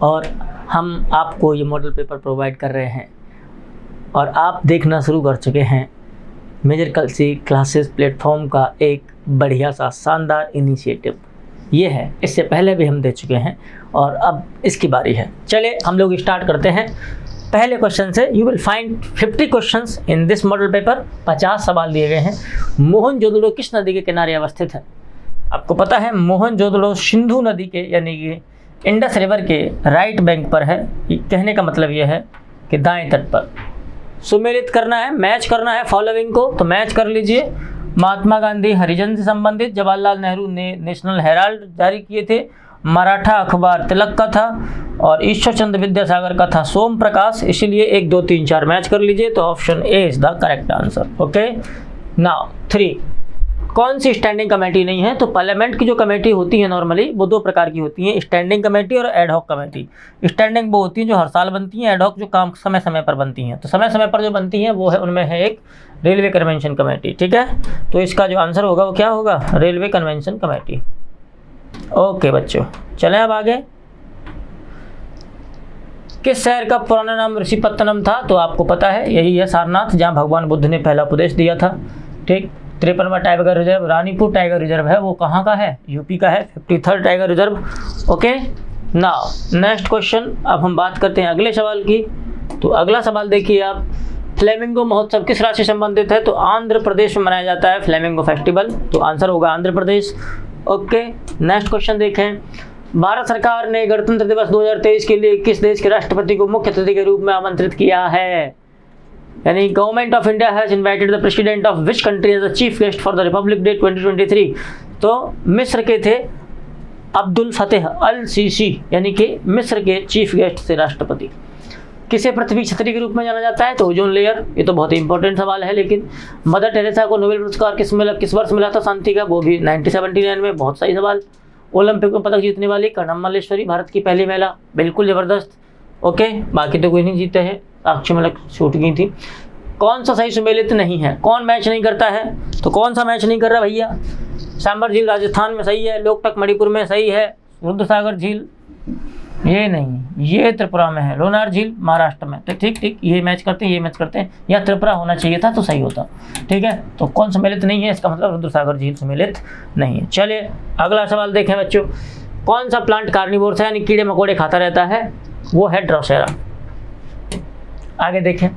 और हम आपको ये मॉडल पेपर प्रोवाइड कर रहे हैं और आप देखना शुरू कर चुके हैं मेजर कलसी क्लासेस प्लेटफॉर्म का एक बढ़िया सा शानदार इनिशिएटिव ये है। इससे पहले भी हम दे चुके हैं और अब इसकी बारी है। चले हम लोग स्टार्ट करते हैं पहले क्वेश्चन से। You will find 50 questions in this model paper. 50 सवाल दिए गए हैं। मोहनजोदड़ो किस नदी के किनारे अवस्थित है? आपको पता है मोहनजोदड़ो सिंधु नदी के यानी कि इंडस रिवर के राइट बैंक पर है। कहने का मतलब ये है कि दाएं तट पर। सुमेलित करना है, मैच करना है फॉलोइंग को, तो मैच कर लीजिए। महात्मा गांधी हरिजन से संबंधित, जवाहरलाल नेहरू ने नेशनल हेराल्ड जारी किए थे, मराठा अखबार तिलक का था और ईश्वर चंद्र विद्यासागर का था सोम प्रकाश। इसीलिए 1 2 3 4 मैच कर लीजिए, तो option A is the correct answer. Okay, now 3, कौन सी स्टैंडिंग कमेटी नहीं है? तो पार्लियामेंट की जो कमेटी होती है नॉर्मली वो 2 प्रकार की होती हैं, स्टैंडिंग कमेटी और एडहॉक कमेटी। स्टैंडिंग वो होती हैं जो हर साल बनती हैं, एडहॉक जो काम समय समय पर बनती हैं। तो समय समय पर जो बनती हैं वो है, उनमें है एक रेलवे कन्वेंशन कमेटी। ठीक है, तो इसका जो आंसर होगा वो क्या होगा? Railway convention committee. ओके बच्चों, चलें अब आगे। किस शहर का पुराना नाम ऋषिपत्तनम था? तो आपको पता है यही है सारनाथ, जहाँ भगवान बुद्ध ने पहला उपदेश दिया था। ठीक, 53वां tiger reserve Ranipur tiger reserve है, वो कहाँ का है? यूपी का है। 53rd tiger reserve. Okay, now next question. अब हम बात करते हैं अगले सवाल की। तो अगला सवाल देखिए आप, फ्लेमिंगो महोत्सव किस राज्य से संबंधित है? तो आंध्र प्रदेश में मनाया जाता है फ्लेमिंगो फेस्टिवल, तो आंसर होगा Andhra Pradesh. Okay, next question देखें। भारत सरकार ने गणतंत्र दिवस 2023 के लिए किस देश के राष्ट्रपति को मुख्य अतिथि के रूप में आमंत्रित किया है? यानी government of India has invited the president of which country as the chief guest for the Republic Day 2023। तो मिस्र के थे अब्दुल फतेह अल सीसी, यानी कि मिस्र के चीफ गेस्ट थे राष्ट्रपति। किसे पृथ्वी छतरी के रूप में जाना जाता है? तो ओजोन लेयर। ये तो बहुत ही इंपॉर्टेंट सवाल है। लेकिन मदर टेरेसा को नोबेल पुरस्कार किस वर्ष मिला था शांति का? वो भी 1979 में। बहुत सही सवाल। ओलंपिक में पदक जीतने वाली कर्णम मल्लेश्वरी भारत की पहली महिला। बिल्कुल ज़बरदस्त। ओके, बाकी तो कोई नहीं जीते हैं, साक्षी मलिक छूट गई थी। कौन सा सही सुमेलित नहीं है? कौन मैच नहीं करता है? तो कौन सा मैच नहीं कर रहा भैया? सांबर झील राजस्थान में सही है, लोकटक मणिपुर में सही है, रुद्रसागर झील ये नहीं, ये त्रिपुरा में है, लोनार झील महाराष्ट्र में। तो ठीक ये मैच करते हैं, ये मैच करते हैं, या त्रिपुरा होना चाहिए था तो सही होता। ठीक है, तो कौन सम्मिलित नहीं है? इसका मतलब रुद्रसागर झील सम्मिलित नहीं है। चलिए अगला सवाल देखें बच्चों। कौन सा प्लांट कार्निवोरस है, यानी कीड़े मकोड़े खाता रहता है? वो है ड्रोसेरा। आगे देखें।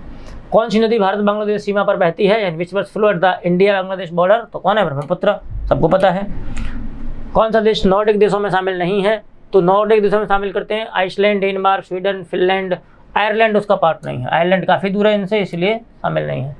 कौन सी नदी भारत बांग्लादेश सीमा पर बहती है, यानी विच flow at the India Bangladesh border? तो कौन है? ब्रह्मपुत्र, सबको पता है। कौन सा देश नॉर्डिक देशों में शामिल नहीं है? तो नॉर्डिक देशों में शामिल करते हैं Iceland, Denmark, Sweden, Finland. Ireland उसका पार्ट नहीं है, आयरलैंड काफ़ी दूर है इनसे, इसलिए शामिल नहीं है।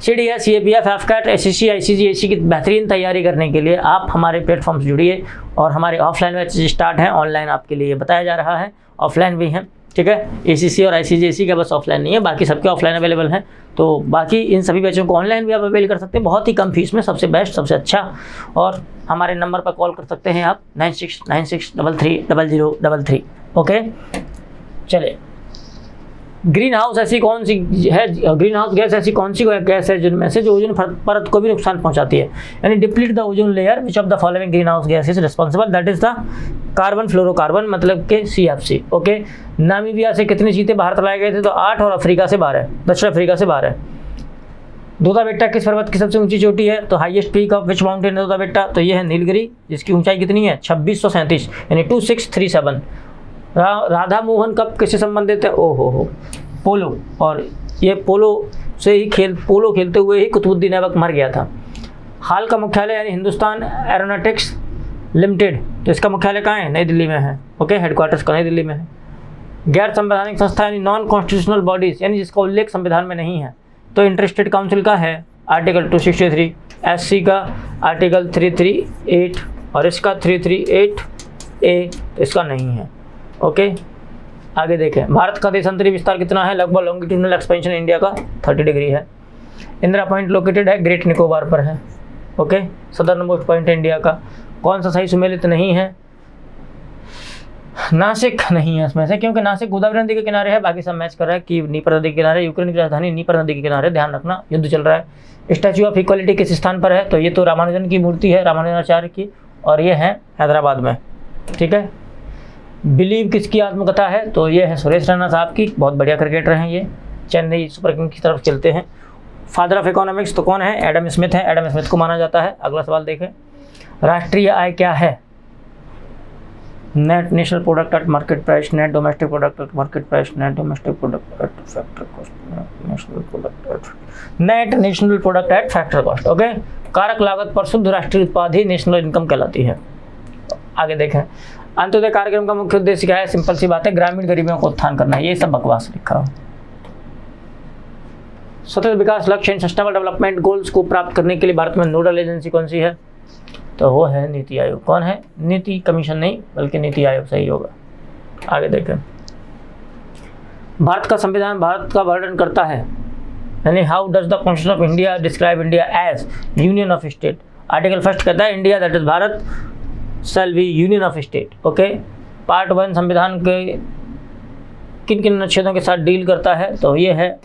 CDS, CAPF, FCAT, SCC, ICG, AC की बेहतरीन तैयारी करने के लिए आप हमारे प्लेटफॉर्म से जुड़िए और हमारे ऑफलाइन बैच स्टार्ट हैं, ऑनलाइन आपके लिए बताया जा रहा है, ऑफलाइन भी हैं। ठीक है, ACC और ICG AC का बस ऑफलाइन नहीं है, बाकी सबके ऑफलाइन अवेलेबल हैं। तो बाकी इन सभी बैचों को ऑनलाइन भी आप अवेल कर सकते हैं, बहुत ही कम फीस में, सबसे बेस्ट, सबसे अच्छा। और हमारे नंबर पर कॉल कर सकते हैं आप 9696330033। ओके, चले। ग्रीन हाउस ऐसी कौन सी है, ग्रीन हाउस गैस ऐसी कौन सी गैस है जिनमें से जो ओजोन परत को भी नुकसान पहुंचाती है, यानी deplete the ozone layer, which of the following green house gas is responsible? That is the carbon fluorocarbon, मतलब के CFC। ओके, नामीबिया से कितने चीते भारत लाए गए थे? तो 8, और अफ्रीका से 12, दक्षिण अफ्रीका से 12। दोदा बेट्टा किस पर्वत की सबसे ऊंची चोटी है? तो highest peak of which mountain है दोदा बेट्टा? तो ये है नीलगिरी, जिसकी ऊंचाई कितनी है? 2637, यानी 2637। राधा मोहन कप किससे संबंधित है? ओहो, पोलो। और ये पोलो से ही पोलो खेलते हुए ही कुतुबुद्दीन ऐबक मर गया था। हाल का मुख्यालय यानी हिंदुस्तान एरोनॉटिक्स लिमिटेड, तो इसका मुख्यालय कहाँ है? नई दिल्ली में है। ओके, हेडक्वार्टर्स का नई दिल्ली में है। गैर संवैधानिक संस्था यानी नॉन कॉन्स्टिट्यूशनल बॉडीज, यानी जिसका उल्लेख संविधान में नहीं है, तो इंटरेस्टेड काउंसिल का है आर्टिकल 263, SC का आर्टिकल 338 और इसका 338A, तो इसका नहीं है। ओके, आगे देखें। भारत का देशांतरी विस्तार कितना है? लगभग लॉन्गिट्यूडनल एक्सपेंशन इंडिया का 30 डिग्री है। इंदिरा पॉइंट लोकेटेड है ग्रेट निकोबार पर है। Okay, southern most point India का। कौन सा सही सुमेलित नहीं है? नासिक नहीं है इसमें से, क्योंकि नासिक गोदावरी नदी के किनारे है, बाकी सब मैच कर रहा है कि नीपर नदी के किनारे, यूक्रेन की राजधानी नीपर नदी के किनारे, ध्यान रखना, युद्ध चल रहा है। स्टैचू ऑफ इक्वालिटी किस स्थान पर है? तो ये तो रामानुजन की मूर्ति है, रामानुजाचार्य की, और ये है हैदराबाद में। ठीक है। बिलीव किसकी आत्मकथा है? तो ये है सुरेश रैना साहब की, बहुत बढ़िया क्रिकेटर हैं ये, चेन्नई सुपर किंग की तरफ खेलते हैं। फादर ऑफ इकोनॉमिक्स तो कौन है? एडम स्मिथ है, एडम स्मिथ को माना जाता है। अगला सवाल देखें। राष्ट्रीय आय क्या है? Net national product at market price, net domestic product at market price, net domestic product at factor cost, net national product at factor cost. Okay, कारक लागत पर शुद्ध राष्ट्रीय उत्पाद ही नेशनल इनकम कहलाती है। आगे देखें। अंत्योदय कार्यक्रम का मुख्य उद्देश्य क्या है? सिंपल सी बात है, ग्रामीण गरीबियों को उत्थान करना है। ये सब बकवास लिखा हो। सतत विकास लक्ष्य एंड सस्टेनेबल डेवलपमेंट गोल्स को प्राप्त करने के लिए भारत में नोडल एजेंसी कौन सी है? तो वो है नीति आयोग। कौन है? नीति कमीशन नहीं, बल्कि नीति आयोग सही होगा। आगे देखें। भारत का संविधान भारत का वर्णन करता है, यानी how does the constitution of India describe India as union of state. Article first कहता है India that is Bharat shall be union of state. Okay, part 1 संविधान के किन किन अनुच्छेदों के साथ डील करता है? तो ये है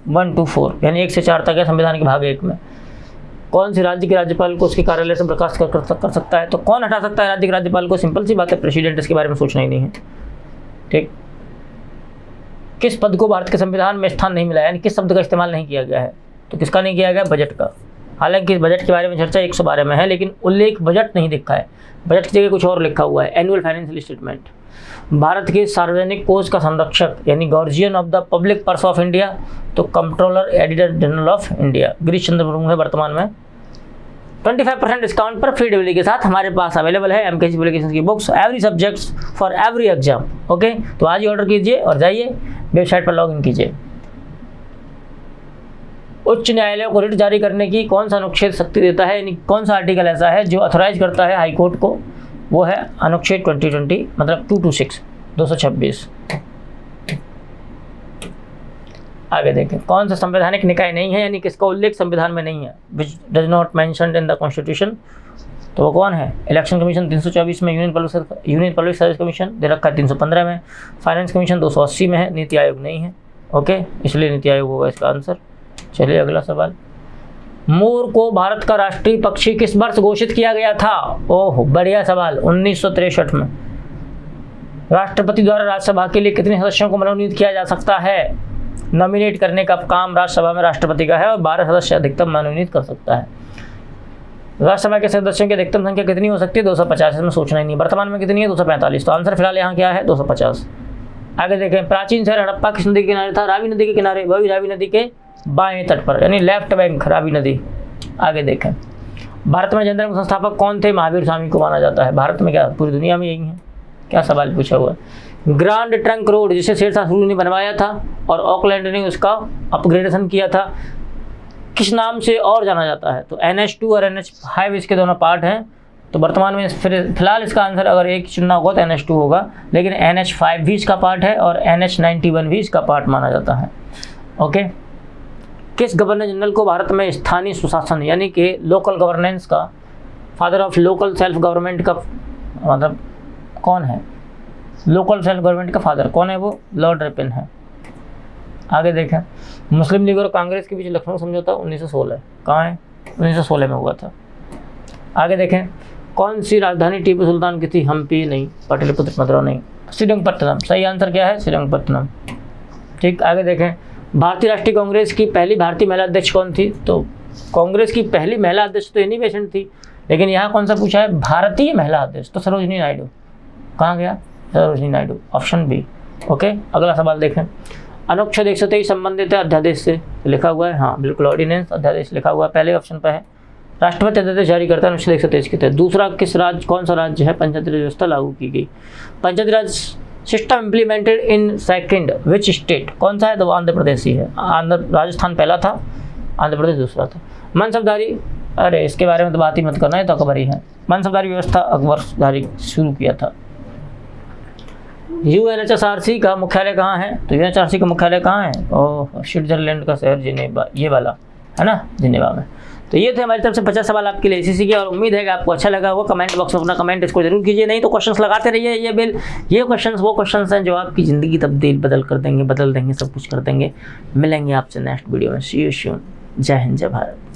1 to 4, यानी 1 से 4 तक है संविधान के भाग 1 में। कौन सी राज्य के राज्यपाल को उसके कार्यालय से बर्खास्त कर सकता है? तो कौन हटा सकता है राज्य के राज्यपाल को? सिंपल सी बात है, प्रेसिडेंट। इसके बारे में सोचना ही नहीं है। ठीक। किस पद को भारत के संविधान में स्थान नहीं मिला, यानी किस शब्द का इस्तेमाल नहीं किया गया है? तो किसका नहीं किया गया? बजट का। हालांकि इस बजट के बारे में चर्चा 112 में है, लेकिन उल्लेख बजट नहीं दिखा है, बजट की जगह कुछ और लिखा हुआ है, एनुअल फाइनेंशियल स्टेटमेंट। भारत के सार्वजनिक कोष का संरक्षक यानी guardian of the public purse of India, तो controller auditor general of India Girish Chandra Murmu है वर्तमान में। 25% डिस्काउंट पर फ्री डिलीवरी के साथ हमारे पास अवेलेबल है एमकेसी पब्लिकेशंस की books, every subjects for every exam. Okay, तो आज ही ऑर्डर कीजिए और जाइए वेबसाइट पर लॉग इन कीजिए। उच्च न्यायालय को रिट जारी करने की कौन सा अनुच्छेद शक्ति देता है, यानी कौन सा आर्टिकल ऐसा है जो अथोराइज करता है हाईकोर्ट को? वो है अनुच्छेद 2020, मतलब 226, 226। आगे देखें, कौन सा संवैधानिक निकाय नहीं है, यानी किसका उल्लेख संविधान में नहीं है, which does not mentioned in the constitution, तो वो कौन है? इलेक्शन कमीशन 324 में, यूनियन पब्लिक सर्विस कमीशन दे रखा है 315 में, फाइनेंस कमीशन 280 में है, नीति आयोग नहीं है। ओके, इसलिए नीति आयोग होगा इसका आंसर। चलिए अगला सवाल, मोर को भारत का राष्ट्रीय पक्षी किस वर्ष घोषित किया गया था? ओह बढ़िया सवाल, 1963 में। राष्ट्रपति द्वारा राज्यसभा के लिए कितने सदस्यों को मनोनीत किया जा सकता है? नॉमिनेट करने का काम राज्यसभा में राष्ट्रपति का है और 12 सदस्य अधिकतम मनोनीत कर सकता है। राज्यसभा के सदस्यों की अधिकतम संख्या कितनी हो सकती है? 250, इसमें सोचना ही नहीं। वर्तमान में कितनी है? 245। तो आंसर फिलहाल यहाँ क्या है? 250। आगे देखें, प्राचीन शहर हड़प्पा किस नदी के किनारे था? रावी नदी के किनारे, वही रावी नदी के बाएं तट पर, यानी लेफ्ट बैंक रावी नदी। आगे देखें, भारत में जैन धर्म के संस्थापक कौन थे? महावीर स्वामी को माना जाता है। भारत में क्या, पूरी दुनिया में यही है? क्या सवाल पूछा हुआ है। ग्रांड ट्रंक रोड जिसे शेरशाह सूरी ने बनवाया था और ऑकलैंड ने उसका अपग्रेडेशन किया था, किस नाम से और जाना जाता है? तो NH2 और NH5 इसके दोनों पार्ट हैं। तो वर्तमान में फिलहाल इसका आंसर अगर एक चुनना होगा तो NH2 होगा, लेकिन NH5 भी इसका पार्ट है और NH91 भी इसका पार्ट माना जाता है। ओके, किस गवर्नर जनरल को भारत में स्थानीय सुशासन यानी कि लोकल गवर्नेंस का, father of local self government का मतलब कौन है? लोकल सेल्फ गवर्नमेंट का फादर कौन है? वो लॉर्ड रिपन है। आगे देखें, मुस्लिम लीग और कांग्रेस के बीच लखनऊ समझौता 1916 कहाँ है? 1916 में हुआ था। आगे देखें, कौन सी राजधानी टीपू सुल्तान की थी? हम्पी नहीं, पाटलिपुत्र मद्रास नहीं, श्रीरंगपट्टनम। सही आंसर क्या है? श्रीरंगपट्टनम। ठीक, आगे देखें, भारतीय राष्ट्रीय कांग्रेस की पहली भारतीय महिला अध्यक्ष कौन थी? तो कांग्रेस की पहली महिला अध्यक्ष तो एनी बेसेंट थी, लेकिन यहाँ कौन सा पूछा है? भारतीय महिला अध्यक्ष, तो सरोजिनी नायडू। कहाँ गया? Sarojini Naidu, option B. Okay, अगला सवाल देखें, अनुच्छेद 123 संबंधित है अध्यादेश से, लिखा हुआ है। हाँ बिल्कुल, ऑर्डिनेंस अध्यादेश लिखा हुआ है, पहले ऑप्शन पर है। राष्ट्रपति अध्यादेश जारी करता है अनुच्छेद 123 के तहत। दूसरा, किस राज्य, कौन सा राज्य है पंचायती राज व्यवस्था लागू की गई? Panchayati Raj system implemented in second which state, कौन सा है? तो आंध्र प्रदेश ही है। राजस्थान पहला था, आंध्र प्रदेश दूसरा था। मनसबदारी, अरे इसके बारे में तो बात ही मत करना है, तो अकबर ही है। मनसबदारी व्यवस्था अकबर जारी शुरू किया था। UNHRC का मुख्यालय कहाँ है? तो UNHRC का मुख्यालय कहाँ है? ओह, स्विट्जरलैंड का शहर जिनेवा, ये वाला है ना, जिनेवा में। तो ये थे हमारी तरफ से 50 सवाल आपके लिए ACC के, और उम्मीद है कि आपको अच्छा लगा होगा। कमेंट बॉक्स में अपना कमेंट इसको जरूर कीजिए, नहीं तो क्वेश्चंस लगाते रहिए। ये क्वेश्चंस वो क्वेश्चंस हैं जो आपकी ज़िंदगी बदल देंगे, सब कुछ कर देंगे। मिलेंगे आपसे नेक्स्ट वीडियो में। सी यू सून। जय हिंद, जय भारत।